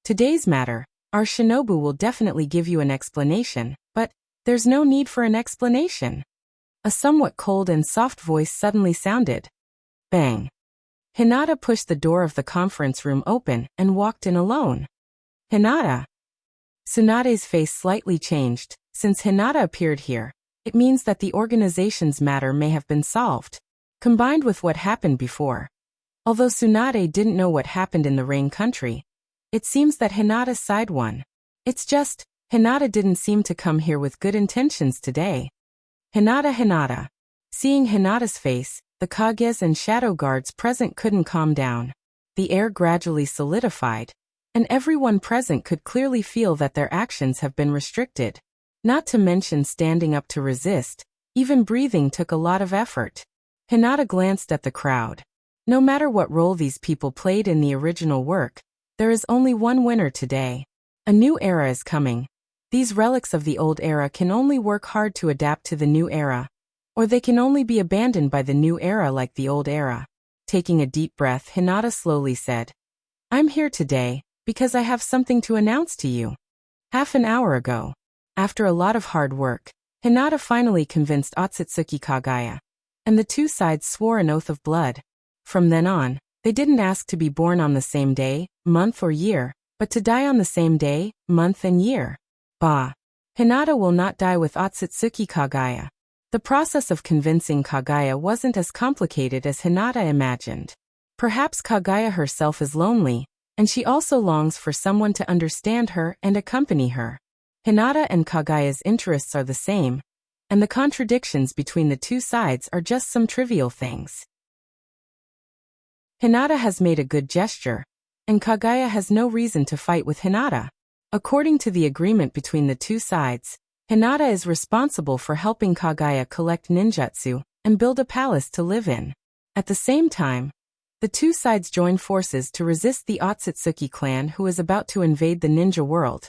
"Today's matter, our Shinobu will definitely give you an explanation, but there's no need for an explanation." A somewhat cold and soft voice suddenly sounded. Bang. Hinata pushed the door of the conference room open and walked in alone. Hinata. Tsunade's face slightly changed. Since Hinata appeared here, it means that the organization's matter may have been solved, combined with what happened before. Although Tsunade didn't know what happened in the Rain Country, it seems that Hinata's side won. It's just, Hinata didn't seem to come here with good intentions today. Hinata. Seeing Hinata's face, the Kages and shadow guards present couldn't calm down. The air gradually solidified, and everyone present could clearly feel that their actions have been restricted. Not to mention standing up to resist, even breathing took a lot of effort. Hinata glanced at the crowd. No matter what role these people played in the original work, there is only one winner today. A new era is coming. These relics of the old era can only work hard to adapt to the new era, or they can only be abandoned by the new era like the old era. Taking a deep breath, Hinata slowly said, "I'm here today because I have something to announce to you." Half an hour ago, after a lot of hard work, Hinata finally convinced Otsutsuki Kagaya, and the two sides swore an oath of blood. From then on, they didn't ask to be born on the same day, month or year, but to die on the same day, month and year. Hinata will not die with Otsutsuki Kagaya. The process of convincing Kagaya wasn't as complicated as Hinata imagined. Perhaps Kagaya herself is lonely, and she also longs for someone to understand her and accompany her. Hinata and Kagaya's interests are the same, and the contradictions between the two sides are just some trivial things. Hinata has made a good gesture, and Kagaya has no reason to fight with Hinata. According to the agreement between the two sides, Hinata is responsible for helping Kagaya collect ninjutsu and build a palace to live in. At the same time, the two sides join forces to resist the Otsutsuki clan, who is about to invade the ninja world,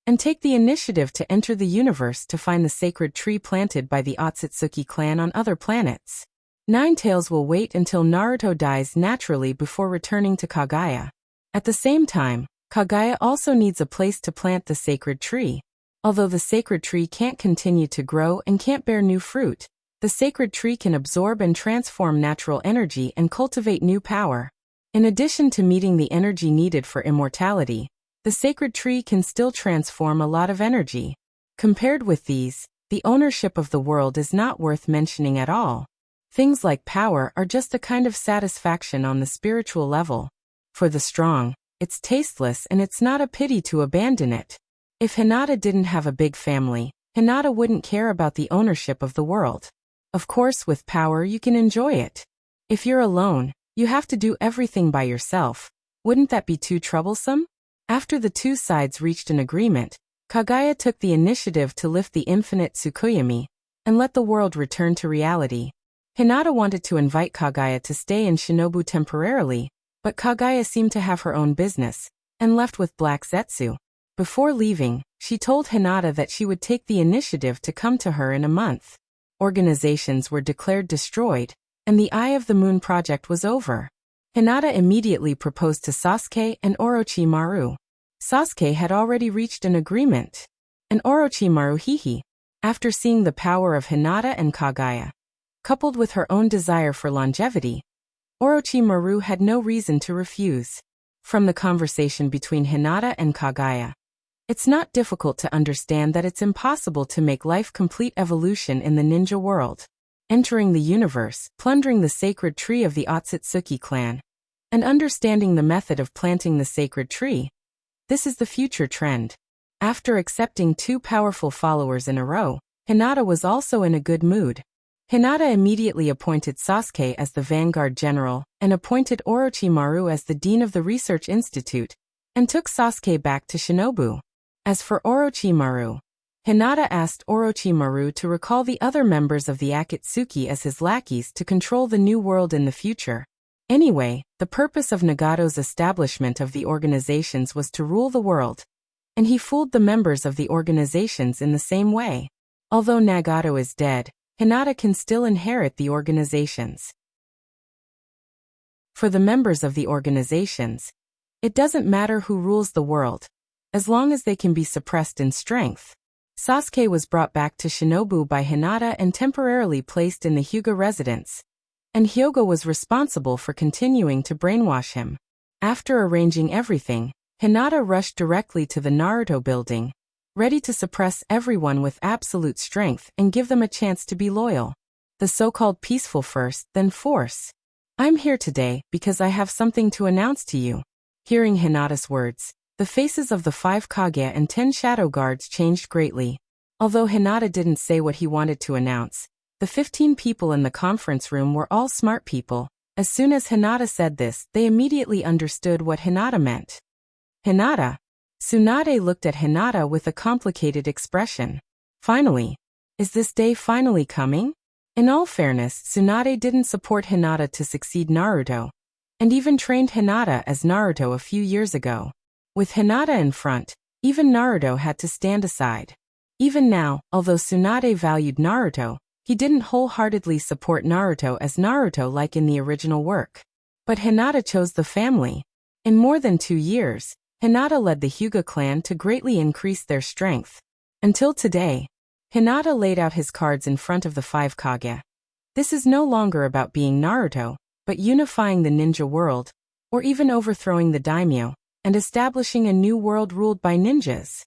and take the initiative to enter the universe to find the sacred tree planted by the Otsutsuki clan on other planets. Ninetales will wait until Naruto dies naturally before returning to Kagaya. At the same time, Kagaya also needs a place to plant the sacred tree. Although the sacred tree can't continue to grow and can't bear new fruit, the sacred tree can absorb and transform natural energy and cultivate new power. In addition to meeting the energy needed for immortality, the sacred tree can still transform a lot of energy. Compared with these, the ownership of the world is not worth mentioning at all. Things like power are just a kind of satisfaction on the spiritual level. For the strong, it's tasteless and it's not a pity to abandon it. If Hinata didn't have a big family, Hinata wouldn't care about the ownership of the world. Of course, with power you can enjoy it. If you're alone, you have to do everything by yourself. Wouldn't that be too troublesome? After the two sides reached an agreement, Kagaya took the initiative to lift the infinite Tsukuyomi and let the world return to reality. Hinata wanted to invite Kagaya to stay in Shinobu temporarily, but Kagaya seemed to have her own business and left with Black Zetsu. Before leaving, she told Hinata that she would take the initiative to come to her in a month. Organizations were declared destroyed, and the Eye of the Moon project was over. Hinata immediately proposed to Sasuke and Orochimaru. Sasuke had already reached an agreement, and Orochimaru hihi. After seeing the power of Hinata and Kagaya, coupled with her own desire for longevity, Orochimaru had no reason to refuse. From the conversation between Hinata and Kagaya, it's not difficult to understand that it's impossible to make life complete evolution in the ninja world. Entering the universe, plundering the sacred tree of the Otsutsuki clan, and understanding the method of planting the sacred tree. This is the future trend. After accepting two powerful followers in a row, Hinata was also in a good mood. Hinata immediately appointed Sasuke as the vanguard general and appointed Orochimaru as the dean of the research institute, and took Sasuke back to Shinobu. As for Orochimaru, Hinata asked Orochimaru to recall the other members of the Akatsuki as his lackeys to control the new world in the future. Anyway, the purpose of Nagato's establishment of the organizations was to rule the world, and he fooled the members of the organizations in the same way. Although Nagato is dead, Hinata can still inherit the organizations. For the members of the organizations, it doesn't matter who rules the world, as long as they can be suppressed in strength. Sasuke was brought back to Shinobu by Hinata and temporarily placed in the Hyuga residence, and Hyuga was responsible for continuing to brainwash him. After arranging everything, Hinata rushed directly to the Naruto building, ready to suppress everyone with absolute strength and give them a chance to be loyal. The so-called peaceful first, then force. I'm here today because I have something to announce to you. Hearing Hinata's words, the faces of the 5 Kage and 10 shadow guards changed greatly. Although Hinata didn't say what he wanted to announce, the 15 people in the conference room were all smart people. As soon as Hinata said this, they immediately understood what Hinata meant. Hinata? Tsunade looked at Hinata with a complicated expression. Finally. Is this day finally coming? In all fairness, Tsunade didn't support Hinata to succeed Naruto, and even trained Hinata as Naruto a few years ago. With Hinata in front, even Naruto had to stand aside. Even now, although Tsunade valued Naruto, he didn't wholeheartedly support Naruto as Naruto like in the original work. But Hinata chose the family. In more than 2 years, Hinata led the Hyuga clan to greatly increase their strength. Until today, Hinata laid out his cards in front of the 5 Kage. This is no longer about being Naruto, but unifying the ninja world, or even overthrowing the daimyo, and establishing a new world ruled by ninjas.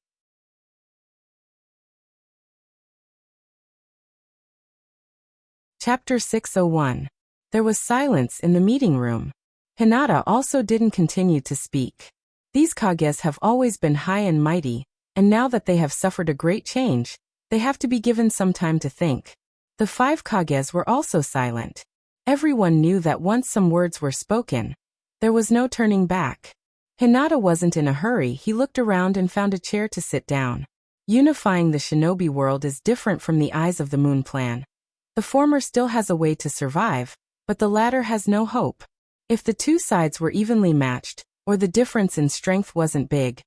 Chapter 601. There was silence in the meeting room. Hinata also didn't continue to speak. These Kages have always been high and mighty, and now that they have suffered a great change, they have to be given some time to think. The 5 Kages were also silent. Everyone knew that once some words were spoken, there was no turning back. Hinata wasn't in a hurry. He looked around and found a chair to sit down. Unifying the shinobi world is different from the Eyes of the Moon plan. The former still has a way to survive, but the latter has no hope. If the two sides were evenly matched, or the difference in strength wasn't big,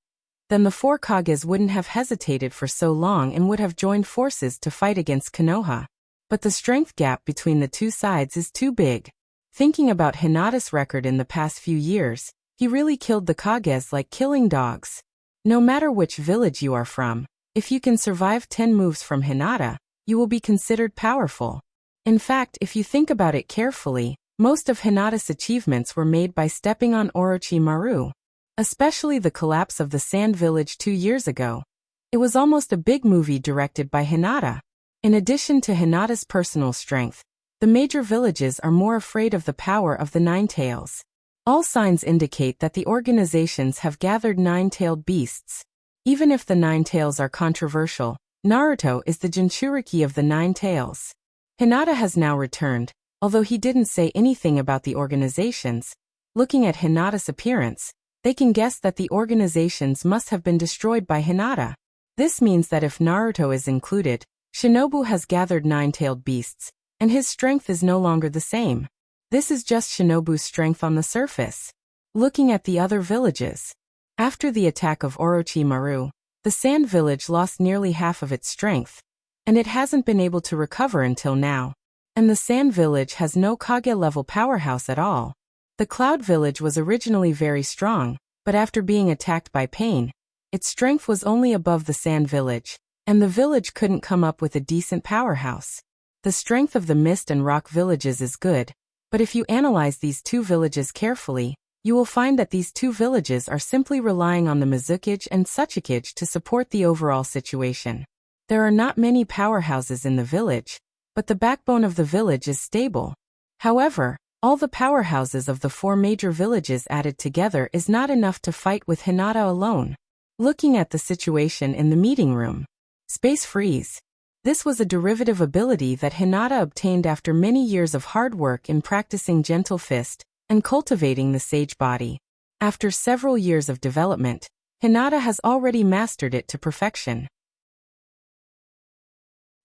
then the 4 Kages wouldn't have hesitated for so long and would have joined forces to fight against Konoha. But the strength gap between the two sides is too big. Thinking about Hinata's record in the past few years, he really killed the Kages like killing dogs. No matter which village you are from, if you can survive 10 moves from Hinata, you will be considered powerful. In fact, if you think about it carefully, most of Hinata's achievements were made by stepping on Orochimaru. Especially the collapse of the Sand Village 2 years ago. It was almost a big movie directed by Hinata. In addition to Hinata's personal strength, the major villages are more afraid of the power of the Nine-Tails. All signs indicate that the organizations have gathered nine-tailed beasts. Even if the Nine-Tails are controversial, Naruto is the Jinchuriki of the Nine-Tails. Hinata has now returned, although he didn't say anything about the organizations. Looking at Hinata's appearance, they can guess that the organizations must have been destroyed by Hinata. This means that if Naruto is included, Shinobu has gathered nine-tailed beasts, and his strength is no longer the same. This is just Shinobu's strength on the surface. Looking at the other villages. After the attack of Orochimaru, the Sand Village lost nearly half of its strength, and it hasn't been able to recover until now. And the Sand Village has no Kage-level powerhouse at all. The Cloud Village was originally very strong, but after being attacked by Pain, its strength was only above the Sand Village, and the village couldn't come up with a decent powerhouse. The strength of the Mist and Rock villages is good, but if you analyze these two villages carefully, you will find that these two villages are simply relying on the Mizukage and Tsuchikage to support the overall situation. There are not many powerhouses in the village, but the backbone of the village is stable. However, all the powerhouses of the 4 major villages added together is not enough to fight with Hinata alone. Looking at the situation in the meeting room. Space Freeze. This was a derivative ability that Hinata obtained after many years of hard work in practicing Gentle Fist and cultivating the Sage Body. After several years of development, Hinata has already mastered it to perfection.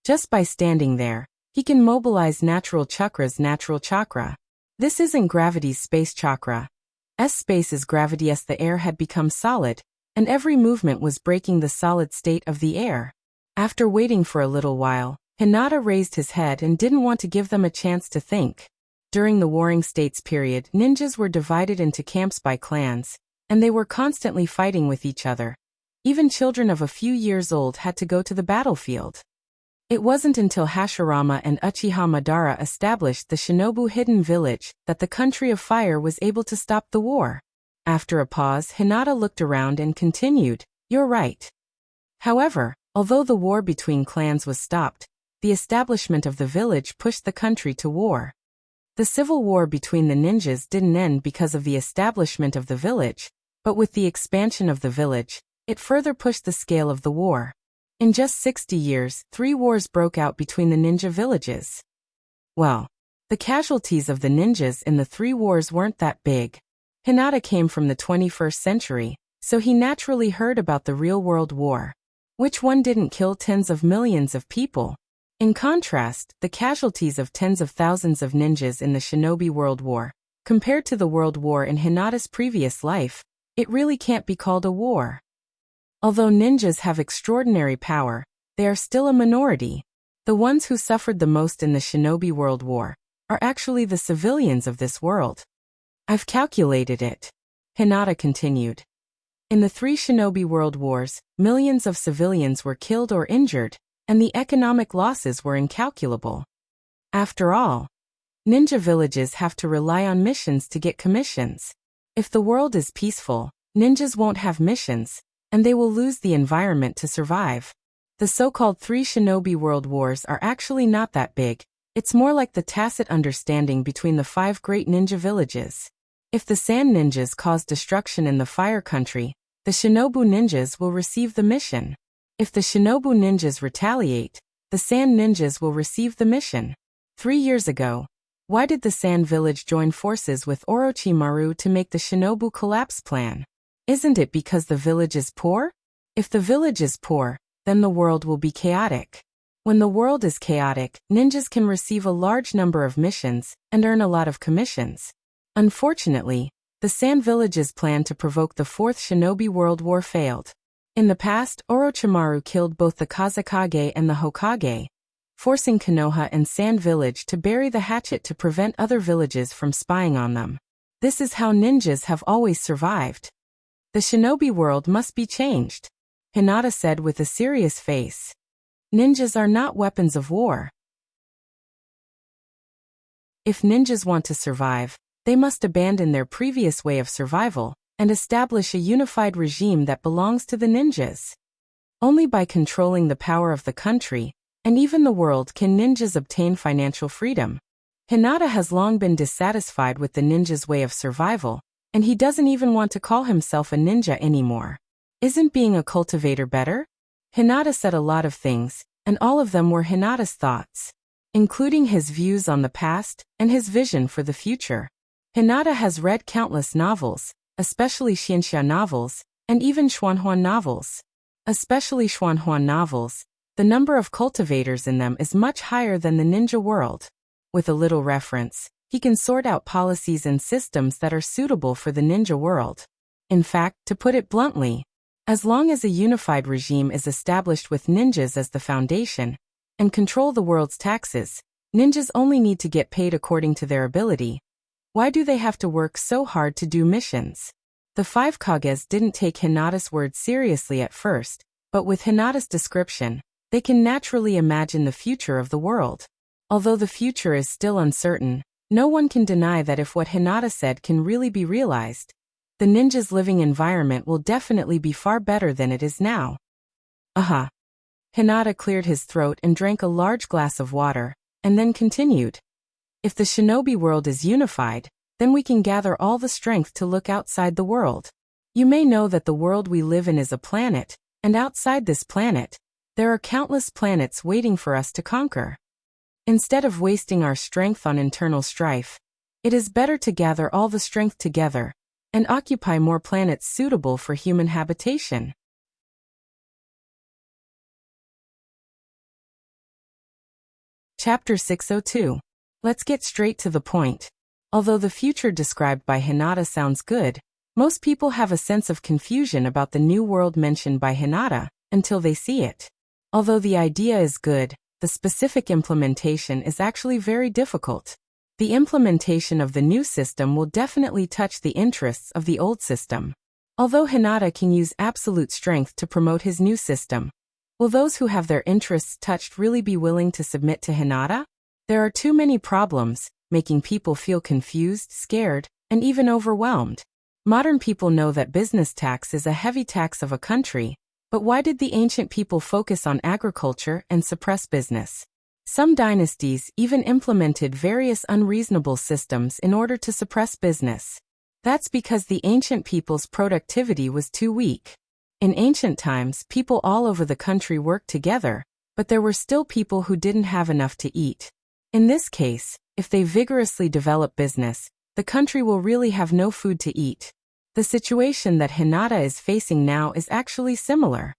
Just by standing there, he can mobilize natural chakra's natural chakra. This isn't gravity's space chakra. Space is gravity as the air had become solid, and every movement was breaking the solid state of the air. After waiting for a little while, Hinata raised his head and didn't want to give them a chance to think. During the Warring States period, ninjas were divided into camps by clans, and they were constantly fighting with each other. Even children of a few years old had to go to the battlefield. It wasn't until Hashirama and Uchiha Madara established the Shinobu Hidden Village that the Country of Fire was able to stop the war. After a pause, Hinata looked around and continued, "You're right." However, although the war between clans was stopped, the establishment of the village pushed the country to war. The civil war between the ninjas didn't end because of the establishment of the village, but with the expansion of the village, it further pushed the scale of the war. In just 60 years, 3 wars broke out between the ninja villages. Well, the casualties of the ninjas in the 3 wars weren't that big. Hinata came from the 21st century, so he naturally heard about the real-world war. Which one didn't kill tens of millions of people? In contrast, the casualties of tens of thousands of ninjas in the Shinobi World War, compared to the World War in Hinata's previous life, it really can't be called a war. Although ninjas have extraordinary power, they are still a minority. The ones who suffered the most in the Shinobi World War are actually the civilians of this world. I've calculated it. Hinata continued. In the 3 Shinobi World Wars, millions of civilians were killed or injured, and the economic losses were incalculable. After all, ninja villages have to rely on missions to get commissions. If the world is peaceful, ninjas won't have missions, and they will lose the environment to survive. The so-called 3 shinobi world wars are actually not that big. It's more like the tacit understanding between the 5 great ninja villages. If the sand ninjas cause destruction in the fire country, the shinobu ninjas will receive the mission. If the shinobu ninjas retaliate, the sand ninjas will receive the mission. 3 years ago, why did the sand village join forces with Orochimaru to make the shinobu collapse plan? Isn't it because the village is poor? If the village is poor, then the world will be chaotic. When the world is chaotic, ninjas can receive a large number of missions and earn a lot of commissions. Unfortunately, the Sand Village's plan to provoke the 4th Shinobi World War failed. In the past, Orochimaru killed both the Kazekage and the Hokage, forcing Konoha and Sand Village to bury the hatchet to prevent other villages from spying on them. This is how ninjas have always survived. The shinobi world must be changed, Hinata said with a serious face. Ninjas are not weapons of war. If ninjas want to survive, they must abandon their previous way of survival and establish a unified regime that belongs to the ninjas. Only by controlling the power of the country, and even the world, can ninjas obtain financial freedom. Hinata has long been dissatisfied with the ninja's way of survival, and he doesn't even want to call himself a ninja anymore. Isn't being a cultivator better? Hinata said a lot of things, and all of them were Hinata's thoughts, including his views on the past and his vision for the future. Hinata has read countless novels, especially Xianxia novels, and even Xuanhuan novels. Especially Xuanhuan novels, the number of cultivators in them is much higher than the ninja world. With a little reference, he can sort out policies and systems that are suitable for the ninja world. In fact, to put it bluntly, as long as a unified regime is established with ninjas as the foundation, and control the world's taxes, ninjas only need to get paid according to their ability. Why do they have to work so hard to do missions? The 5 Kages didn't take Hinata's words seriously at first, but with Hinata's description, they can naturally imagine the future of the world. Although the future is still uncertain, no one can deny that if what Hinata said can really be realized, the ninja's living environment will definitely be far better than it is now. Aha. Hinata cleared his throat and drank a large glass of water, and then continued. If the shinobi world is unified, then we can gather all the strength to look outside the world. You may know that the world we live in is a planet, and outside this planet, there are countless planets waiting for us to conquer. Instead of wasting our strength on internal strife, it is better to gather all the strength together and occupy more planets suitable for human habitation. Chapter 602. Let's get straight to the point. Although the future described by Hinata sounds good, most people have a sense of confusion about the new world mentioned by Hinata until they see it. Although the idea is good, the specific implementation is actually very difficult. The implementation of the new system will definitely touch the interests of the old system. Although Hinata can use absolute strength to promote his new system, will those who have their interests touched really be willing to submit to Hinata? There are too many problems, making people feel confused, scared, and even overwhelmed. Modern people know that business tax is a heavy tax of a country, but why did the ancient people focus on agriculture and suppress business? Some dynasties even implemented various unreasonable systems in order to suppress business. That's because the ancient people's productivity was too weak. In ancient times, people all over the country worked together, but there were still people who didn't have enough to eat. In this case, if they vigorously develop business, the country will really have no food to eat. The situation that Hinata is facing now is actually similar.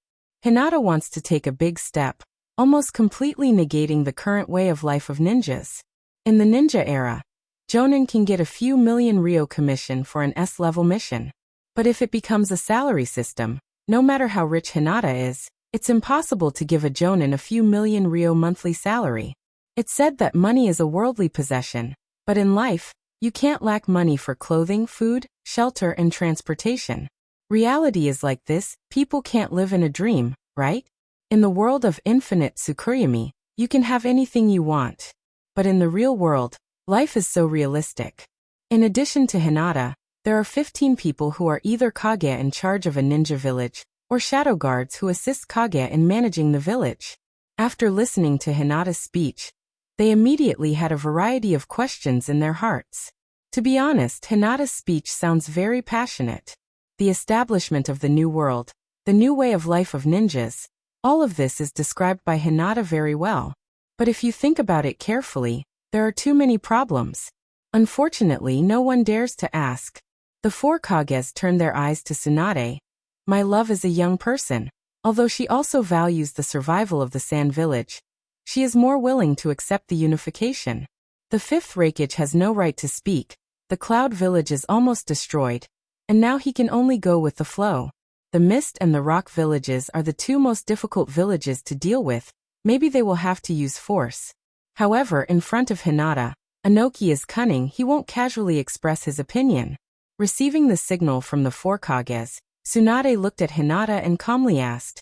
Hinata wants to take a big step, almost completely negating the current way of life of ninjas. In the ninja era, Jonin can get a few million Ryo commission for an S-level mission. But if it becomes a salary system, no matter how rich Hinata is, it's impossible to give a Jonin a few million Ryo monthly salary. It's said that money is a worldly possession, but in life, you can't lack money for clothing, food, shelter, and transportation. Reality is like this: people can't live in a dream, right? In the world of infinite Tsukuyomi, you can have anything you want. But in the real world, life is so realistic. In addition to Hinata, there are 15 people who are either Kage in charge of a ninja village, or shadow guards who assist Kage in managing the village. After listening to Hinata's speech, they immediately had a variety of questions in their hearts. To be honest, Hinata's speech sounds very passionate. The establishment of the new world, the new way of life of ninjas, all of this is described by Hinata very well. But if you think about it carefully, there are too many problems. Unfortunately, no one dares to ask. The 4 Kages turned their eyes to Tsunade. My love is a young person. Although she also values the survival of the Sand Village, she is more willing to accept the unification. The 5th Reikage has no right to speak. The Cloud Village is almost destroyed, and now he can only go with the flow. The Mist and the Rock villages are the 2 most difficult villages to deal with. Maybe they will have to use force. However, in front of Hinata, Anoki is cunning. He won't casually express his opinion. Receiving the signal from the 4 Kages, Tsunade looked at Hinata and calmly asked,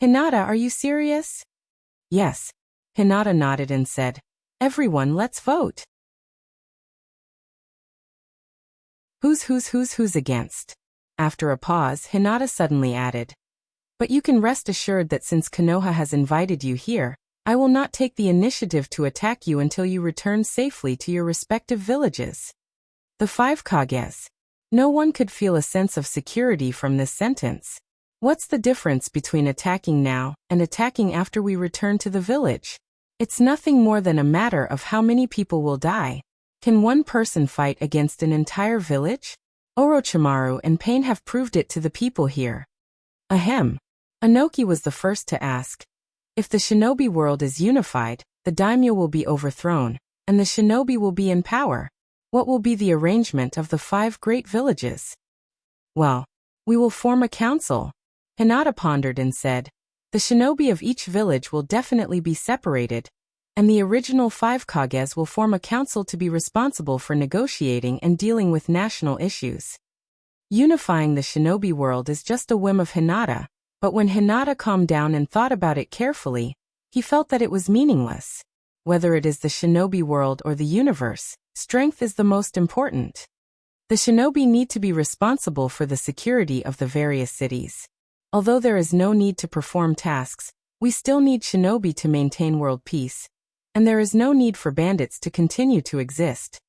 Hinata, are you serious? Yes. Hinata nodded and said, Everyone, let's vote. Who's against? After a pause, Hinata suddenly added, But you can rest assured that since Konoha has invited you here, I will not take the initiative to attack you until you return safely to your respective villages. The 5 Kages. No one could feel a sense of security from this sentence. What's the difference between attacking now and attacking after we return to the village? It's nothing more than a matter of how many people will die. Can one person fight against an entire village? Orochimaru and Pain have proved it to the people here. Ahem. Anoki was the first to ask. If the shinobi world is unified, the daimyo will be overthrown, and the shinobi will be in power. What will be the arrangement of the 5 great villages? Well, we will form a council. Hinata pondered and said, The shinobi of each village will definitely be separated, and the original 5 Kages will form a council to be responsible for negotiating and dealing with national issues. Unifying the shinobi world is just a whim of Hinata, but when Hinata calmed down and thought about it carefully, he felt that it was meaningless. Whether it is the shinobi world or the universe, strength is the most important. The shinobi need to be responsible for the security of the various cities. Although there is no need to perform tasks, we still need shinobi to maintain world peace, and there is no need for bandits to continue to exist.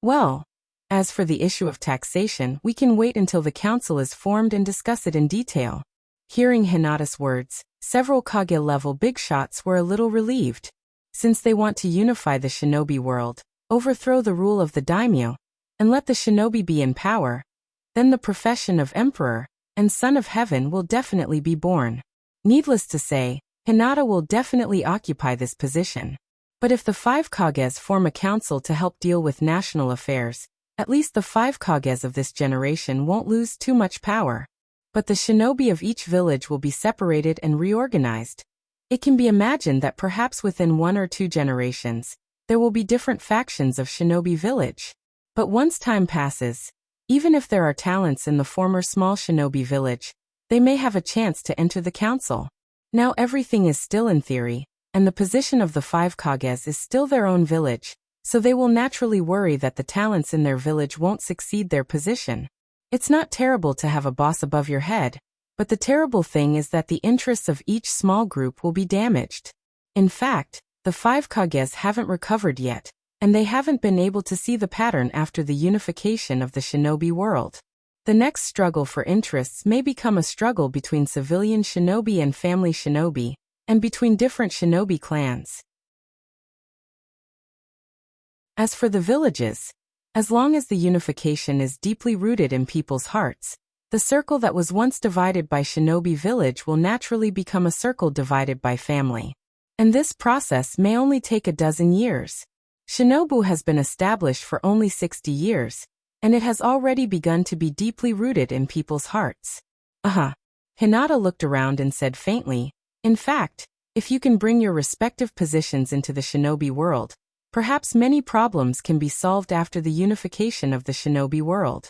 Well, as for the issue of taxation, we can wait until the council is formed and discuss it in detail. Hearing Hinata's words, several Kage-level big shots were a little relieved. Since they want to unify the shinobi world, overthrow the rule of the daimyo, and let the shinobi be in power, then the profession of emperor and son of heaven will definitely be born. Needless to say, Hinata will definitely occupy this position. But if the 5 Kages form a council to help deal with national affairs, at least the 5 Kages of this generation won't lose too much power. But the shinobi of each village will be separated and reorganized. It can be imagined that perhaps within 1 or 2 generations, there will be different factions of shinobi village. But once time passes, even if there are talents in the former small shinobi village, they may have a chance to enter the council. Now everything is still in theory, and the position of the 5 Kages is still their own village, so they will naturally worry that the talents in their village won't succeed their position. It's not terrible to have a boss above your head, but the terrible thing is that the interests of each small group will be damaged. In fact, the 5 Kages haven't recovered yet, and they haven't been able to see the pattern after the unification of the shinobi world. The next struggle for interests may become a struggle between civilian shinobi and family shinobi, and between different shinobi clans. As for the villages, as long as the unification is deeply rooted in people's hearts, the circle that was once divided by shinobi village will naturally become a circle divided by family. And this process may only take a dozen years. Shinobu has been established for only 60 years, and it has already begun to be deeply rooted in people's hearts. Hinata looked around and said faintly, In fact, if you can bring your respective positions into the shinobi world, perhaps many problems can be solved after the unification of the shinobi world.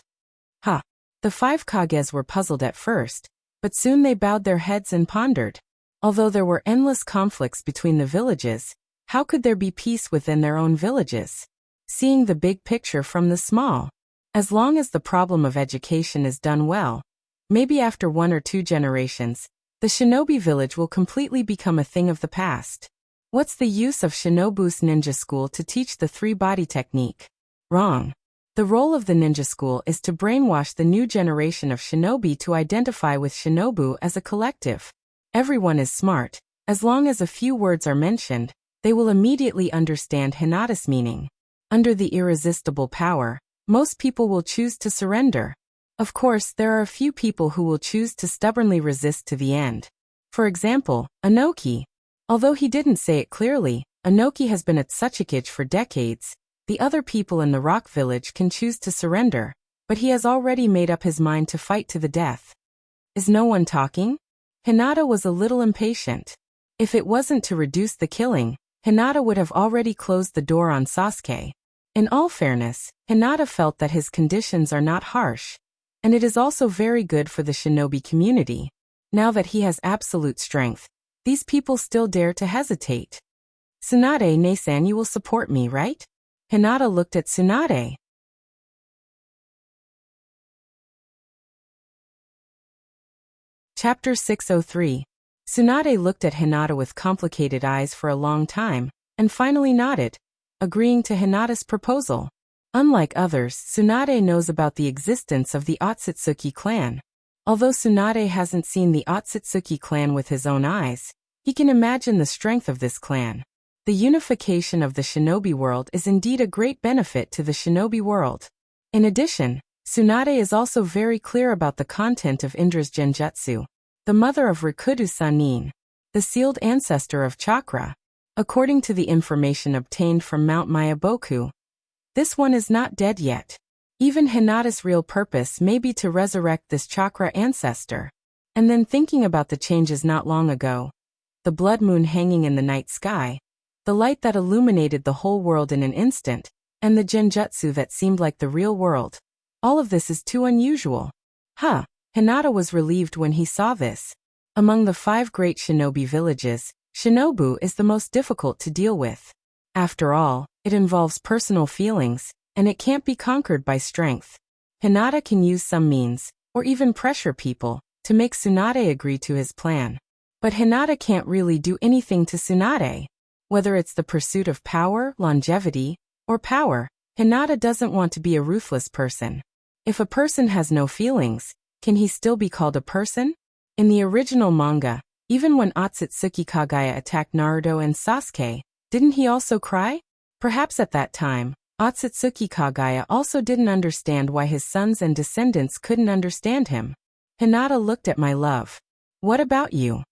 The 5 Kages were puzzled at first, but soon they bowed their heads and pondered. Although there were endless conflicts between the villages, How could there be peace within their own villages? Seeing the big picture from the small. As long as the problem of education is done well, maybe after 1 or 2 generations, the shinobi village will completely become a thing of the past. What's the use of Shinobu's ninja school to teach the 3-body technique? Wrong. The role of the ninja school is to brainwash the new generation of shinobi to identify with Shinobu as a collective. Everyone is smart. As long as a few words are mentioned, they will immediately understand Hinata's meaning. Under the irresistible power, most people will choose to surrender. Of course, there are a few people who will choose to stubbornly resist to the end. For example, Anoki. Although he didn't say it clearly, Anoki has been at Tsuchikage for decades. The other people in the rock village can choose to surrender, but he has already made up his mind to fight to the death. Is no one talking? Hinata was a little impatient. If it wasn't to reduce the killing, Hinata would have already closed the door on Sasuke. In all fairness, Hinata felt that his conditions are not harsh, and it is also very good for the shinobi community. Now that he has absolute strength, these people still dare to hesitate. Tsunade-ne-san, you will support me, right? Hinata looked at Tsunade. Chapter 603. Tsunade looked at Hinata with complicated eyes for a long time, and finally nodded, agreeing to Hinata's proposal. Unlike others, Tsunade knows about the existence of the Otsutsuki clan. Although Tsunade hasn't seen the Otsutsuki clan with his own eyes, he can imagine the strength of this clan. The unification of the shinobi world is indeed a great benefit to the shinobi world. In addition, Tsunade is also very clear about the content of Indra's genjutsu, the mother of Rikudo Sanin, the sealed ancestor of chakra. According to the information obtained from Mount Mayaboku, this one is not dead yet. Even Hinata's real purpose may be to resurrect this chakra ancestor. And then thinking about the changes not long ago, the blood moon hanging in the night sky, the light that illuminated the whole world in an instant, and the genjutsu that seemed like the real world. All of this is too unusual. Hinata was relieved when he saw this. Among the 5 great shinobi villages, Shinobu is the most difficult to deal with. After all, it involves personal feelings, and it can't be conquered by strength. Hinata can use some means, or even pressure people, to make Tsunade agree to his plan. But Hinata can't really do anything to Tsunade. Whether it's the pursuit of power, longevity, or power, Hinata doesn't want to be a ruthless person. If a person has no feelings, can he still be called a person? In the original manga, even when Otsutsuki Kagaya attacked Naruto and Sasuke, didn't he also cry? Perhaps at that time, Otsutsuki Kagaya also didn't understand why his sons and descendants couldn't understand him. Hinata looked at my love. What about you?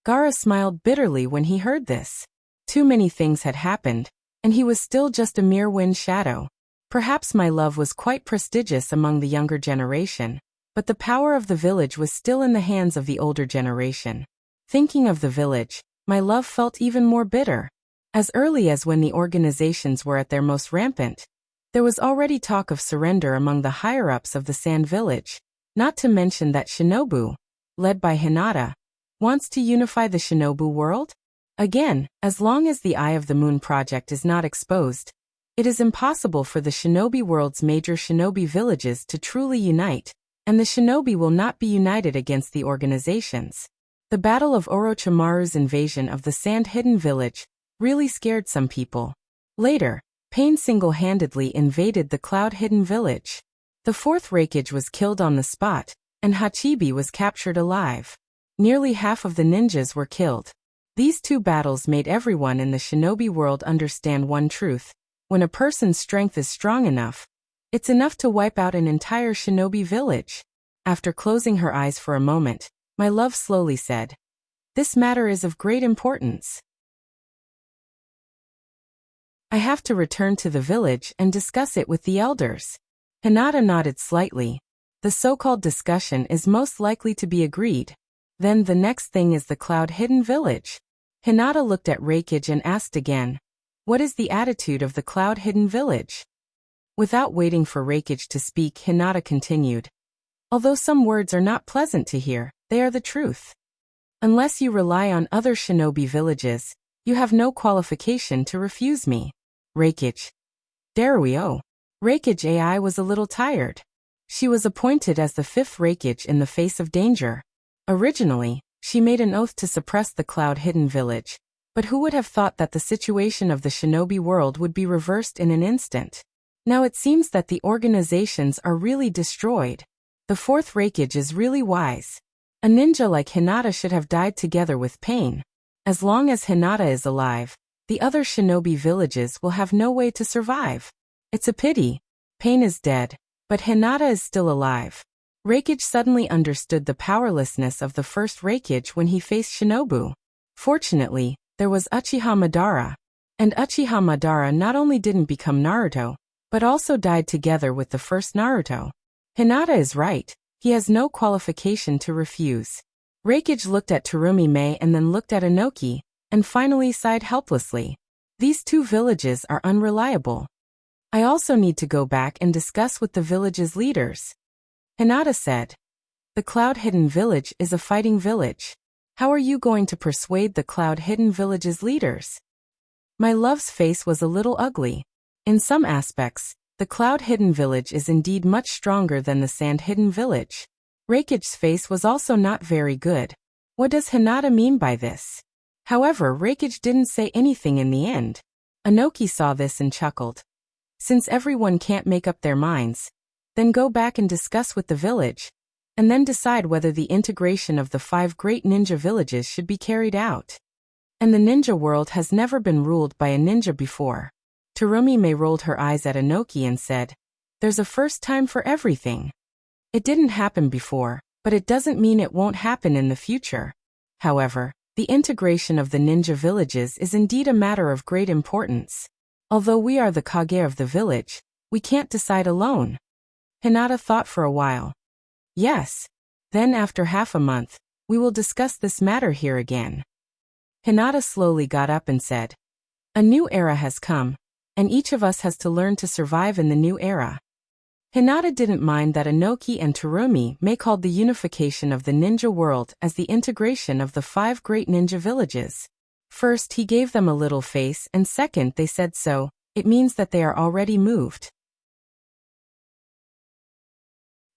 Gaara smiled bitterly when he heard this. Too many things had happened, and he was still just a mere wind shadow. Perhaps my love was quite prestigious among the younger generation, but the power of the village was still in the hands of the older generation. Thinking of the village, my love felt even more bitter. As early as when the organizations were at their most rampant, there was already talk of surrender among the higher-ups of the Sand Village, not to mention that Shinobu, led by Hinata, wants to unify the Shinobu world? Again, as long as the Eye of the Moon project is not exposed, it is impossible for the shinobi world's major shinobi villages to truly unite, and the shinobi will not be united against the organizations. The battle of Orochimaru's invasion of the Sand Hidden Village really scared some people. Later, Pain single-handedly invaded the Cloud Hidden Village. The 4th Raikage was killed on the spot, and Hachibi was captured alive. Nearly half of the ninjas were killed. These 2 battles made everyone in the shinobi world understand one truth. When a person's strength is strong enough, it's enough to wipe out an entire shinobi village. After closing her eyes for a moment, my love slowly said, "This matter is of great importance. I have to return to the village and discuss it with the elders." Hinata nodded slightly. The so-called discussion is most likely to be agreed. Then the next thing is the Cloud Hidden Village. Hinata looked at Raikage and asked again, "What is the attitude of the Cloud Hidden Village?" Without waiting for Raikage to speak, Hinata continued, "Although some words are not pleasant to hear, they are the truth. Unless you rely on other shinobi villages, You have no qualification to refuse me. Reikage. Daruyo. Reikage AI was a little tired. She was appointed as the 5th Reikage in the face of danger. Originally, she made an oath to suppress the Cloud-Hidden Village. But who would have thought that the situation of the shinobi world would be reversed in an instant? Now it seems that the organizations are really destroyed. The 4th Reikage is really wise. A ninja like Hinata should have died together with Pain. As long as Hinata is alive, the other shinobi villages will have no way to survive. It's a pity. Pain is dead, but Hinata is still alive. Reikage suddenly understood the powerlessness of the 1st Reikage when he faced Shinobu. Fortunately, there was Uchiha Madara. And Uchiha Madara not only didn't become Naruto, but also died together with the 1st Naruto. Hinata is right. He has no qualification to refuse. Reikage looked at Terumi Mei and then looked at Inoki, and finally sighed helplessly. These 2 villages are unreliable. I also need to go back and discuss with the village's leaders. Hinata said. The Cloud-Hidden Village is a fighting village. How are you going to persuade the Cloud-Hidden Village's leaders? My love's face was a little ugly. In some aspects, the Cloud-Hidden Village is indeed much stronger than the Sand-Hidden Village. Reikage's face was also not very good. What does Hinata mean by this? However, Reikage didn't say anything in the end. Inoki saw this and chuckled. Since everyone can't make up their minds, then go back and discuss with the village, and then decide whether the integration of the 5 great ninja villages should be carried out. And the ninja world has never been ruled by a ninja before. Terumi Mei rolled her eyes at Inoki and said, there's a first time for everything. It didn't happen before, but it doesn't mean it won't happen in the future. However, the integration of the ninja villages is indeed a matter of great importance. Although we are the Kage of the village, we can't decide alone. Hinata thought for a while. Yes. Then after half a month, we will discuss this matter here again. Hinata slowly got up and said, a new era has come, and each of us has to learn to survive in the new era. Hinata didn't mind that Inoki and Terumi Mei called the unification of the ninja world as the integration of the 5 great ninja villages. First, he gave them a little face, and second, they said so. It means that they are already moved.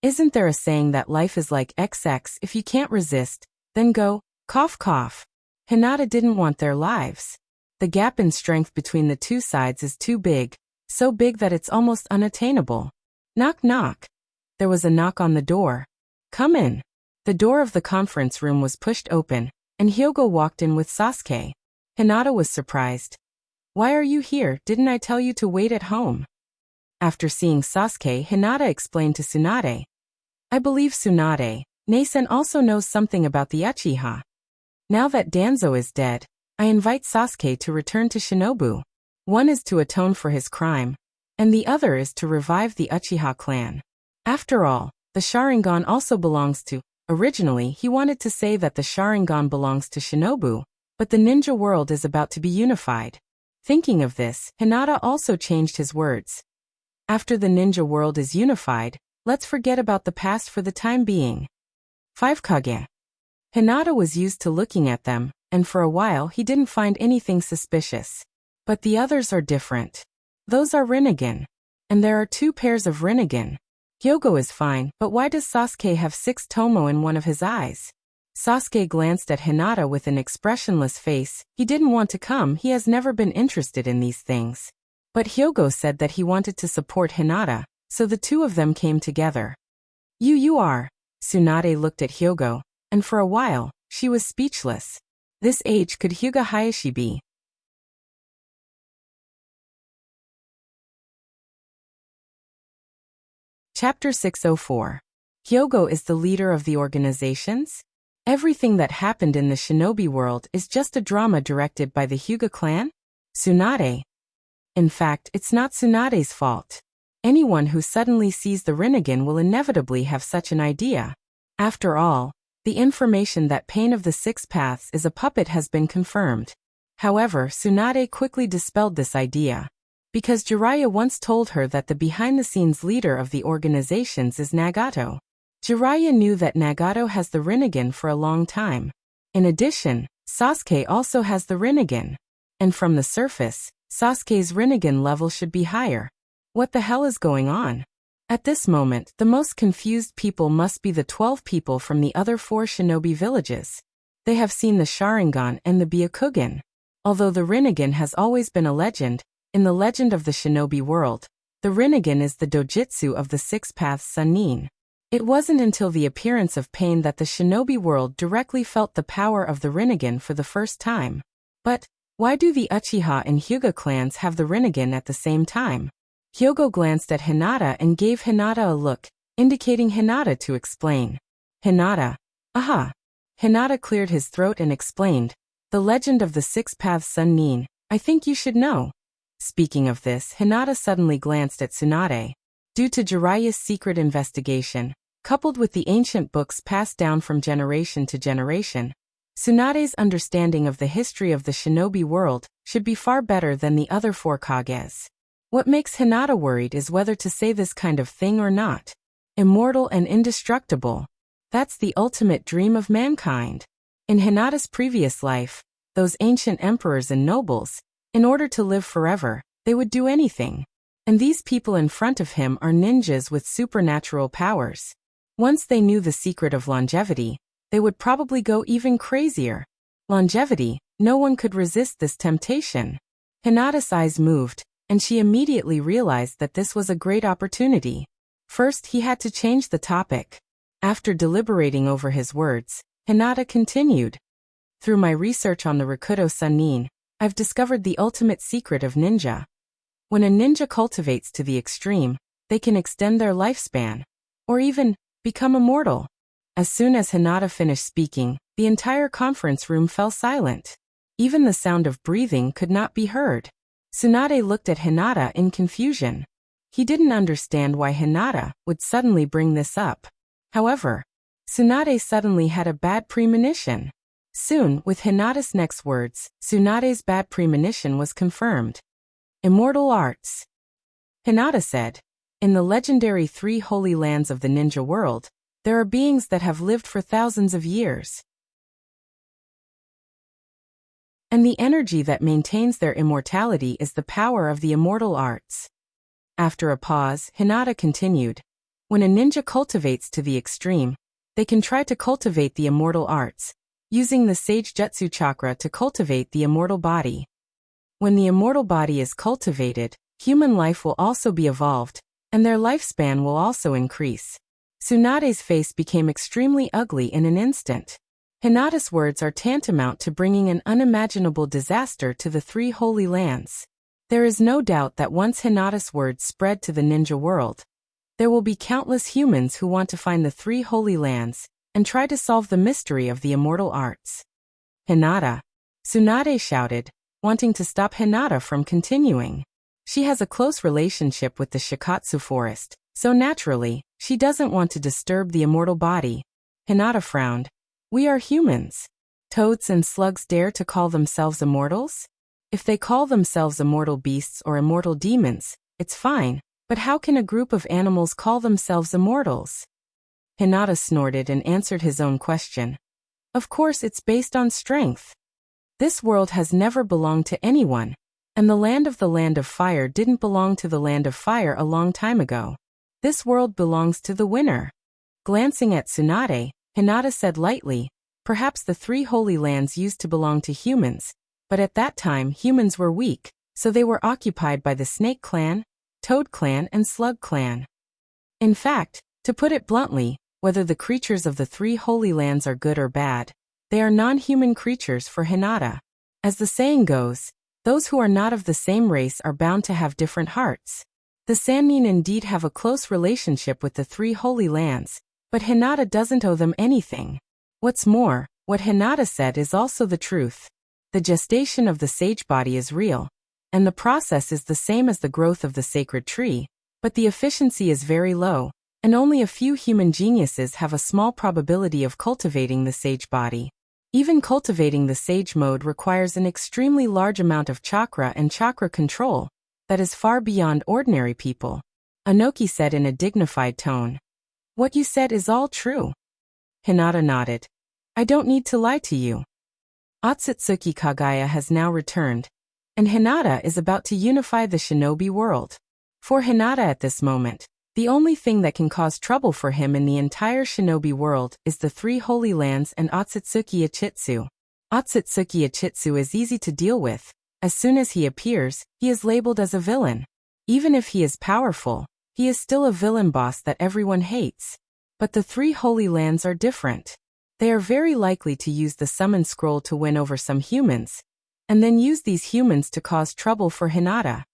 Isn't there a saying that life is like XX, if you can't resist, then go, cough cough. Hinata didn't want their lives. The gap in strength between the 2 sides is too big, so big that it's almost unattainable. Knock knock. There was a knock on the door. Come in. The door of the conference room was pushed open, and Hyogo walked in with Sasuke. Hinata was surprised. Why are you here? Didn't I tell you to wait at home? After seeing Sasuke, Hinata explained to Tsunade. I believe Tsunade, Nasen also knows something about the Uchiha. Now that Danzo is dead, I invite Sasuke to return to Shinobu. One is to atone for his crime, and the other is to revive the Uchiha clan. After all, the Sharingan also belongs to... Originally, he wanted to say that the Sharingan belongs to Shinobu, but the ninja world is about to be unified. Thinking of this, Hinata also changed his words. After the ninja world is unified, let's forget about the past for the time being. 5 Kage. Hinata was used to looking at them, and for a while he didn't find anything suspicious. But the others are different. Those are Rinnegan. And there are 2 pairs of Rinnegan. Hyogo is fine, but why does Sasuke have 6 Tomo in one of his eyes? Sasuke glanced at Hinata with an expressionless face. He didn't want to come, he has never been interested in these things. But Hyogo said that he wanted to support Hinata, so the 2 of them came together. You are. Tsunade looked at Hyogo, and for a while, she was speechless. This age could Hyuga Hayashi be? Chapter 604. Hyogo is the leader of the organizations? Everything that happened in the shinobi world is just a drama directed by the Hyuga clan? Tsunade. In fact, it's not Tsunade's fault. Anyone who suddenly sees the Rinnegan will inevitably have such an idea. After all, the information that Pain of the 6 Paths is a puppet has been confirmed. However, Tsunade quickly dispelled this idea. Because Jiraiya once told her that the behind-the-scenes leader of the organizations is Nagato. Jiraiya knew that Nagato has the Rinnegan for a long time. In addition, Sasuke also has the Rinnegan. And from the surface, Sasuke's Rinnegan level should be higher. What the hell is going on? At this moment, the most confused people must be the 12 people from the other 4 shinobi villages. They have seen the Sharingan and the Byakugan. Although the Rinnegan has always been a legend, in the legend of the shinobi world, the Rinnegan is the dojutsu of the 6 paths Sannin. It wasn't until the appearance of Pain that the shinobi world directly felt the power of the Rinnegan for the first time. But why do the Uchiha and Hyuga clans have the Rinnegan at the same time? Hyogo glanced at Hinata and gave Hinata a look, indicating Hinata to explain. Hinata. Aha. Hinata cleared his throat and explained. The legend of the 6 paths Sannin, I think you should know. Speaking of this, Hinata suddenly glanced at Tsunade. Due to Jiraiya's secret investigation, coupled with the ancient books passed down from generation to generation, Tsunade's understanding of the history of the shinobi world should be far better than the other 4 Kages. What makes Hinata worried is whether to say this kind of thing or not. Immortal and indestructible. That's the ultimate dream of mankind. In Hinata's previous life, those ancient emperors and nobles, in order to live forever, they would do anything. And these people in front of him are ninjas with supernatural powers. Once they knew the secret of longevity, they would probably go even crazier. Longevity, no one could resist this temptation. Hinata's eyes moved, and she immediately realized that this was a great opportunity. First, he had to change the topic. After deliberating over his words, Hinata continued. Through my research on the Rakuto Sannin, I've discovered the ultimate secret of ninja. When a ninja cultivates to the extreme, they can extend their lifespan, or even become immortal. As soon as Hinata finished speaking, the entire conference room fell silent. Even the sound of breathing could not be heard. Tsunade looked at Hinata in confusion. He didn't understand why Hinata would suddenly bring this up. However, Tsunade suddenly had a bad premonition. Soon, with Hinata's next words, Tsunade's bad premonition was confirmed. Immortal arts. Hinata said, in the legendary 3 holy lands of the ninja world, there are beings that have lived for thousands of years. And the energy that maintains their immortality is the power of the immortal arts. After a pause, Hinata continued. When a ninja cultivates to the extreme, they can try to cultivate the immortal arts, using the sage jutsu chakra to cultivate the immortal body. When the immortal body is cultivated, human life will also be evolved, and their lifespan will also increase. Tsunade's face became extremely ugly in an instant. Hinata's words are tantamount to bringing an unimaginable disaster to the 3 holy lands. There is no doubt that once Hinata's words spread to the ninja world, there will be countless humans who want to find the 3 holy lands and try to solve the mystery of the immortal arts. Hinata! Tsunade shouted, wanting to stop Hinata from continuing. She has a close relationship with the Shikatsu forest, so naturally, she doesn't want to disturb the immortal body. Hinata frowned. We are humans. Toads and slugs dare to call themselves immortals? If they call themselves immortal beasts or immortal demons, it's fine, but how can a group of animals call themselves immortals? Hinata snorted and answered his own question. Of course it's based on strength. This world has never belonged to anyone, and the land of fire didn't belong to the land of fire a long time ago. This world belongs to the winner. Glancing at Tsunade, Hinata said lightly, perhaps the 3 holy lands used to belong to humans, but at that time humans were weak, so they were occupied by the Snake Clan, Toad Clan and Slug Clan. In fact, to put it bluntly, whether the creatures of the 3 holy lands are good or bad, they are non-human creatures for Hinata. As the saying goes, those who are not of the same race are bound to have different hearts. The Sannin indeed have a close relationship with the 3 holy lands, but Hinata doesn't owe them anything. What's more, what Hinata said is also the truth. The gestation of the sage body is real, and the process is the same as the growth of the sacred tree, but the efficiency is very low, and only a few human geniuses have a small probability of cultivating the sage body. Even cultivating the sage mode requires an extremely large amount of chakra and chakra control that is far beyond ordinary people. Anoki said in a dignified tone. What you said is all true. Hinata nodded. I don't need to lie to you. Otsutsuki Kagaya has now returned, and Hinata is about to unify the shinobi world. For Hinata at this moment, the only thing that can cause trouble for him in the entire shinobi world is the 3 Holy Lands and Otsutsuki Ichitsu. Otsutsuki Ichitsu is easy to deal with. As soon as he appears, he is labeled as a villain. Even if he is powerful, he is still a villain boss that everyone hates. But the 3 Holy Lands are different. They are very likely to use the summon scroll to win over some humans, and then use these humans to cause trouble for Hinata.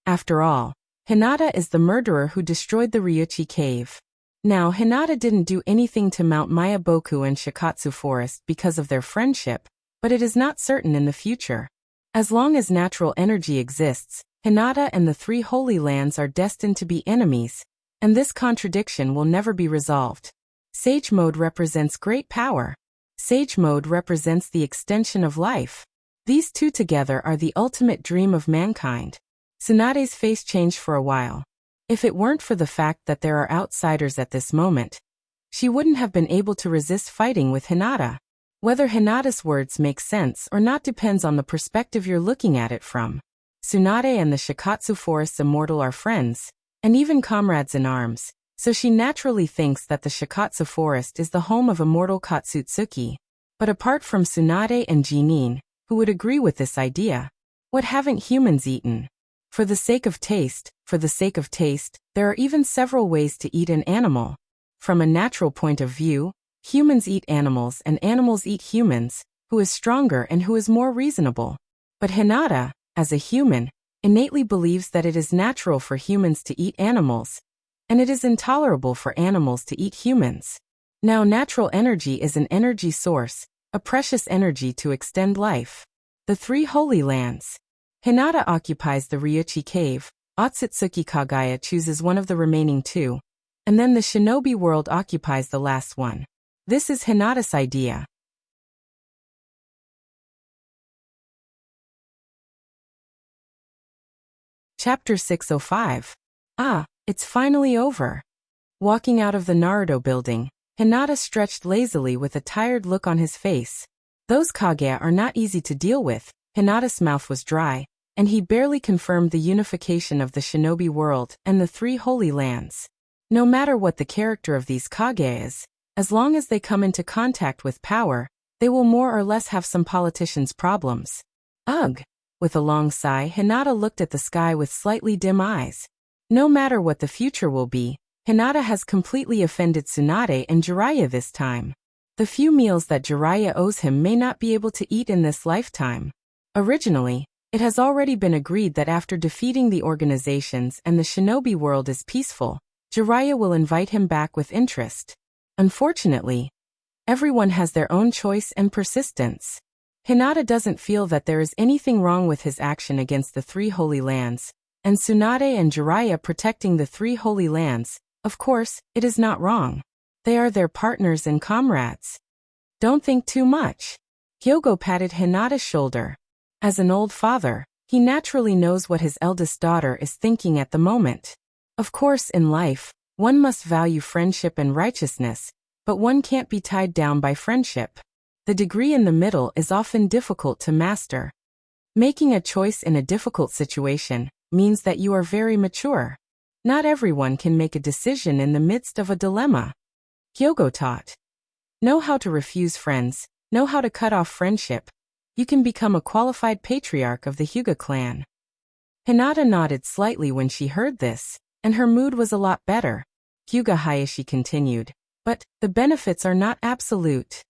After all, Hinata is the murderer who destroyed the Ryuchi cave. Now, Hinata didn't do anything to Mount Mayaboku and Shikatsu Forest because of their friendship, but it is not certain in the future. As long as natural energy exists, Hinata and the 3 Holy Lands are destined to be enemies, and this contradiction will never be resolved. Sage mode represents great power. Sage mode represents the extension of life. These two together are the ultimate dream of mankind. Tsunade's face changed for a while. If it weren't for the fact that there are outsiders at this moment, she wouldn't have been able to resist fighting with Hinata. Whether Hinata's words make sense or not depends on the perspective you're looking at it from. Tsunade and the Shikatsu Forest's immortal are friends, and even comrades in arms, so she naturally thinks that the Shikatsu Forest is the home of immortal Katsutsuki. But apart from Tsunade and Jinin, who would agree with this idea, what haven't humans eaten? For the sake of taste, there are even several ways to eat an animal. From a natural point of view, humans eat animals and animals eat humans, who is stronger and who is more reasonable. But Hinata, as a human, innately believes that it is natural for humans to eat animals, and it is intolerable for animals to eat humans. Now, natural energy is an energy source, a precious energy to extend life. The 3 Holy Lands. Hinata occupies the Ryuchi cave, Otsutsuki Kagaya chooses one of the remaining 2, and then the shinobi world occupies the last one. This is Hinata's idea. Chapter 605. Ah, it's finally over. Walking out of the Naruto building, Hinata stretched lazily with a tired look on his face. Those Kage are not easy to deal with. Hinata's mouth was dry, and he barely confirmed the unification of the shinobi world and the 3 Holy Lands. No matter what the character of these Kage is, as long as they come into contact with power, they will more or less have some politicians' problems. Ugh! With a long sigh, Hinata looked at the sky with slightly dim eyes. No matter what the future will be, Hinata has completely offended Tsunade and Jiraiya this time. The few meals that Jiraiya owes him may not be able to eat in this lifetime. Originally, it has already been agreed that after defeating the organizations and the shinobi world is peaceful, Jiraiya will invite him back with interest. Unfortunately, everyone has their own choice and persistence. Hinata doesn't feel that there is anything wrong with his action against the 3 Holy Lands, and Tsunade and Jiraiya protecting the 3 Holy Lands. Of course, it is not wrong. They are their partners and comrades. Don't think too much. Hyogo patted Hinata's shoulder. As an old father, he naturally knows what his eldest daughter is thinking at the moment. Of course, in life, one must value friendship and righteousness, but one can't be tied down by friendship. The degree in the middle is often difficult to master. Making a choice in a difficult situation means that you are very mature. Not everyone can make a decision in the midst of a dilemma. Hyogo taught. Know how to refuse friends, know how to cut off friendship. You can become a qualified patriarch of the Hyuga clan. Hinata nodded slightly when she heard this, and her mood was a lot better. Hyuga Hayashi continued. But the benefits are not absolute.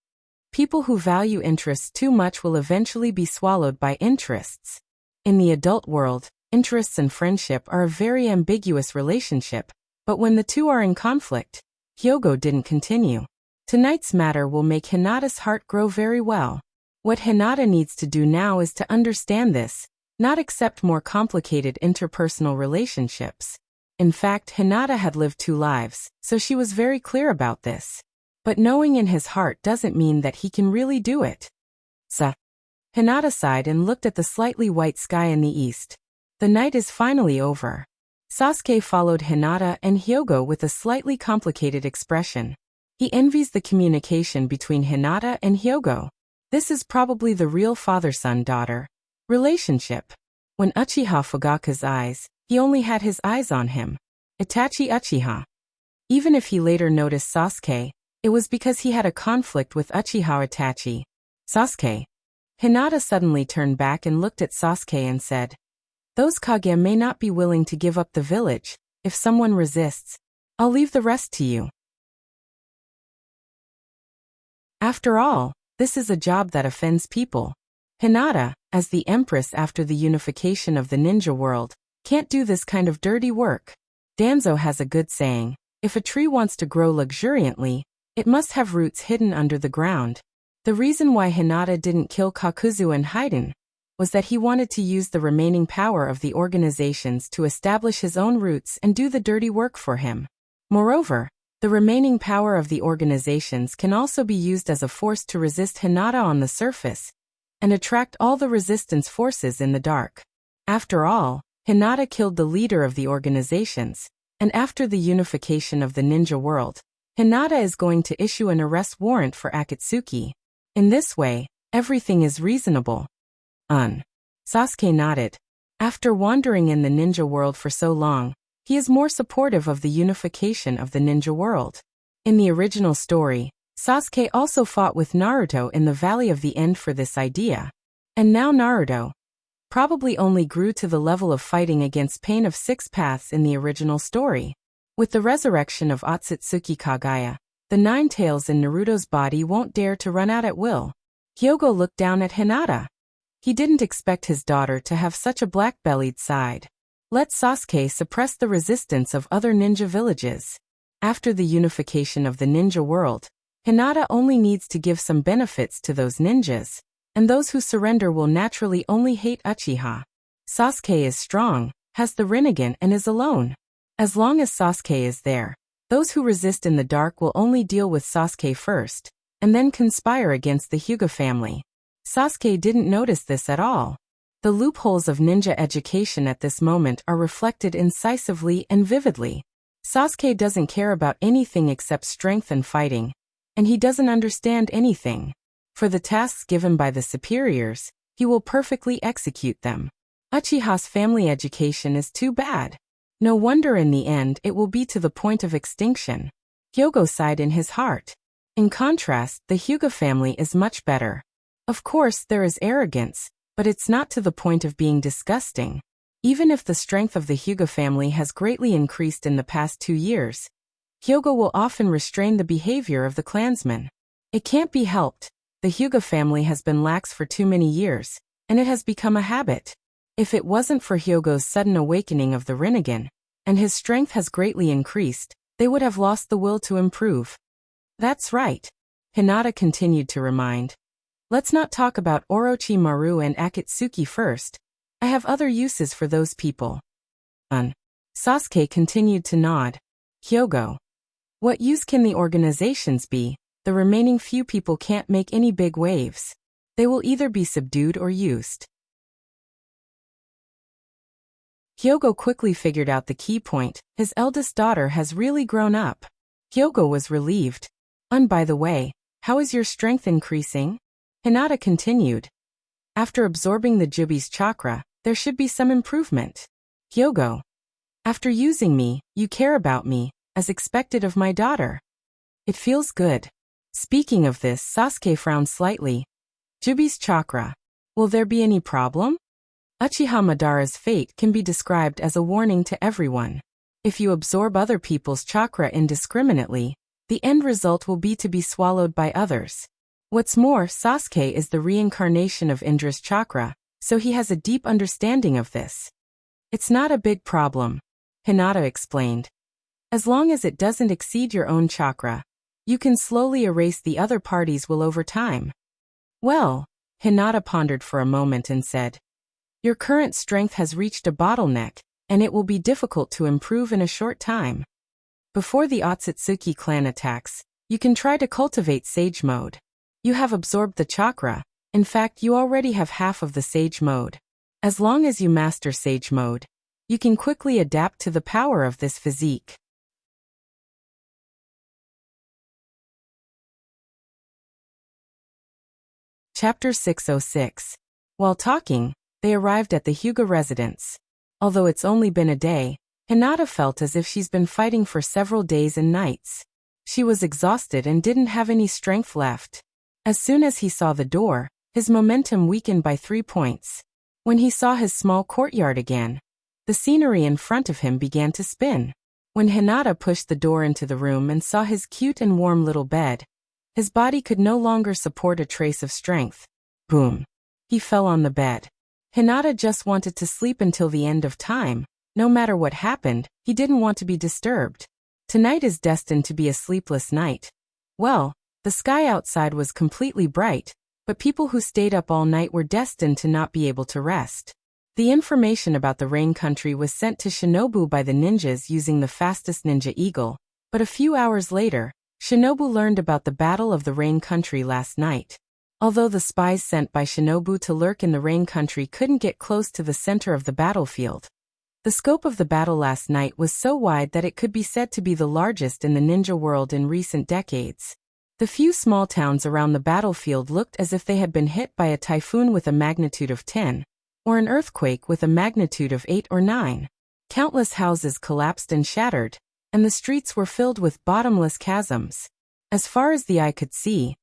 People who value interests too much will eventually be swallowed by interests. In the adult world, interests and friendship are a very ambiguous relationship, but when the two are in conflict, Hyogo didn't continue. Tonight's matter will make Hinata's heart grow very well. What Hinata needs to do now is to understand this, not accept more complicated interpersonal relationships. In fact, Hinata had lived 2 lives, so she was very clear about this. But knowing in his heart doesn't mean that he can really do it. Hinata sighed and looked at the slightly white sky in the east. The night is finally over. Sasuke followed Hinata and Hyogo with a slightly complicated expression. He envies the communication between Hinata and Hyogo. This is probably the real father-son-daughter relationship. When Uchiha Fugaka's eyes, he only had his eyes on him. Itachi Uchiha. Even if he later noticed Sasuke, it was because he had a conflict with Uchiha Itachi. Sasuke. Hinata suddenly turned back and looked at Sasuke and said, "Those Kage may not be willing to give up the village. If someone resists, I'll leave the rest to you." After all, this is a job that offends people. Hinata, as the empress after the unification of the ninja world, can't do this kind of dirty work. Danzo has a good saying, if a tree wants to grow luxuriantly, it must have roots hidden under the ground. The reason why Hinata didn't kill Kakuzu and Haiden was that he wanted to use the remaining power of the organizations to establish his own roots and do the dirty work for him. Moreover, the remaining power of the organizations can also be used as a force to resist Hinata on the surface and attract all the resistance forces in the dark. After all, Hinata killed the leader of the organizations, and after the unification of the ninja world, Hinata is going to issue an arrest warrant for Akatsuki. In this way, everything is reasonable. Sasuke nodded. After wandering in the ninja world for so long, he is more supportive of the unification of the ninja world. In the original story, Sasuke also fought with Naruto in the Valley of the End for this idea. And now Naruto probably only grew to the level of fighting against Pain of Six Paths in the original story. With the resurrection of Otsutsuki Kagaya, the nine tails in Naruto's body won't dare to run out at will. Hyogo looked down at Hinata. He didn't expect his daughter to have such a black-bellied side. Let Sasuke suppress the resistance of other ninja villages. After the unification of the ninja world, Hinata only needs to give some benefits to those ninjas, and those who surrender will naturally only hate Uchiha. Sasuke is strong, has the Rinnegan and is alone. As long as Sasuke is there, those who resist in the dark will only deal with Sasuke first, and then conspire against the Hyuga family. Sasuke didn't notice this at all. The loopholes of ninja education at this moment are reflected incisively and vividly. Sasuke doesn't care about anything except strength and fighting, and he doesn't understand anything. For the tasks given by the superiors, he will perfectly execute them. Uchiha's family education is too bad. No wonder in the end it will be to the point of extinction. Hyogo sighed in his heart. In contrast, the Hyuga family is much better. Of course, there is arrogance, but it's not to the point of being disgusting. Even if the strength of the Hyuga family has greatly increased in the past 2 years, Hyogo will often restrain the behavior of the clansmen. It can't be helped. The Hyuga family has been lax for too many years, and it has become a habit. If it wasn't for Hyogo's sudden awakening of the Rinnegan, and his strength has greatly increased, they would have lost the will to improve. That's right. Hinata continued to remind. Let's not talk about Orochimaru and Akatsuki first. I have other uses for those people. Sasuke continued to nod. Hyogo. What use can the organizations be? The remaining few people can't make any big waves. They will either be subdued or used. Hyogo quickly figured out the key point. His eldest daughter has really grown up. Hyogo was relieved. By the way, how is your strength increasing? Hinata continued. After absorbing the Jubi's chakra, there should be some improvement. Hyogo. After using me, you care about me, as expected of my daughter. It feels good. Speaking of this, Sasuke frowned slightly. Jubi's chakra. Will there be any problem? Uchiha Madara's fate can be described as a warning to everyone. If you absorb other people's chakra indiscriminately, the end result will be to be swallowed by others. What's more, Sasuke is the reincarnation of Indra's chakra, so he has a deep understanding of this. It's not a big problem, Hinata explained. As long as it doesn't exceed your own chakra, you can slowly erase the other parties will over time. Well, Hinata pondered for a moment and said, your current strength has reached a bottleneck, and it will be difficult to improve in a short time. Before the Otsutsuki clan attacks, you can try to cultivate Sage Mode. You have absorbed the chakra. In fact, you already have half of the Sage Mode. As long as you master Sage Mode, you can quickly adapt to the power of this physique. Chapter 606. While talking, they arrived at the Hyuga residence. Although it's only been a day, Hinata felt as if she's been fighting for several days and nights. She was exhausted and didn't have any strength left. As soon as he saw the door, his momentum weakened by 3 points. When he saw his small courtyard again, the scenery in front of him began to spin. When Hinata pushed the door into the room and saw his cute and warm little bed, his body could no longer support a trace of strength. Boom. He fell on the bed. Hinata just wanted to sleep until the end of time. No matter what happened, he didn't want to be disturbed. Tonight is destined to be a sleepless night. Well, the sky outside was completely bright, but people who stayed up all night were destined to not be able to rest. The information about the Rain Country was sent to Shinobu by the ninjas using the fastest ninja eagle, but a few hours later, Shinobu learned about the Battle of the Rain Country last night. Although the spies sent by Shinobu to lurk in the Rain Country couldn't get close to the center of the battlefield, the scope of the battle last night was so wide that it could be said to be the largest in the ninja world in recent decades. The few small towns around the battlefield looked as if they had been hit by a typhoon with a magnitude of 10, or an earthquake with a magnitude of 8 or 9. Countless houses collapsed and shattered, and the streets were filled with bottomless chasms. As far as the eye could see,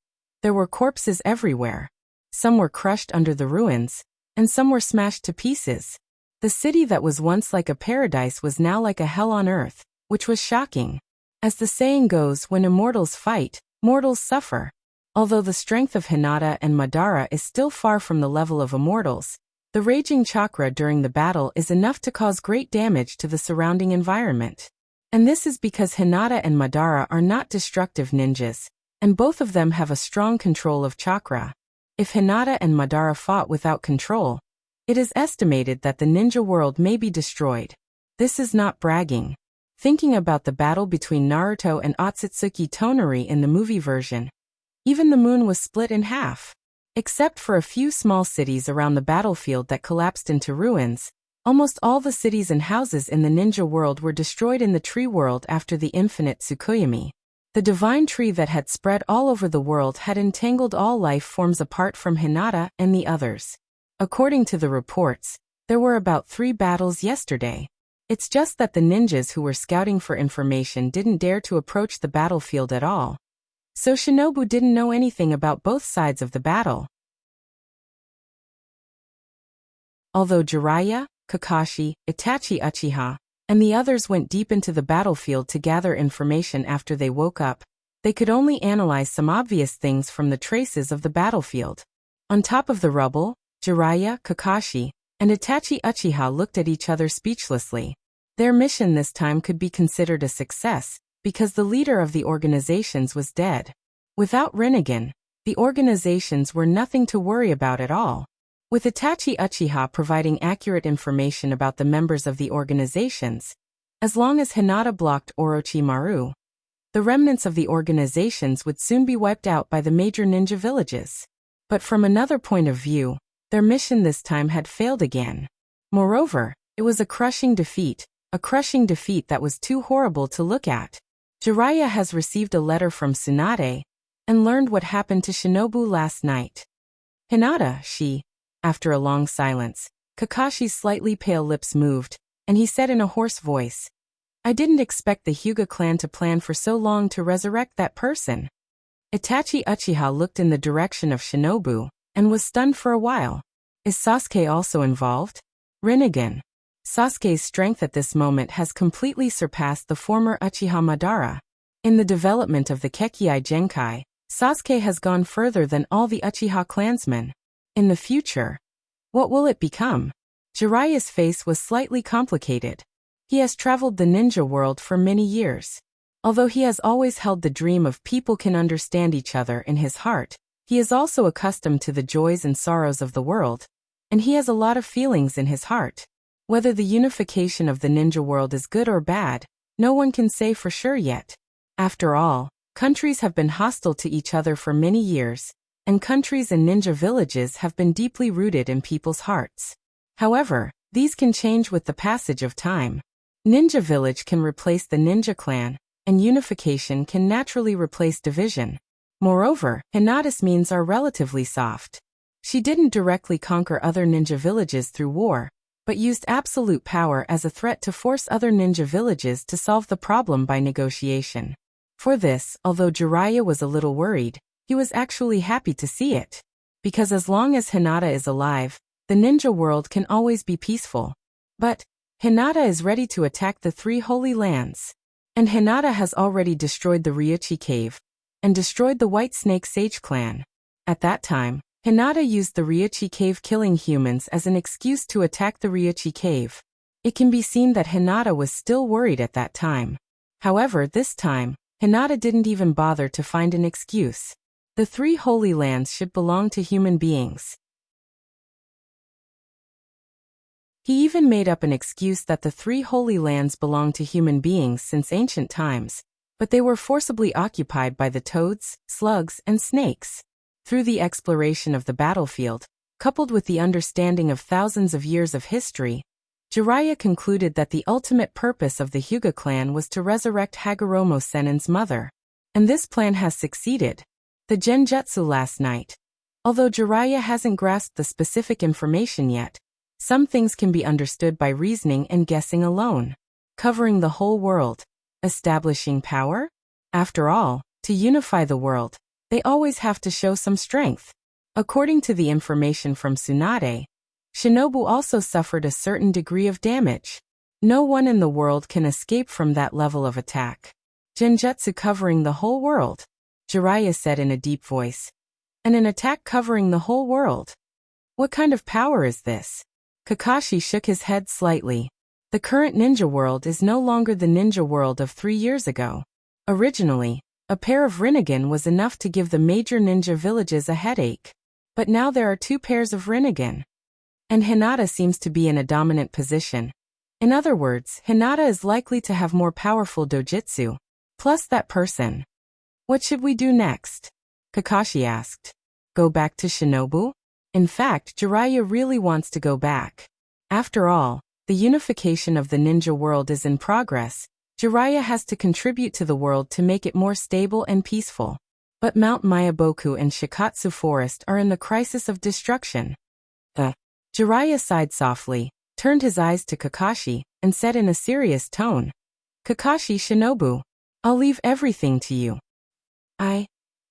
there were corpses everywhere. Some were crushed under the ruins, and some were smashed to pieces. The city that was once like a paradise was now like a hell on earth, which was shocking. As the saying goes, when immortals fight, mortals suffer. Although the strength of Hinata and Madara is still far from the level of immortals, the raging chakra during the battle is enough to cause great damage to the surrounding environment. And this is because Hinata and Madara are not destructive ninjas, and both of them have a strong control of chakra. If Hinata and Madara fought without control, it is estimated that the ninja world may be destroyed. This is not bragging. Thinking about the battle between Naruto and Otsutsuki Tonari in the movie version, even the moon was split in half. Except for a few small cities around the battlefield that collapsed into ruins, almost all the cities and houses in the ninja world were destroyed in the tree world after the infinite Tsukuyomi. The divine tree that had spread all over the world had entangled all life forms apart from Hinata and the others. According to the reports, there were about 3 battles yesterday. It's just that the ninjas who were scouting for information didn't dare to approach the battlefield at all. So Shinobu didn't know anything about both sides of the battle. Although Jiraiya, Kakashi, Itachi Uchiha, and the others went deep into the battlefield to gather information after they woke up, they could only analyze some obvious things from the traces of the battlefield. On top of the rubble, Jiraiya, Kakashi, and Itachi Uchiha looked at each other speechlessly. Their mission this time could be considered a success, because the leader of the organizations was dead. Without Rinnegan, the organizations were nothing to worry about at all. With Itachi Uchiha providing accurate information about the members of the organizations, as long as Hinata blocked Orochimaru, the remnants of the organizations would soon be wiped out by the major ninja villages. But from another point of view, their mission this time had failed again. Moreover, it was a crushing defeat that was too horrible to look at. Jiraiya has received a letter from Tsunade, and learned what happened to Shinobu last night. Hinata, after a long silence, Kakashi's slightly pale lips moved, and he said in a hoarse voice, "I didn't expect the Hyuga clan to plan for so long to resurrect that person." Itachi Uchiha looked in the direction of Shinobu, and was stunned for a while. Is Sasuke also involved? Rinnegan. Sasuke's strength at this moment has completely surpassed the former Uchiha Madara. In the development of the Kekkei Genkai, Sasuke has gone further than all the Uchiha clansmen. In the future, what will it become? Jiraiya's face was slightly complicated. He has traveled the ninja world for many years. Although he has always held the dream of people can understand each other in his heart, he is also accustomed to the joys and sorrows of the world, and he has a lot of feelings in his heart. Whether the unification of the ninja world is good or bad, no one can say for sure yet. After all, countries have been hostile to each other for many years, and countries and ninja villages have been deeply rooted in people's hearts. However, these can change with the passage of time. Ninja village can replace the ninja clan, and unification can naturally replace division. Moreover, Hinata's means are relatively soft. She didn't directly conquer other ninja villages through war, but used absolute power as a threat to force other ninja villages to solve the problem by negotiation. For this, although Jiraiya was a little worried, he was actually happy to see it. Because as long as Hinata is alive, the ninja world can always be peaceful. But Hinata is ready to attack the 3 Holy Lands. And Hinata has already destroyed the Ryuchi Cave and destroyed the White Snake Sage clan. At that time, Hinata used the Ryuchi Cave killing humans as an excuse to attack the Ryuchi Cave. It can be seen that Hinata was still worried at that time. However, this time, Hinata didn't even bother to find an excuse. The 3 Holy Lands should belong to human beings. He even made up an excuse that the 3 Holy Lands belonged to human beings since ancient times, but they were forcibly occupied by the toads, slugs, and snakes. Through the exploration of the battlefield, coupled with the understanding of thousands of years of history, Jiraiya concluded that the ultimate purpose of the Hyuga clan was to resurrect Hagoromo Sennin's mother. And this plan has succeeded. The Genjutsu last night. Although Jiraiya hasn't grasped the specific information yet, some things can be understood by reasoning and guessing alone. Covering the whole world. Establishing power? After all, to unify the world, they always have to show some strength. According to the information from Tsunade, Shinobu also suffered a certain degree of damage. No one in the world can escape from that level of attack. Genjutsu covering the whole world, Jiraiya said in a deep voice. And an attack covering the whole world? What kind of power is this? Kakashi shook his head slightly. The current ninja world is no longer the ninja world of 3 years ago. Originally, a pair of Rinnegan was enough to give the major ninja villages a headache. But now there are 2 pairs of Rinnegan. And Hinata seems to be in a dominant position. In other words, Hinata is likely to have more powerful dojutsu. Plus that person. What should we do next? Kakashi asked. Go back to Shinobu? In fact, Jiraiya really wants to go back. After all, the unification of the ninja world is in progress. Jiraiya has to contribute to the world to make it more stable and peaceful. But Mount Myaboku and Shikatsu Forest are in the crisis of destruction. Jiraiya sighed softly, turned his eyes to Kakashi, and said in a serious tone, Kakashi Shinobu, I'll leave everything to you. I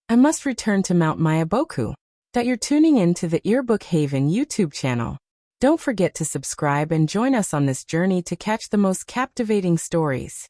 must return to Mount Myaboku. That you're tuning in to the Earbook Haven YouTube channel. Don't forget to subscribe and join us on this journey to catch the most captivating stories.